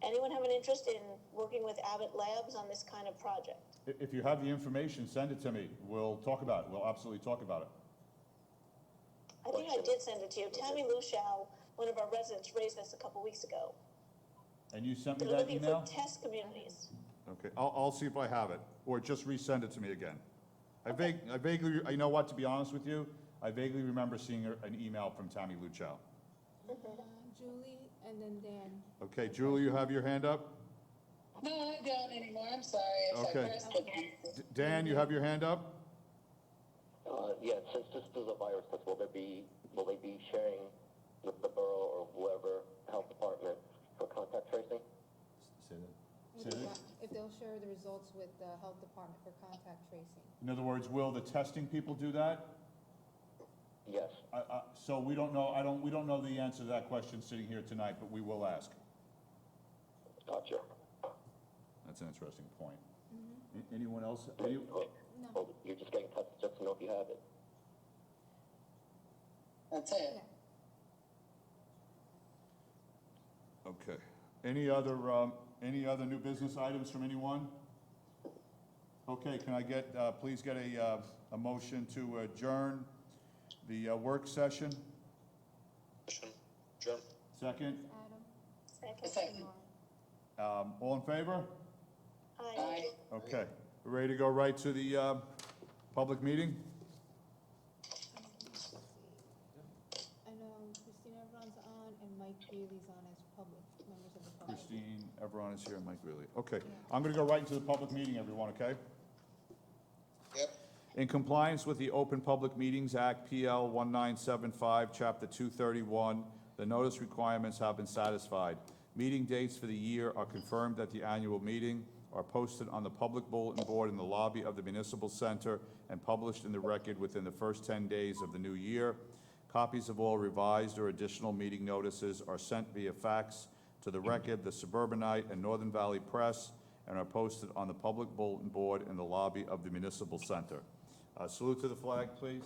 Anyone have an interest in working with Abbott Labs on this kind of project? If you have the information, send it to me. We'll talk about it. We'll absolutely talk about it. I think I did send it to you. Tammy Lushau, one of our residents, raised this a couple weeks ago. And you sent me They're that looking email? for test communities. Okay, I'll see if I have it, or just resend it to me again. I vaguely, you know what, to be honest with you, I vaguely remember seeing an email from Tammy Luchow. Julie, and then Dan. Okay, Julie, you have your hand up? No, I don't anymore, I'm sorry. If I Okay. pressed it. Dan, you have your hand up? Yeah, since this is a virus test, will they be sharing with the borough or whoever, health department, for contact tracing? Say If they'll share the results with the health department for contact tracing. In other words, will the testing people do that? Yes. So we don't know, we don't know the answer to that question sitting here tonight, but we will ask. Gotcha. That's an interesting point. Anyone else? Any- Well, you're just getting in touch just to know if you have it. That's it. Okay. Any other new business items from anyone? Okay, can I get, please get a motion to adjourn the work session? Sure. Second? Adam? Second. All in favor? Aye. Okay. We're ready to go right to the public meeting? I know Christine Everron's on and Mike Greeley's on as public, members of the public. Christine, everyone is here, Mike Greeley. Okay, I'm gonna go right into the public meeting, everyone, okay? Yep. In compliance with the Open Public Meetings Act, PL 1975, Chapter 231, the notice requirements have been satisfied. Meeting dates for the year are confirmed at the annual meeting, are posted on the public bulletin board in the lobby of the Municipal Center, and published in the record within the first 10 days of the new year. Copies of all revised or additional meeting notices are sent via fax to the Record, the Suburbanite, and Northern Valley Press, and are posted on the public bulletin board in the lobby of the Municipal Center. Salute to the flag, please.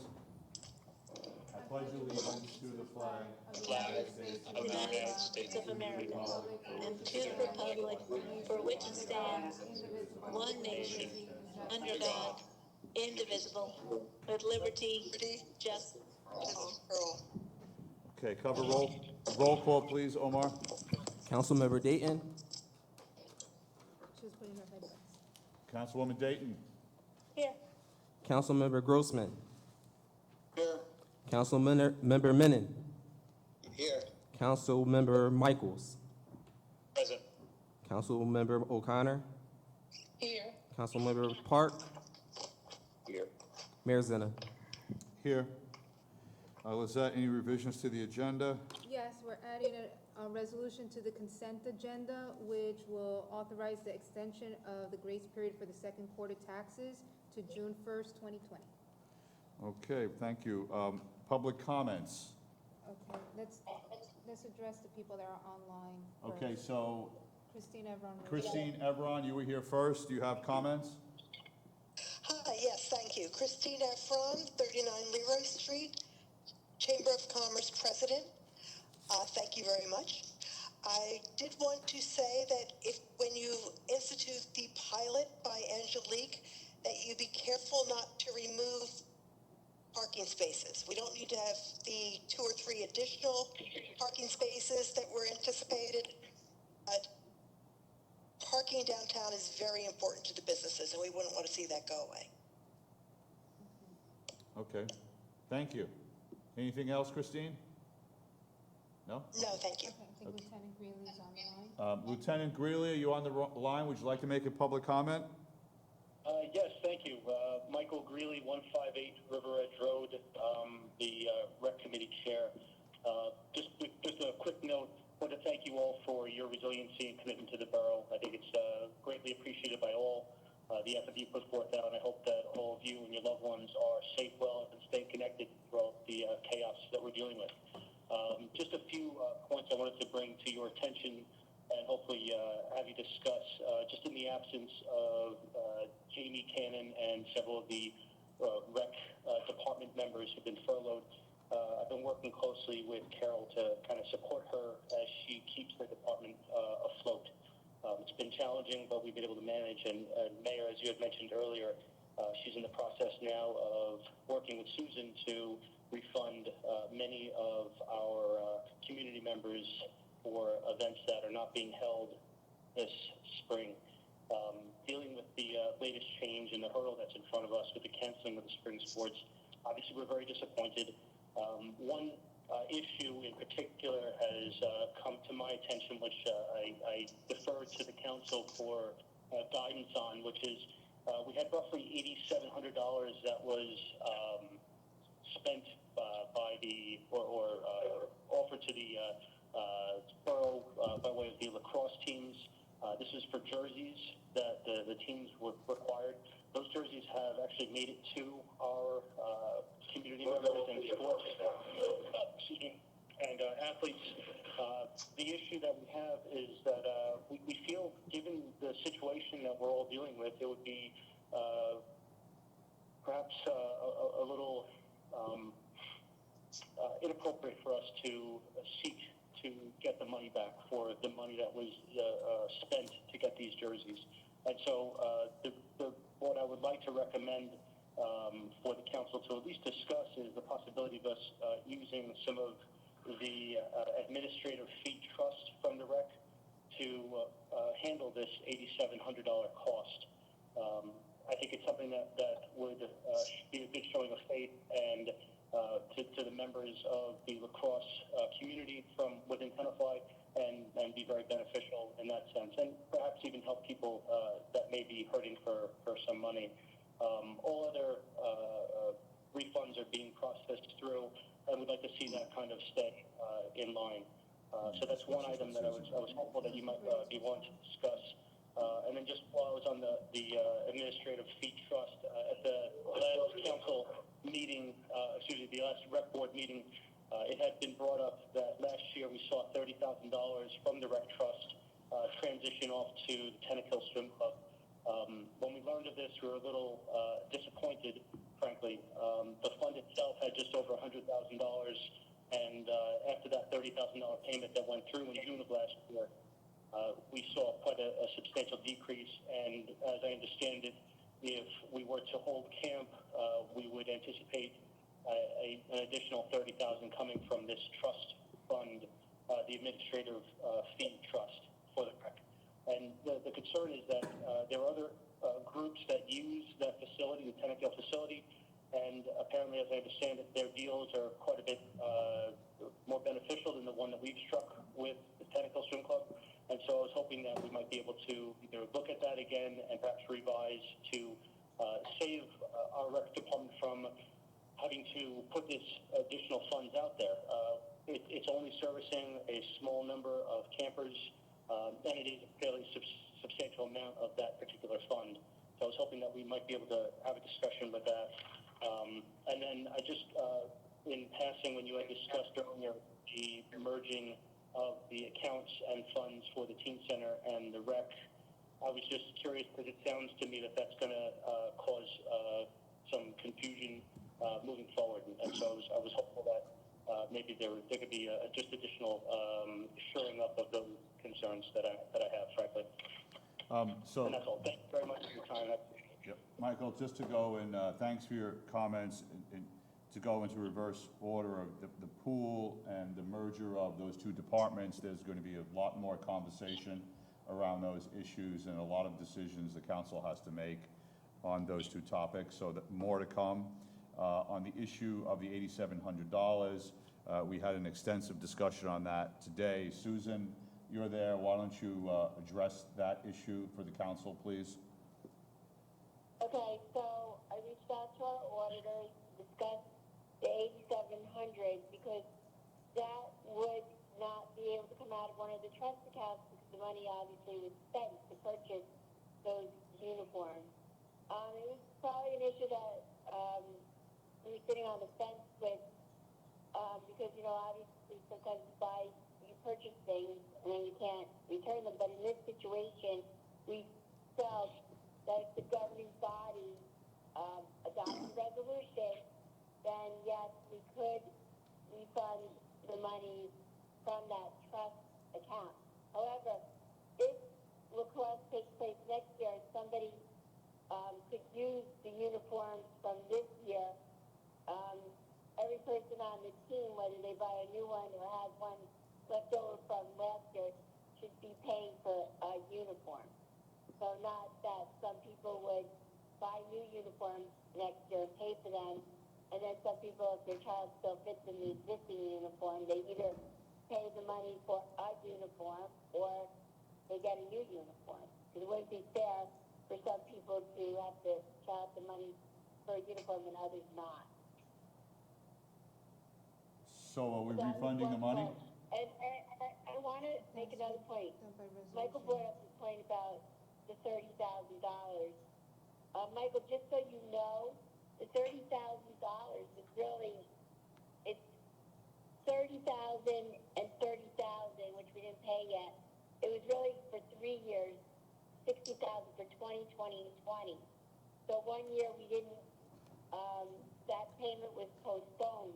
I pledge allegiance to the flag Of the United States of America, and to the republic for which it stands, one nation, under God, indivisible, with liberty, justice for all. Okay, cover roll call, please, Omar. Councilmember Dayton, She was putting her headphones. Councilwoman Dayton. Here. Councilmember Grossman, Here. Councilmember Menon, Here. Councilmember Michaels, Present. Councilmember O'Connor, Here. Councilmember Park, Here. Mayor Zenna. Here. Lizette, any revisions to the agenda? Yes, we're adding a resolution to the consent agenda, which will authorize the extension of the grace period for the second quarter taxes to June 1st, 2020. Okay, thank you. Public comments. Okay, let's address the people that are online first. Okay, so Christine Everon. Christine Everon, you were here first. Do you have comments? Hi, yes, thank you. Christine Efron, 39 Leroy Street, Chamber of Commerce President. Thank you very much. I did want to say that when you institute the pilot by Angelique, that you be careful not to remove parking spaces. We don't need to have the 2 or 3 additional parking spaces that were anticipated. But parking downtown is very important to the businesses, and we wouldn't want to see that go away. Okay, thank you. Anything else, Christine? No? No, thank you. Okay, I think Lieutenant Greeley's on the line. Lieutenant Greeley, are you on the line? Would you like to make a public comment? Yes, thank you. Michael Greeley, 158 River Edge Road, the Rec Committee Chair. Just a quick note, I want to thank you all for your resiliency and commitment to the borough. I think it's greatly appreciated by all, the effort you put forth out, and I hope that all of you and your loved ones are safe, well, and stay connected throughout the chaos that we're dealing with. Just a few points I wanted to bring to your attention and hopefully have you discuss. Just in the absence of Jamie Cannon and several of the rec department members who've been furloughed, I've been working closely with Carol to kind of support her as she keeps the department afloat. It's been challenging, but we've been able to manage. And Mayor, as you had mentioned earlier, she's in the process now of working with Susan to refund many of our community members for events that are not being held this spring. Dealing with the latest change and the hurdle that's in front of us with the canceling of the spring sports, obviously we're very disappointed. One issue in particular has come to my attention, which I defer to the council for guidance on, which is we had roughly $8,700 that was spent by the or offered to the borough by way of the lacrosse teams. This is for jerseys that the teams were required. Those jerseys have actually made it to our community members and sports. the issue that we have is that we feel, given the situation that we're all dealing with, it would be perhaps a little inappropriate for us to seek to get the money back for the money that was spent to get these jerseys. And so what I would like to recommend for the council to at least discuss is the possibility of us using some of the administrative fee trust from the rec to handle this $8,700 cost. I think it's something that would be a good showing of faith and to the members of the lacrosse community from within Tenafly and be very beneficial in that sense, and perhaps even help people that may be hurting for some money. All other refunds are being processed through, and we'd like to see that kind of stay in line. So that's one item that I was hopeful that you might be willing to discuss. And then just while I was on the administrative fee trust, at the last council meeting, the last rec board meeting, it had been brought up that last year we saw $30,000 from the rec trust transition off to the Tenafly Swim Club. When we learned of this, we were a little disappointed, frankly. The fund itself had just over $100,000, and after that $30,000 payment that went through in June of last year, we saw quite a substantial decrease. And as I understand it, if we were to hold camp, we would anticipate an additional $30,000 coming from this trust fund, the administrative fee trust for the rec. And the concern is that there are other groups that use that facility, the Tenafly facility, and apparently, as I understand it, their deals are quite a bit more beneficial than the one that we've struck with the Tenafly Swim Club. And so I was hoping that we might be able to either look at that again and perhaps revise to save our rec department from having to put this additional funds out there. It's only servicing a small number of campers, and it is a fairly substantial amount of that particular fund. So I was hoping that we might be able to have a discussion with that. And then I just, in passing, when you had discussed earlier the merging of the accounts and funds for the teen center and the rec, I was just curious because it sounds to me that that's going to cause some confusion moving forward. And so I was hopeful that maybe there could be just additional shoring up of those concerns that I have, frankly. And that's all. Thank you very much for your time. Yep. Michael, just to go and thanks for your comments, and to go into reverse order of the pool and the merger of those two departments, there's going to be a lot more conversation around those issues and a lot of decisions the council has to make on those two topics, so that more to come. On the issue of the $8,700, we had an extensive discussion on that today. Susan, you're there. Why don't you address that issue for the council, please? Okay, so I reached out to our auditors, discussed the $8,700 because that would not be able to come out of one of the trust accounts because the money obviously was spent to purchase those uniforms. It was probably an issue that we were sitting on the fence with because, you know, obviously sometimes you purchase things and then you can't return them. But in this situation, we felt that if the governing body adopts a resolution, then yes, we could refund the money from that trust account. However, if lacrosse takes place next year, somebody could use the uniforms from this year. Every person on the team, whether they buy a new one or has one left over from last year, should be paying for a uniform. So not that some people would buy new uniforms next year and pay for them, and then some people, if their child still fits in the existing uniform, they either pay the money for a uniform or they get a new uniform. Because it wouldn't be fair for some people to have to shell out the money for a uniform and others not. So are we refunding the money? And I want to make another point. Michael brought up the point about the $30,000. Michael, just so you know, the $30,000 is really, it's 30,000 and 30,000, which 2020 and 20. So one year we didn't, that payment was postponed.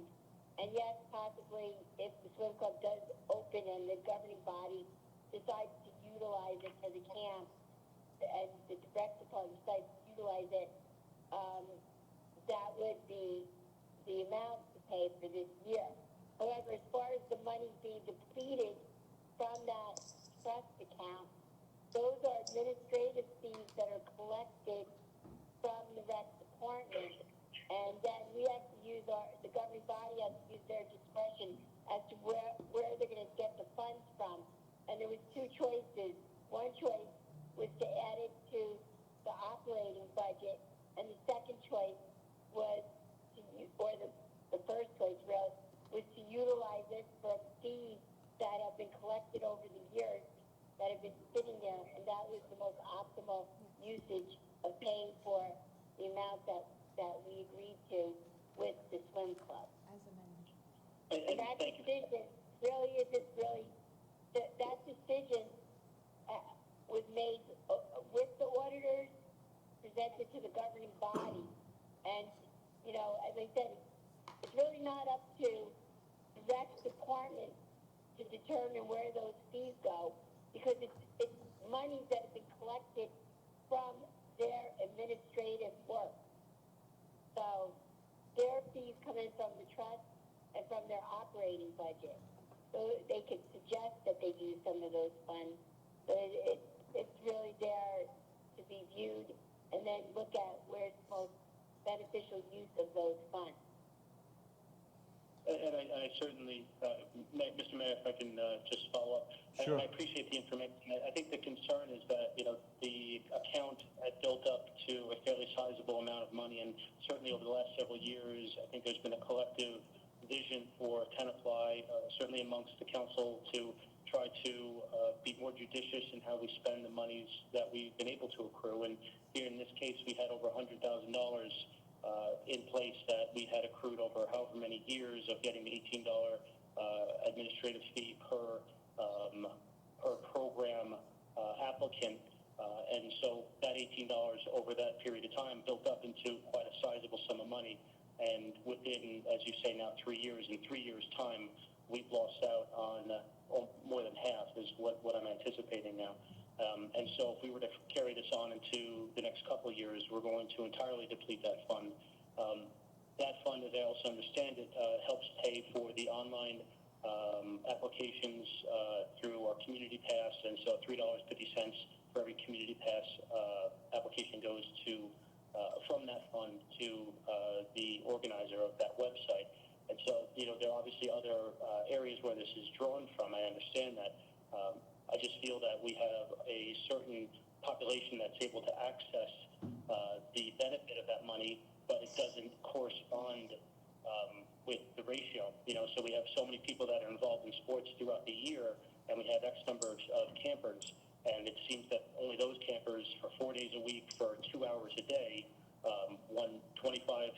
And yes, possibly if the swim club does open and the governing body decides to utilize it for the camp, and the rec department decides to utilize it, that would be the amount to pay for this year. However, as far as the money being depleted from that trust account, those are administrative fees that are collected from the rec department, and then we have to use the governing body has to use their discretion as to where they're going to get the funds from. And there was two choices. One choice was to add it to the operating budget, and the second choice was the first choice really, was to utilize it for fees that have been collected over the years that have been sitting there, and that was the most optimal usage of paying for the amount that we agreed to with the swim club. As amended. And that decision really isn't really, that decision was made with the auditors, presented to the governing body. And, you know, as I said, it's really not up to the rec department to determine where those fees go, because it's monies that have been collected from their administrative work. So their fees come in from the trust and from their operating budget. So they could suggest that they use some of those funds. So it's really there to be viewed and then look at where's the most beneficial use of those funds. And I certainly, Mr. Mayor, if I can just follow up. Sure. I appreciate the information. I think the concern is that, you know, the account had built up to a fairly sizable amount of money, and certainly over the last several years, I think there's been a collective vision for Tenafly, certainly amongst the council, to try to be more judicious in how we spend the monies that we've been able to accrue. And here in this case, we had over $100,000 in place that we had accrued over however many years of getting the $18 administrative fee per program applicant. And so that $18 over that period of time built up into quite a sizable sum of money. And within, as you say now, 3 years, in 3 years' time, we've lost out on more than half is what I'm anticipating now. And so if we were to carry this on into the next couple of years, we're going to entirely deplete that fund. That fund, as I also understand it, helps pay for the online applications through our community pass, and so $3.50 for every community pass application goes to from that fund to the organizer of that website. And so, you know, there are obviously other areas where this is drawn from. I understand that. I just feel that we have a certain population that's able to access the benefit of that money, but it doesn't correspond with the ratio. You know, so we have so many people that are involved in sports throughout the year, and we have X number of campers, and it seems that only those campers for 4 days a week for 2 hours a day, 25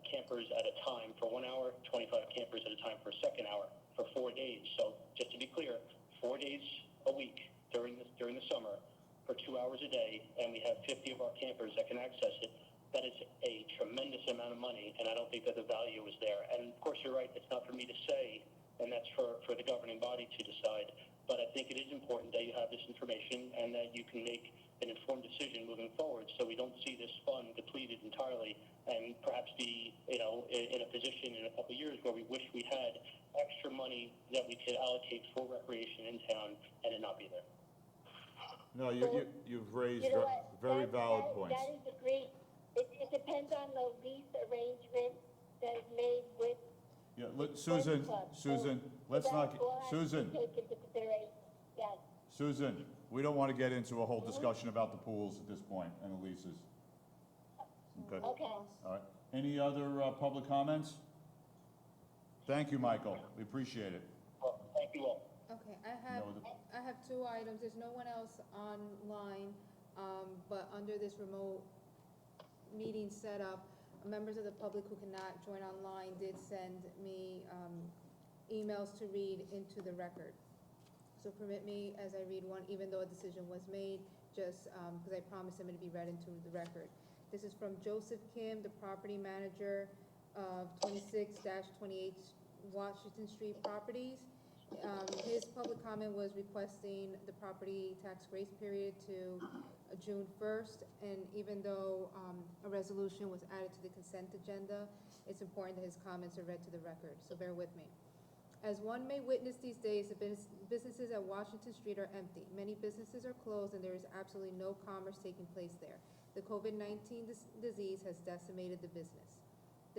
campers at a time for 1 hour, 25 campers at a time for a second hour for 4 days. So just to be clear, 4 days a week during the summer for 2 hours a day, and we have 50 of our campers that can access it. That is a tremendous amount of money, and I don't think that the value is there. And of course, you're right, it's not for me to say, and that's for the governing body to decide. But I think it is important that you have this information and that you can make an informed decision moving forward, so we don't see this fund depleted entirely and perhaps be, you know, in a position in a couple of years where we wish we had extra money that we could allocate for recreation in town and it not be there. No, you've raised You know very valid points. That is agreed. It depends on the lease arrangement that is made with. Yeah, look, Susan, let's not, Susan, Take into consideration, yes. Susan, we don't want to get into a whole discussion about the pools at this point and the leases. Okay. Okay. All right. Any other public comments? Thank you, Michael. We appreciate it. Well, thank you all. Okay, I have 2 items. There's no one else online, but under this remote meeting setup, members of the public who cannot join online did send me emails to read into the record. So permit me, as I read one, even though a decision was made, just because I promised them it'd be read into the record. This is from Joseph Kim, the property manager of 26-28 Washington Street Properties. His public comment was requesting the property tax grace period to June 1st, and even though a resolution was added to the consent agenda, it's important that his comments are read to the record, so bear with me. As one may witness these days, the businesses at Washington Street are empty. Many businesses are closed and there is absolutely no commerce taking place there. The COVID-19 disease has decimated the business.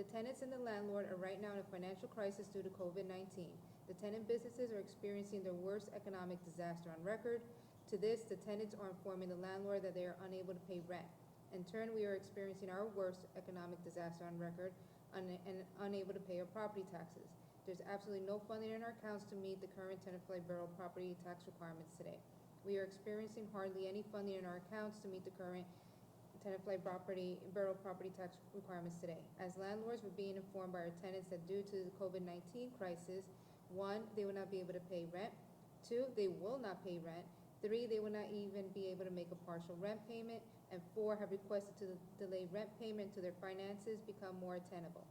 The tenants and the landlord are right now in a financial crisis due to COVID-19. The tenant businesses are experiencing their worst economic disaster on record. To this, the tenants are informing the landlord that they are unable to pay rent. In turn, we are experiencing our worst economic disaster on record and unable to pay our property taxes. There's absolutely no funding in our accounts to meet the current Tenafly Borough property tax requirements today. We are experiencing hardly any funding in our accounts to meet the current Tenafly Borough property tax requirements today. As landlords, we're being informed by our tenants that due to the COVID-19 crisis, 1, they will not be able to pay rent. 2, they will not pay rent. 3, they will not even be able to make a partial rent payment. And 4, have requested to delay rent payment to their finances become more attainable.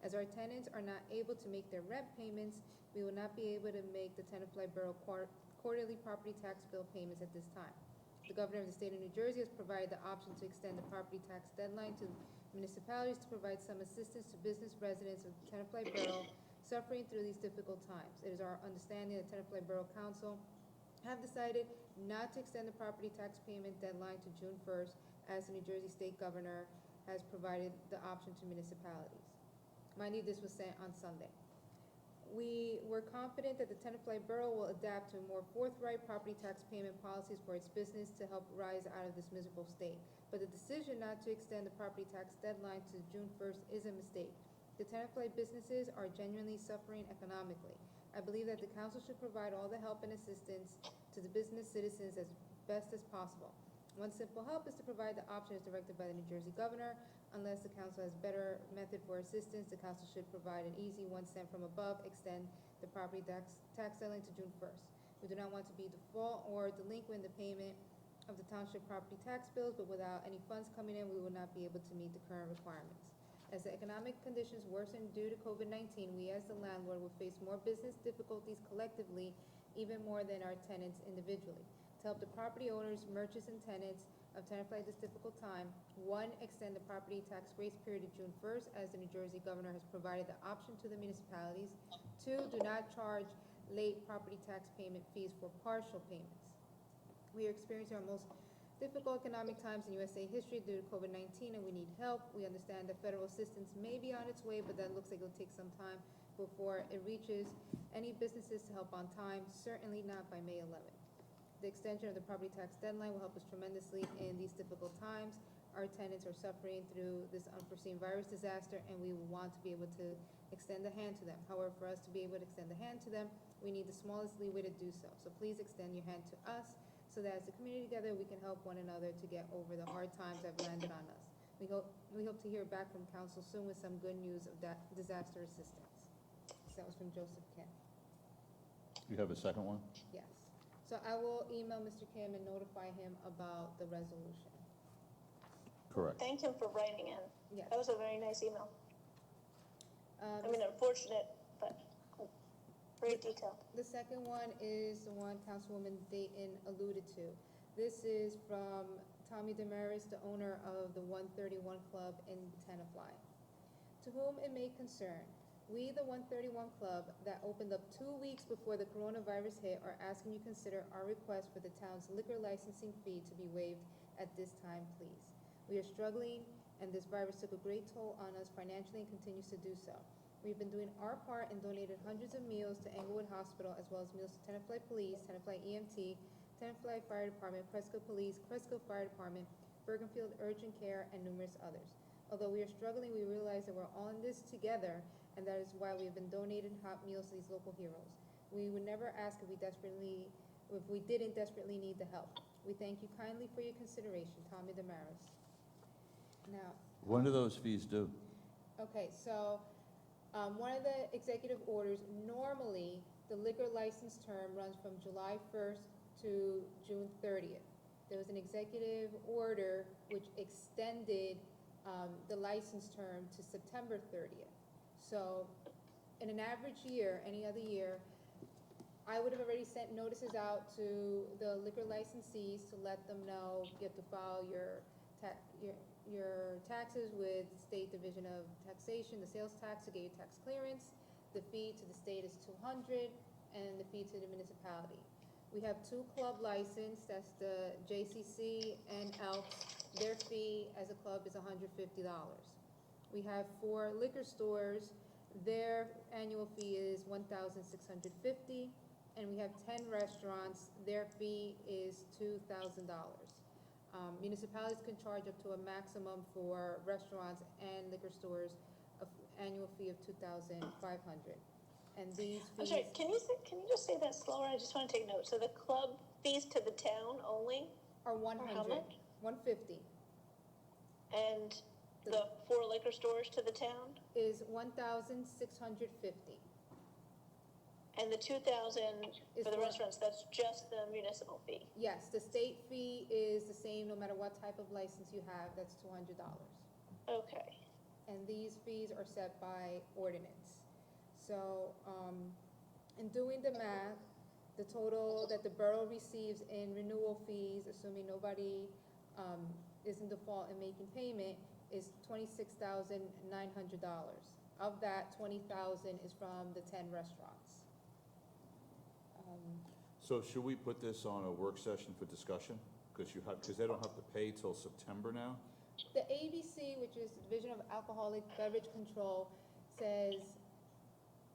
As our tenants are not able to make their rent payments, we will not be able to make the Tenafly Borough quarterly property tax bill payments at this time. The governor of the state of New Jersey has provided the option to extend the property tax deadline to municipalities to provide some assistance to business residents of Tenafly Borough suffering through these difficult times. It is our understanding that Tenafly Borough Council have decided not to extend the property tax payment deadline to June 1st, as the New Jersey state governor has provided the option to municipalities. Mind you, this was sent on Sunday. We were confident that the Tenafly Borough will adapt to more forthright property tax payment policies for its business to help rise out of this miserable state. But the decision not to extend the property tax deadline to June 1st is a mistake. The Tenafly businesses are genuinely suffering economically. I believe that the council should provide all the help and assistance to the business citizens as best as possible. One simple help is to provide the option as directed by the New Jersey governor. Unless the council has better method for assistance, the council should provide an easy 1 cent from above, extend the property tax deadline to June 1st. We do not want to be default or delinquent in the payment of the township property tax bills, but without any funds coming in, we will not be able to meet the current requirements. As the economic conditions worsen due to COVID-19, we as the landlord will face more business difficulties collectively, even more than our tenants individually. To help the property owners, merchants, and tenants of Tenafly at this difficult time, 1, extend the property tax grace period to June 1st, as the New Jersey governor has provided the option to the municipalities. 2, do not charge late property tax payment fees for partial payments. We are experiencing our most difficult economic times in USA history due to COVID-19, and we need help. We understand that federal assistance may be on its way, but that looks like it'll take some time before it reaches any businesses to help on time, certainly not by May 11th. The extension of the property tax deadline will help us tremendously in these difficult times. Our tenants are suffering through this unforeseen virus disaster, and we want to be able to extend a hand to them. However, for us to be able to extend a hand to them, we need the smallest leeway to do so. So please extend your hand to us, so that as a community together, we can help one another to get over the hard times that have landed on us. We hope to hear back from council soon with some good news of that disaster assistance. That was from Joseph Kim. You have a second one? Yes. So I will email Mr. Kim and notify him about the resolution. Correct. Thank him for writing in. Yes. That was a very nice email. I mean, unfortunate, but great detail. The second one is the one Councilwoman Dayton alluded to. This is from Tommy Damaris, the owner of the 131 Club in Tenafly. To whom it may concern, we, the 131 Club, that opened up 2 weeks before the coronavirus hit, are asking you to consider our request for the town's liquor licensing fee to be waived at this time, please. We are struggling, and this virus took a great toll on us financially and continues to do so. We've been doing our part and donated hundreds of meals to Englewood Hospital, as well as meals to Tenafly Police, Tenafly EMT, Tenafly Fire Department, Presco Police, Presco Fire Department, Bergenfield Urgent Care, and numerous others. Although we are struggling, we realize that we're all in this together, and that is why we have been donating hot meals to these local heroes. We would never ask if we didn't desperately need the help. We thank you kindly for your consideration. Tommy Damaris. Now, When do those fees due? okay, so one of the executive orders, normally the liquor license term runs from July 1st to June 30th. There was an executive order which extended the license term to September 30th. So in an average year, any other year, I would have already sent notices out to the liquor licensees to let them know you have to file your taxes with State Division of Taxation, the sales tax to get your tax clearance. The fee to the state is $200, and the fee to the municipality. We have 2 club licenses, that's the JCC and Elks. Their fee as a club is $150. We have 4 liquor stores, their annual fee is $1,650. And we have 10 restaurants, their fee is $2,000. Municipalities can charge up to a maximum for restaurants and liquor stores of annual fee of $2,500. And these I'm fees sorry, can you just say that slower? I just want to take note. So the club fees to the town only are are how 100, much? 150 And the 4 liquor stores to the town? is 1,650. And the 2,000 Is for the for- restaurants, that's just the municipal fee? Yes, the state fee is the same no matter what type of license you have, that's $200. Okay. And these fees are set by ordinance. So, in doing the math, the total that the borough receives in renewal fees, assuming nobody, is in default and making payment, is $26,900. Of that, $20,000 is from the 10 restaurants. So should we put this on a work session for discussion? Because they don't have to pay till September now? The ABC, which is the Division of Alcoholic Beverage Control, says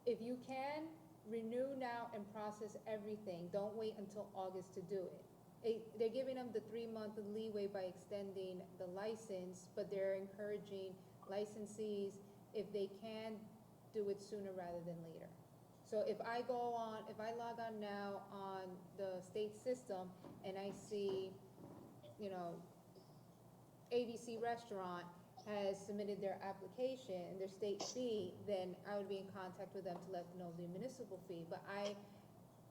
if you can, renew now and process everything. Don't wait until August to do it. They're giving them the 3-month leeway by extending the license, but they're encouraging licensees, if they can, do it sooner rather than later. So if I log on now on the state system and I see, ABC Restaurant has submitted their application and their state fee, then I would be in contact with them to let them know the municipal fee. But I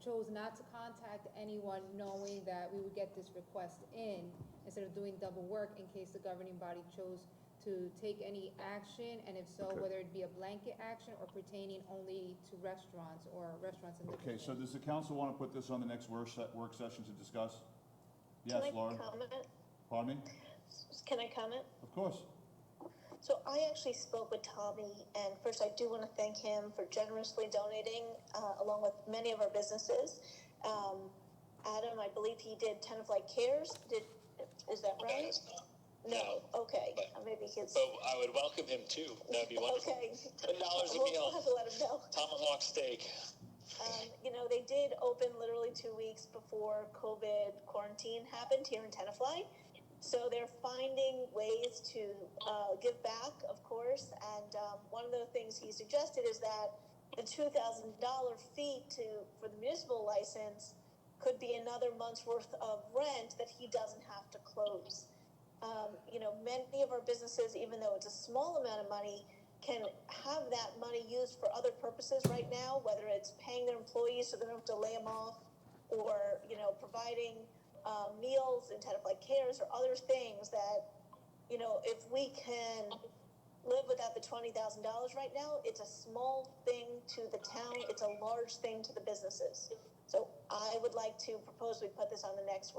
chose not to contact anyone knowing that we would get this request in instead of doing double work in case the governing body chose to take any action, and if so, Okay. whether it be a blanket action or pertaining only to restaurants or restaurants and liquor Okay, so stores. does the council want to put this on the next work session to discuss? Yes, Can I Lauren? comment? Pardon me? Can I comment? Of course. So I actually spoke with Tommy, and first I do want to thank him for generously donating, along with many of our businesses. Adam, I believe he did Tenafly Cares. Is that right? No. Okay. Maybe his. So I would welcome him too. That'd be wonderful. Okay. $10 a We'll meal. have to let him know. Tomahawk steak. They did open literally 2 weeks before COVID quarantine happened here in Tenafly. So they're finding ways to give back, of course. And one of the things he suggested is that the $2,000 fee for the municipal license could be another month's worth of rent that he doesn't have to close. Many of our businesses, even though it's a small amount of money, can have that money used for other purposes right now, whether it's paying their employees so they don't have to lay them off, or, providing meals in Tenafly Cares or other things that, if we can live without the $20,000 right now, it's a small thing to the town, it's a large thing to the businesses. So I would like to propose we put this on the next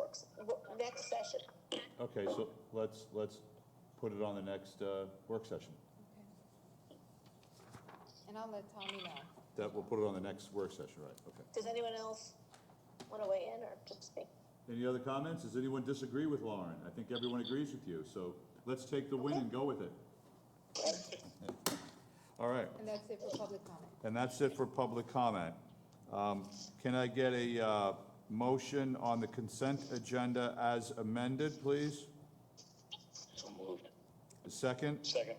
session. Okay, so let's put it on the next work session. And I'll let Tommy know. That, we'll put it on the next work session, right? Okay. Does anyone else want to weigh in, or just me? Any other comments? Does anyone disagree with Lauren? I think everyone agrees with you, so let's take the win and go with it. All right, And that's it for public comment. and that's it for public comment. Can I get a motion on the consent agenda as amended, please? So moved. A second? Second.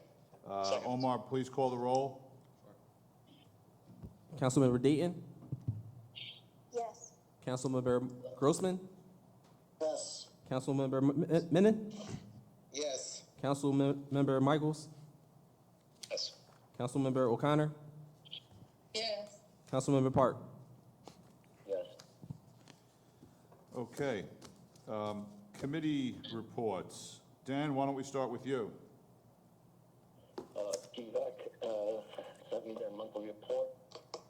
Omar, please call the roll. Councilmember Dayton, Yes. Councilmember Grossman, Yes. Councilmember Menon, Yes. Councilmember Michaels, Yes. Councilmember O'Connor, Yes. Councilmember Park. Okay. Committee reports. Dan, why don't we start with you? GVAC sent me their monthly report.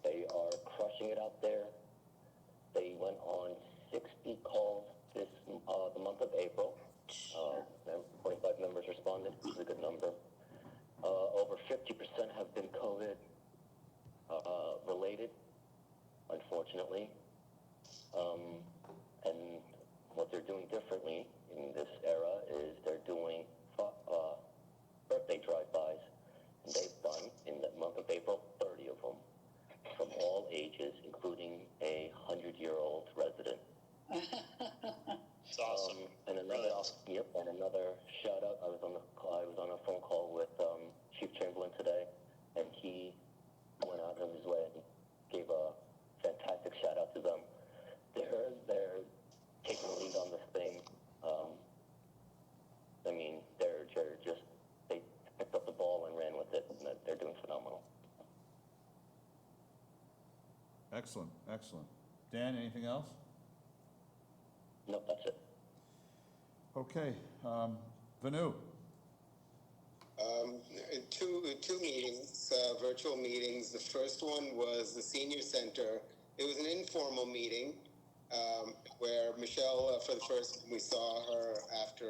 They are crushing it out there. They went on 60 calls this the month of April. 45 members responded, which is a good number. Over 50% have been COVID related, unfortunately. And what they're doing differently in this era is they're doing birthday drive-bys. And they've done, in the month of April, 30 of them, from all ages, including a 100-year-old resident. It's awesome. And another, Really awesome. Yep, and another shout out. I was on a phone call with Chief Chamberlain today, and he went out of his way and gave a fantastic shout out to them. They're taking the lead on this thing. I mean, they're just, they picked up the ball and ran with it, and they're doing phenomenal. Excellent, excellent. Dan, anything else? No, that's it. Okay. Vanu? Two meetings, virtual meetings. The first one was the senior center. It was an informal meeting where Michelle, for the first time, we saw her after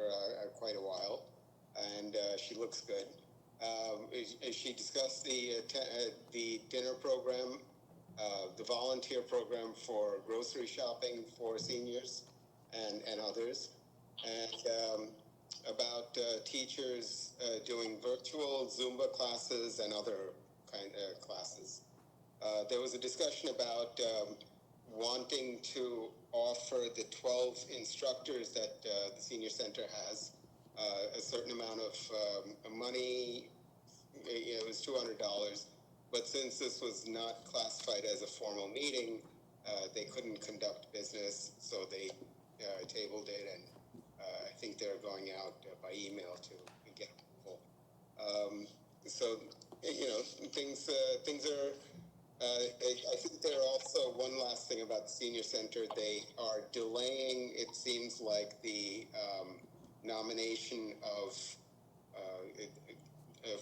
quite a while, and she looks good. She discussed the dinner program, the volunteer program for grocery shopping for seniors and others, and about teachers doing virtual Zumba classes and other kind of classes. There was a discussion about wanting to offer the 12 instructors that the senior center has a certain amount of money. It was $200, but since this was not classified as a formal meeting, they couldn't conduct business, so they tabled it, and I think they're going out by email to get approval. So, things are. I think there are also one last thing about the senior center. They are delaying, it seems like, the nomination of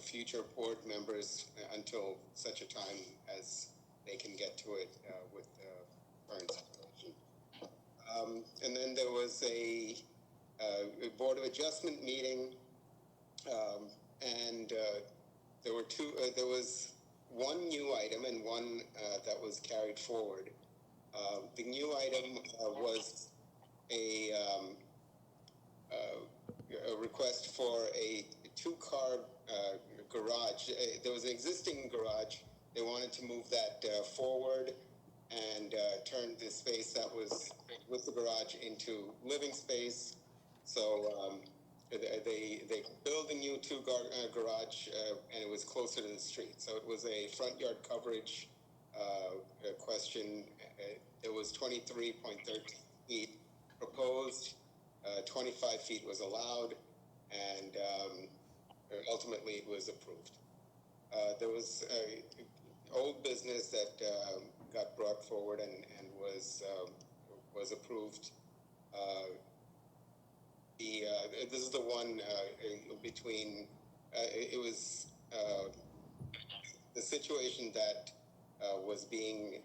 future board members until such a time as they can get to it with the current situation. And then there was a Board of Adjustment meeting, and there were two. There was one new item and one that was carried forward. The new item was a request for a two-car garage. There was an existing garage. They wanted to move that forward and turn the space that was with the garage into living space. So they built a new garage, and it was closer to the street. So it was a front yard coverage question. It was 23.13 feet proposed. 25 feet was allowed, and ultimately it was approved. There was old business that got brought forward and was approved. This is the one between. It was the situation that was being.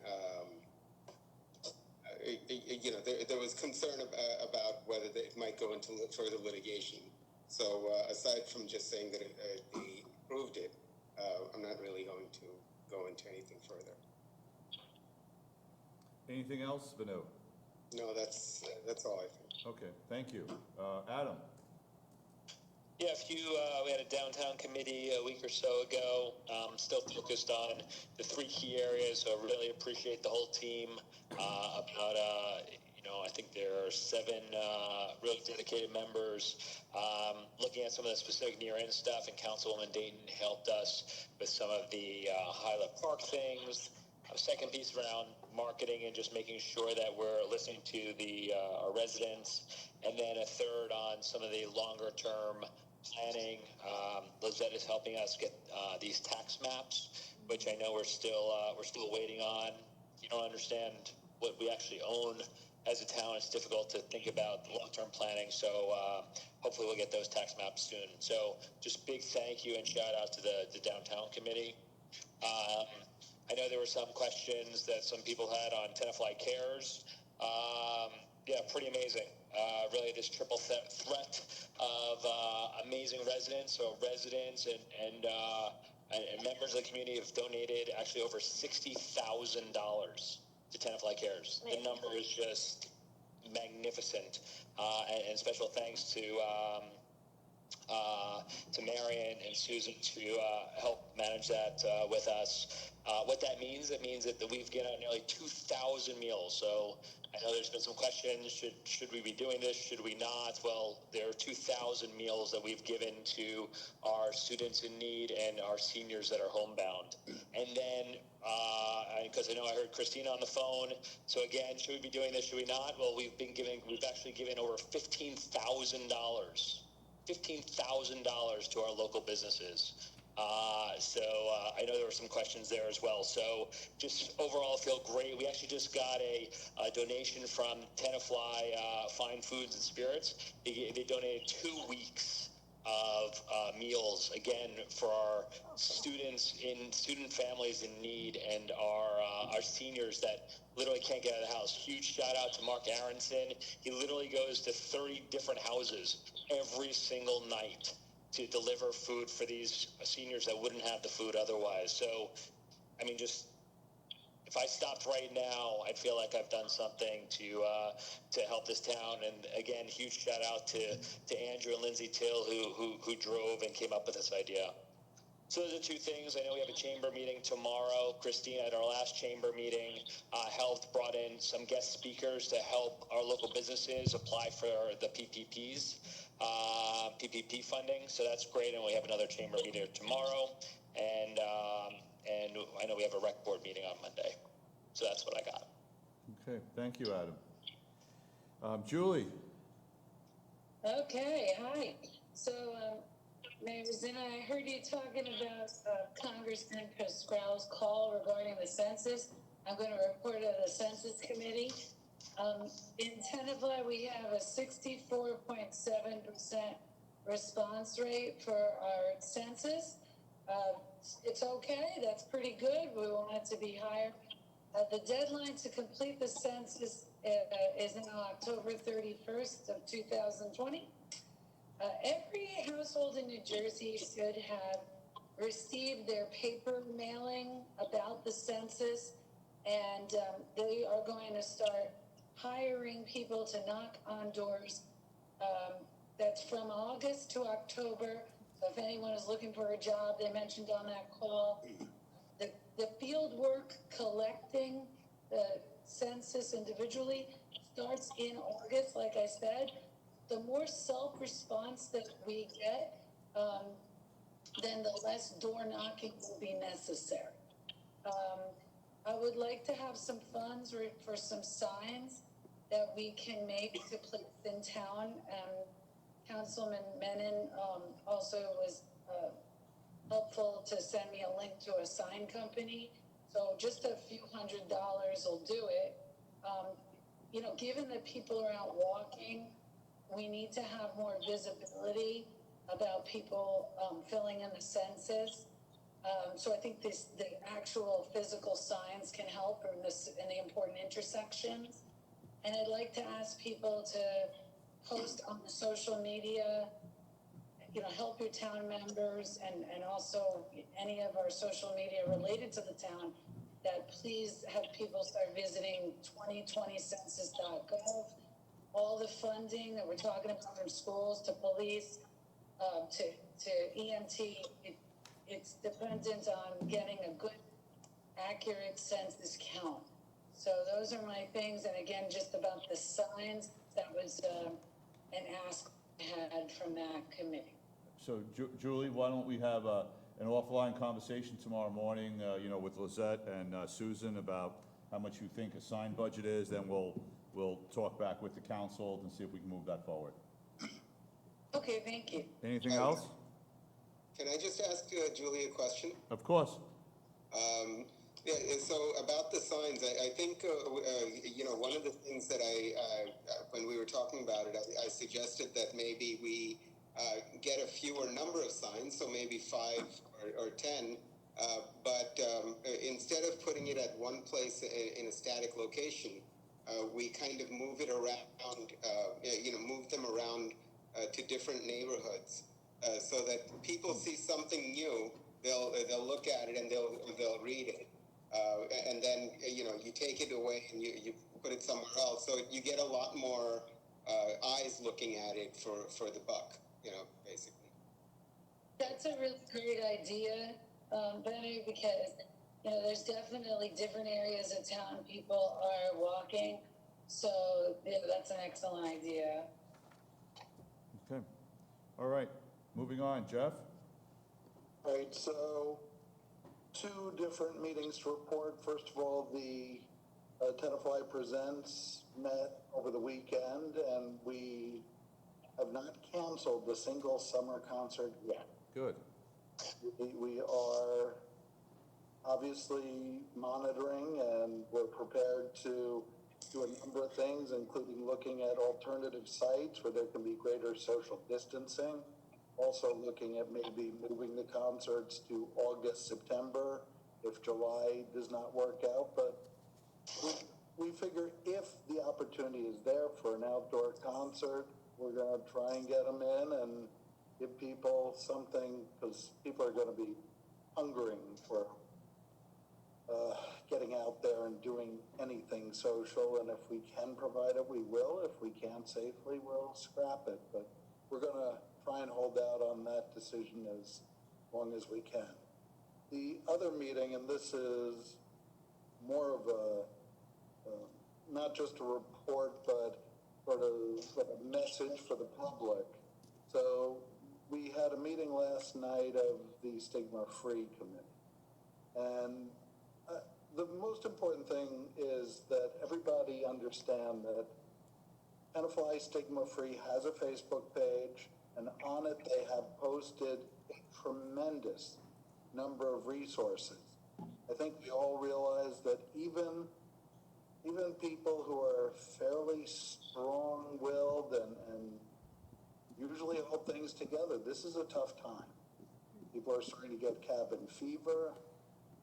There was concern about whether it might go into further litigation. So aside from just saying that they approved it, I'm not really going to go into anything further. Anything else, Vanu? No, that's all I think. Okay, thank you. Adam? Yeah, we had a downtown committee a week or so ago, still focused on the three key areas, so I really appreciate the whole team. I think there are 7 really dedicated members looking at some of the specific near-end stuff, and Councilwoman Dayton helped us with some of the Highland Park things. A second piece around marketing and just making sure that we're listening to our residents, and then a third on some of the longer-term planning. Lizette is helping us get these tax maps, which I know we're still waiting on. You don't understand what we actually own as a town, it's difficult to think about long-term planning. So hopefully we'll get those tax maps soon. So just big thank you and shout out to the downtown committee. I know there were some questions that some people had on Tenafly Cares. Yeah, pretty amazing. Really, this triple threat of amazing residents. So residents and members of the community have donated actually over $60,000 to Tenafly Cares. The number is just magnificent. And special thanks to Marion and Susan to help manage that with us. What that means, it means that we've given out nearly 2,000 meals. So I know there's been some questions, should we be doing this, should we not? Well, there are 2,000 meals that we've given to our students in need and our seniors that are homebound. And then, because I know I heard Christina on the phone, so again, should we be doing this, should we not? Well, we've actually given over $15,000 to our local businesses. I know there were some questions there as well. So just overall feel great. We actually just got a donation from Tenafly Fine Foods and Spirits. They donated 2 weeks of meals, again, for our students student families in need and our seniors that literally can't get out of the house. Huge shout out to Mark Aronson. He literally goes to 30 different houses every single night to deliver food for these seniors that wouldn't have the food otherwise. So, I mean, just if I stopped right now, I'd feel like I've done something to help this town. And again, huge shout out to Andrew and Lindsay Till who drove and came up with this idea. So those are 2 things. I know we have a chamber meeting tomorrow. Christina, at our last chamber meeting, brought in some guest speakers to help our local businesses apply for the PPPs, PPP funding. So that's great. And we have another chamber meeting tomorrow. And I know we have a rec board meeting on Monday. So that's what I got. Okay, thank you, Adam. Julie. Okay, hi. So, Mayor Zina, I heard you talking about Congressman Pascrell's call regarding the census. I'm going to report to the Census Committee. In Tenafly, we have a 64.7% response rate for our census. It's okay. That's pretty good. We want it to be higher. The deadline to complete the census is now October 31st of 2020. Every household in New Jersey should have received their paper mailing about the census, and they are going to start hiring people to knock on doors. That's from August to October. So if anyone is looking for a job, they mentioned on that call, the field work collecting the census individually starts in August, like I said. The more self-response that we get, then the less door knocking will be necessary. I would like to have some funds for some signs that we can make to place in town. Councilman Menon also was helpful to send me a link to a sign company. So just a few $100s will do it. Given that people are out walking, we need to have more visibility about people filling in the census. So I think the actual physical signs can help in the important intersections. And I'd like to ask people to post on the social media, help your town members and also any of our social media related to the town, that please have people start visiting 2020census.gov. All the funding that we're talking about, from schools to police to EMT, it's dependent on getting a good, accurate census count. So those are my things. And again, just about the signs, that was an ask I had from that committee. So Julie, why don't we have an offline conversation tomorrow morning, with Lizette and Susan about how much you think a sign budget is, then we'll talk back with the council and see if we can move that forward. Okay, thank you. Anything else? Can I just ask Julie a question? Of course. Yeah, so about the signs, I think, one of the things that when we were talking about it, I suggested that maybe we get a fewer number of signs, so maybe 5 or 10, but instead of putting it at one place in a static location, we kind of move it around, move them around to different neighborhoods, so that people see something new, they'll look at it and they'll read it. And then, you take it away and you put it somewhere else. So you get a lot more eyes looking at it for the buck, basically. That's a really great idea, Benny, because, there's definitely different areas of town people are walking. So, yeah, that's an excellent idea. Okay. All right. Moving on. Jeff? All right, so 2 different meetings to report. First of all, the Tenafly Presents met over the weekend, and we have not canceled a single summer concert yet. Good. We are obviously monitoring, and we're prepared to do a number of things, including looking at alternative sites where there can be greater social distancing. Also looking at maybe moving the concerts to August, September, if July does not work out. But we figure if the opportunity is there for an outdoor concert, we're going to try and get them in and give people something, because people are going to be hungering for getting out there and doing anything social. And if we can provide it, we will. If we can't safely, we'll scrap it. But we're going to try and hold out on that decision as long as we can. The other meeting, and this is more of not just a report, but sort of a message for the public. So we had a meeting last night of the Stigma Free Committee. And the most important thing is that everybody understand that Tenafly Stigma Free has a Facebook page, and on it they have posted a tremendous number of resources. I think we all realize that even people who are fairly strong-willed and usually hold things together, this is a tough time. People are starting to get cabin fever.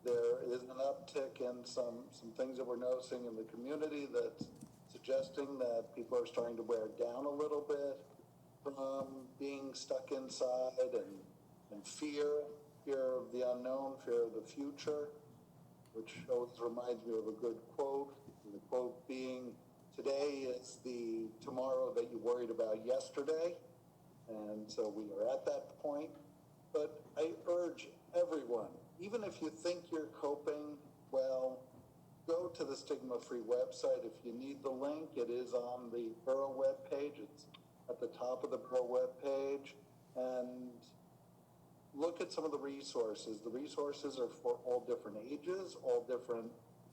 There is an uptick in some things that we're noticing in the community that's suggesting that people are starting to wear down a little bit from being stuck inside and fear of the unknown, fear of the future, which always reminds me of a good quote. The quote being, today is the tomorrow that you worried about yesterday. And so we are at that point. But I urge everyone, even if you think you're coping well, go to the Stigma Free website. If you need the link, it is on the Borough webpage. It's at the top of the Borough webpage. And look at some of the resources. The resources are for all different ages, all different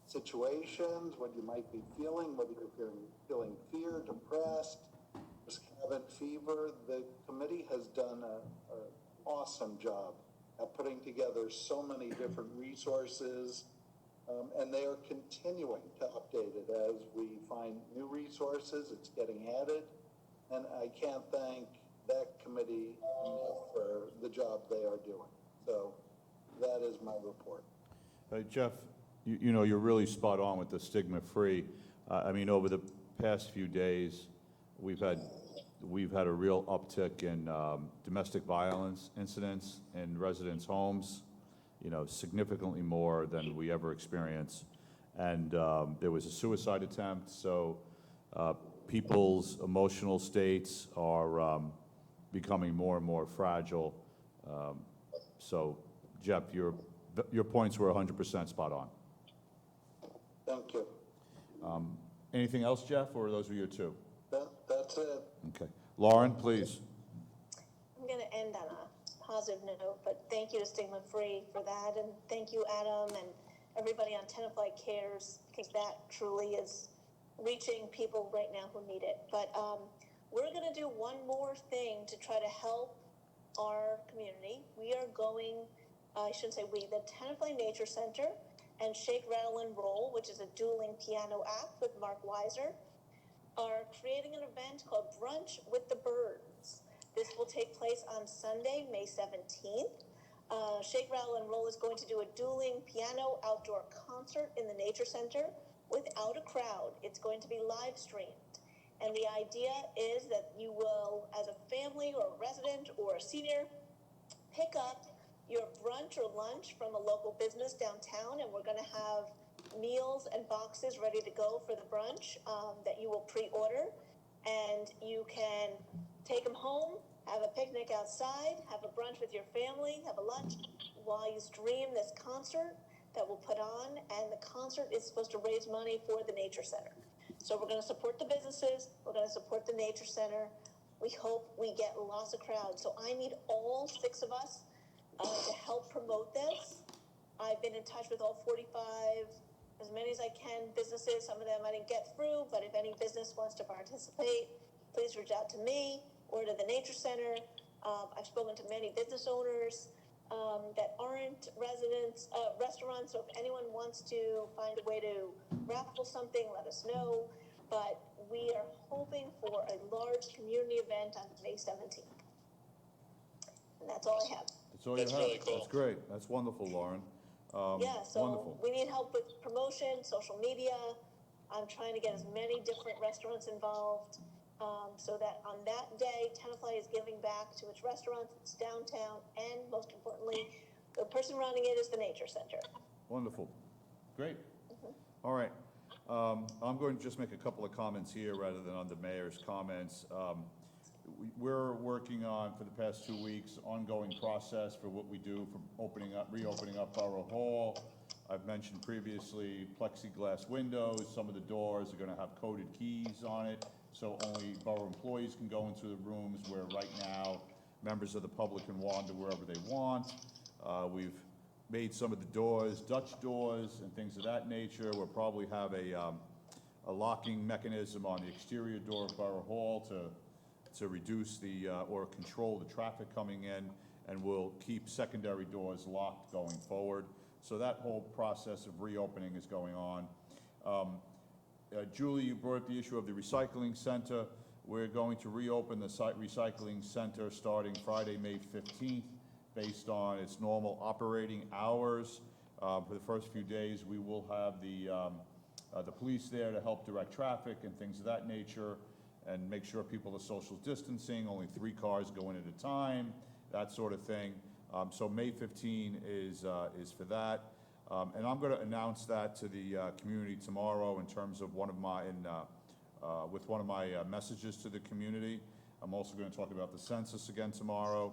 situations, what you might be feeling, whether you're feeling fear, depressed, just cabin fever. The committee has done an awesome job at putting together so many different resources, and they are continuing to update it as we find new resources. It's getting added, and I can't thank that committee enough for the job they are doing. So that is my report. Jeff, you're really spot on with the Stigma Free. I mean, over the past few days, we've had a real uptick in domestic violence incidents in residents' homes, significantly more than we ever experienced. And there was a suicide attempt, so people's emotional states are becoming more and more fragile. So, Jeff, your points were 100% spot on. Thank you. Anything else, Jeff, or those were your 2? That's it. Okay. Lauren, please. I'm going to end on a positive note, but thank you to Stigma Free for that, and thank you, Adam, and everybody on Tenafly Cares, because that truly is reaching people right now who need it. But we're going to do one more thing to try to help our community. We are going, I shouldn't say we, the Tenafly Nature Center and Shake, Rattle, and Roll, which is a dueling piano act with Mark Weiser, are creating an event called Brunch with the Birds. This will take place on Sunday, May 17th. Shake, Rattle, and Roll is going to do a dueling piano outdoor concert in the Nature Center without a crowd. It's going to be live streamed. And the idea is that you will, as a family or a resident or a senior, pick up your brunch or lunch from a local business downtown, and we're going to have meals and boxes ready to go for the brunch that you will pre-order, and you can take them home, have a picnic outside, have a brunch with your family, have a lunch while you stream this concert that we'll put on, and the concert is supposed to raise money for the Nature Center. So we're going to support the businesses, we're going to support the Nature Center. We hope we get lots of crowds. So I need all 6 of us to help promote this. I've been in touch with all 45, as many as I can, businesses. Some of them I didn't get through, but if any business wants to participate, please reach out to me or to the Nature Center. I've spoken to many business owners that aren't restaurants, so if anyone wants to find a way to raffle something, let us know. But we are hoping for a large community event on May 17th. And that's all I have. That's all you have? That's really cool. That's great. That's wonderful, Lauren. Yeah, so Wonderful. we need help with promotion, social media. I'm trying to get as many different restaurants involved, so that on that day, Tenafly is giving back to its restaurants, its downtown, and most importantly, the person running it is the Nature Center. Wonderful. Great. All right. I'm going to just make a couple of comments here rather than on the mayor's comments. We're working on, for the past 2 weeks, ongoing process for what we do for reopening up Borough Hall. I've mentioned previously plexiglass windows. Some of the doors are going to have coded keys on it, so only borough employees can go into the rooms, where right now members of the public can wander wherever they want. We've made some of the doors Dutch doors and things of that nature. We'll probably have a locking mechanism on the exterior door of Borough Hall to reduce or control the traffic coming in, and we'll keep secondary doors locked going forward. So that whole process of reopening is going on. Julie, you brought up the issue of the recycling center. We're going to reopen the recycling center starting Friday, May 15th, based on its normal operating hours. For the first few days, we will have the police there to help direct traffic and things of that nature, and make sure people are social distancing, only 3 cars going at a time, that sort of thing. So May 15 is for that. And I'm going to announce that to the community tomorrow in terms of one of my messages to the community. I'm also going to talk about the census again tomorrow.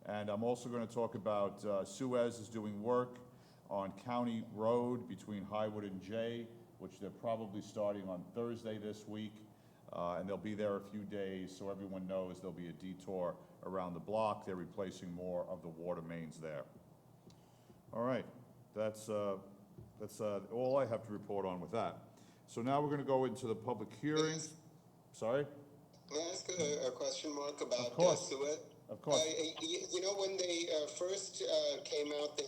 And I'm also going to talk about Suez is doing work on County Road between Highwood and Jay, which they're probably starting on Thursday this week. And they'll be there a few days, so everyone knows there'll be a detour around the block. They're replacing more of the water mains there. All right, that's all I have to report on with that. So now we're going to go into the public hearings. Sorry? May I ask a question, Mark, about Suez? Of course. You know, when they first came out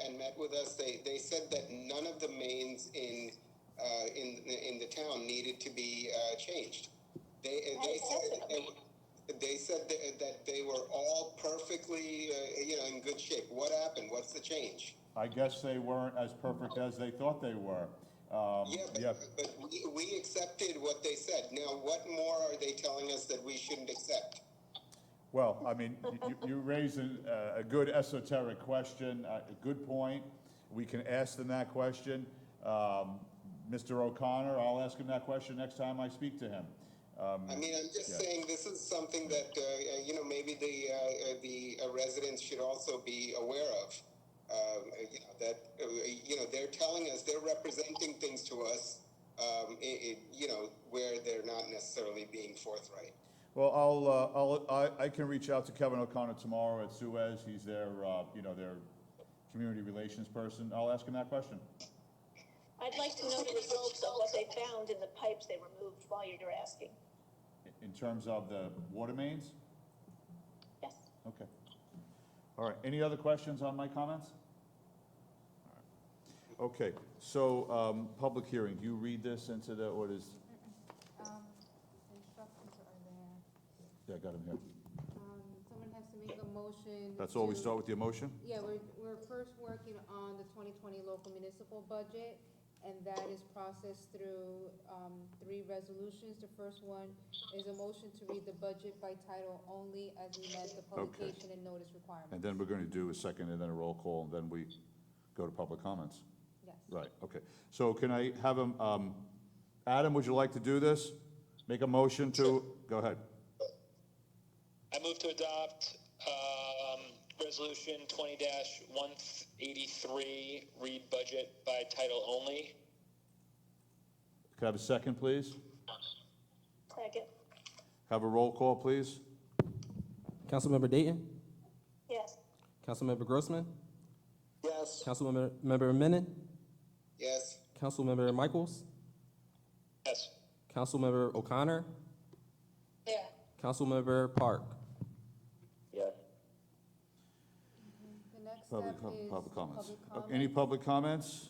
and met with us, they said that none of the mains in the town needed to be changed. They said that they were all perfectly in good shape. What happened? What's the change? I guess they weren't as perfect as they thought they were. But we accepted what they said. Now, what more are they telling us that we shouldn't accept? Well, I mean, you raise a good esoteric question, a good point. We can ask them that question. Mr. O'Connor, I'll ask him that question next time I speak to him. I mean, I'm just saying this is something that, maybe the residents should also be aware of. They're telling us, they're representing things to us, where they're not necessarily being forthright. Well, I can reach out to Kevin O'Connor tomorrow at Suez. He's their community relations person. I'll ask him that question. I'd like to know the results of what they found in the pipes they removed while you're asking. In terms of the water mains? Yes. Okay. All right. Any other questions on my comments? Okay, so, public hearing, do you read this into the, or is, The instructions are there. yeah, I got them here. Someone has to make a motion. That's all, we to- start with the motion? Yeah, we're first working on the 2020 local municipal budget, and that is processed through 3 resolutions. The first one is a motion to read the budget by title only as we met the publication and notice requirements. And then we're going to do a second and then a roll call, and then we go to public comments. Yes. Right, okay. So can I have him, Adam, would you like to do this? Make a motion to, go ahead. I move to adopt Resolution 20-183, read budget by title only. Could I have a second, please? Second. Have a roll call, please? Councilmember Dayton? Yes. Councilmember Grossman? Yes. Councilmember Menon? Yes. Councilmember Michaels? Yes. Councilmember O'Connor? Yeah. Councilmember Park? Yes. The next Public, step is public comments. public Any comment. public comments?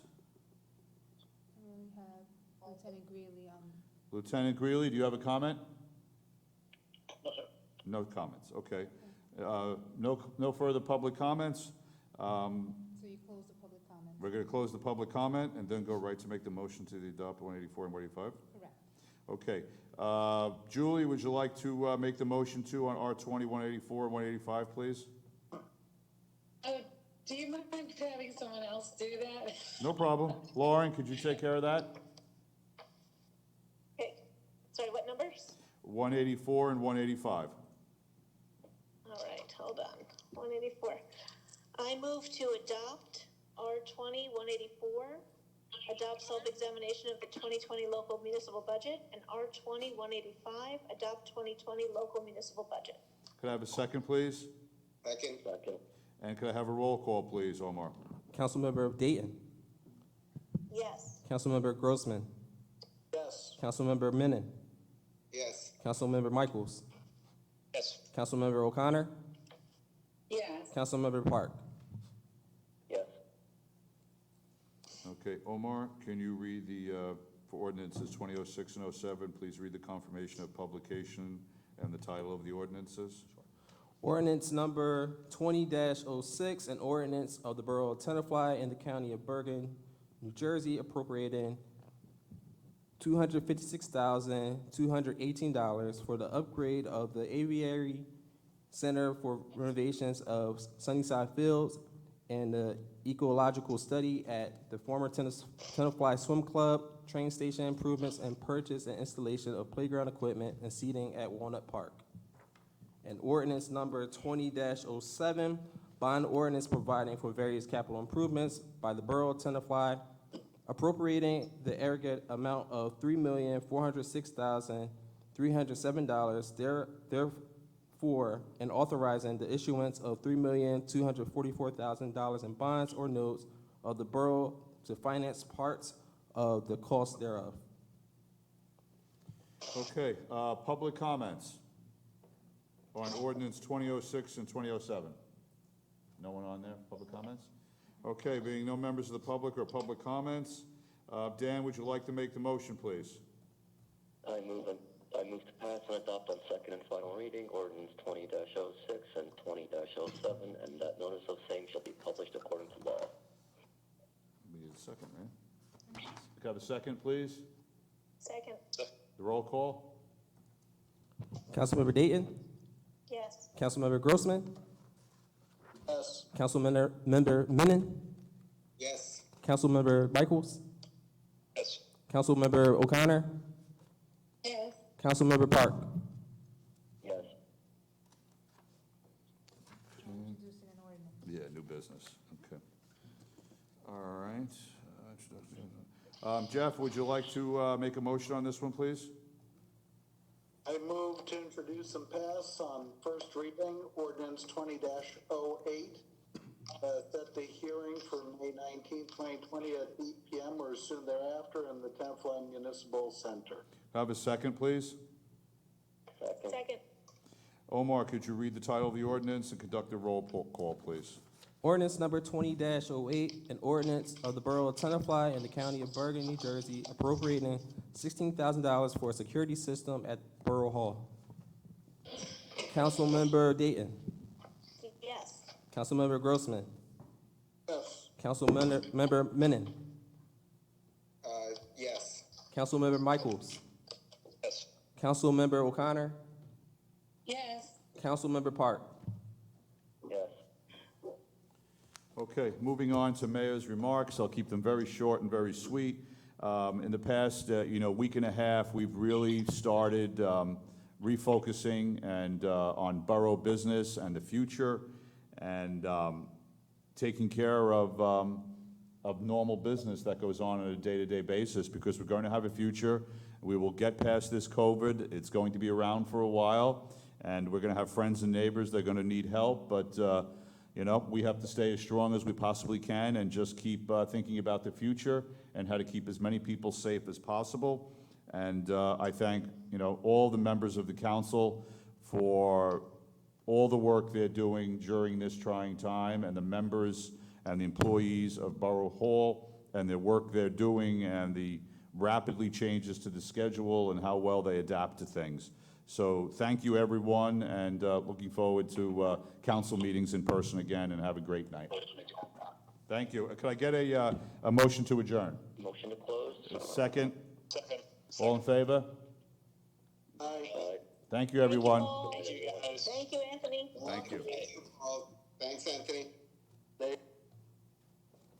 We have Lieutenant Greeley on. Lieutenant Greeley, do you have a comment? No, sir. No comments, okay. No further public comments. So you close the public comment. We're going to close the public comment and then go right to make the motion to adopt 184 and 185? Correct. Okay. Julie, would you like to make the motion too on R20, 184, and 185, please? Oh, do you mind having someone else do that? No problem. Lauren, could you take care of that? Okay. Sorry, what numbers? 184 and 185. All right, hold on. 184. I move to adopt R20-184, adopt self-examination of the 2020 local municipal budget, and R20-185, adopt 2020 local municipal budget. Could I have a second, please? Second. Second. And could I have a roll call, please, Omar? Councilmember Dayton? Yes. Councilmember Grossman? Yes. Councilmember Menon? Yes. Councilmember Michaels? Yes. Councilmember O'Connor? Yes. Councilmember Park? Yes. Okay, Omar, can you read the, for ordinances 2006 and 07, please read the confirmation of publication and the title of the ordinances? Ordinance number 20-06, an ordinance of the Borough of Tenafly in the County of Bergen, New Jersey, appropriating $256,218 for the upgrade of the Aviary Center for renovations of Sunnyside Fields and the ecological study at the former Tenafly Swim Club, train station improvements, and purchase and installation of playground equipment and seating at Walnut Park. And ordinance number 20-07, bond ordinance providing for various capital improvements by the Borough of Tenafly, appropriating the aggregate amount of $3,406,307 therefore, and authorizing the issuance of $3,244,000 in bonds or notes of the borough to finance parts of the cost thereof. Okay, public comments on ordinance 2006 and 2007. No one on there, public comments? Okay, being no members of the public or public comments, Dan, would you like to make the motion, please? I move to pass and adopt on second and final reading ordinance 20-06 and 20-07, and that notice of same shall be published according to law. We need a second, right? Could I have a second, please? Second. The roll call? Councilmember Dayton? Yes. Councilmember Grossman? Yes. Councilmember Menon? Yes. Councilmember Michaels? Yes. Councilmember O'Connor? Yes. Councilmember Park? Yes. Introducing an ordinance. Yeah, new business, okay. All right. Jeff, would you like to make a motion on this one, please? I move to introduce and pass on first reading ordinance 20-08. Set the hearing for May 19, 2020 at 8 p.m. or soon thereafter in the Tenafly Municipal Center. Have a second, please? Second. Omar, could you read the title of the ordinance and conduct a roll call, please? Ordinance number 20-08, an ordinance of the Borough of Tenafly and the County of Bergen, New Jersey, appropriating $16,000 for a security system at Borough Hall. Councilmember Dayton. Yes. Councilmember Grossman. Yes. Councilmember Menon. Yes. Councilmember Michaels. Yes. Councilmember O'Connor. Yes. Councilmember Park. Yes. Okay, moving on to mayor's remarks. I'll keep them very short and very sweet. In the past, week and a half, we've really started refocusing and on borough business and the future, and taking care of normal business that goes on a day-to-day basis, because we're going to have a future. We will get past this COVID. It's going to be around for a while, and we're going to have friends and neighbors that are going to need help, but we have to stay as strong as we possibly can and just keep thinking about the future and how to keep as many people safe as possible. And I thank, all the members of the council for all the work they're doing during this trying time, and the members and the employees of Borough Hall and their work they're doing, and the rapidly changes to the schedule and how well they adapt to things. So thank you, everyone, and looking forward to council meetings in person again, and have a great night. Thank you. Could I get a motion to adjourn? Motion to close? A second? Second. All in favor? Aye. Thank you, everyone. Thank you, Thank you, guys. Anthony. Thank you. Thank you, Paul.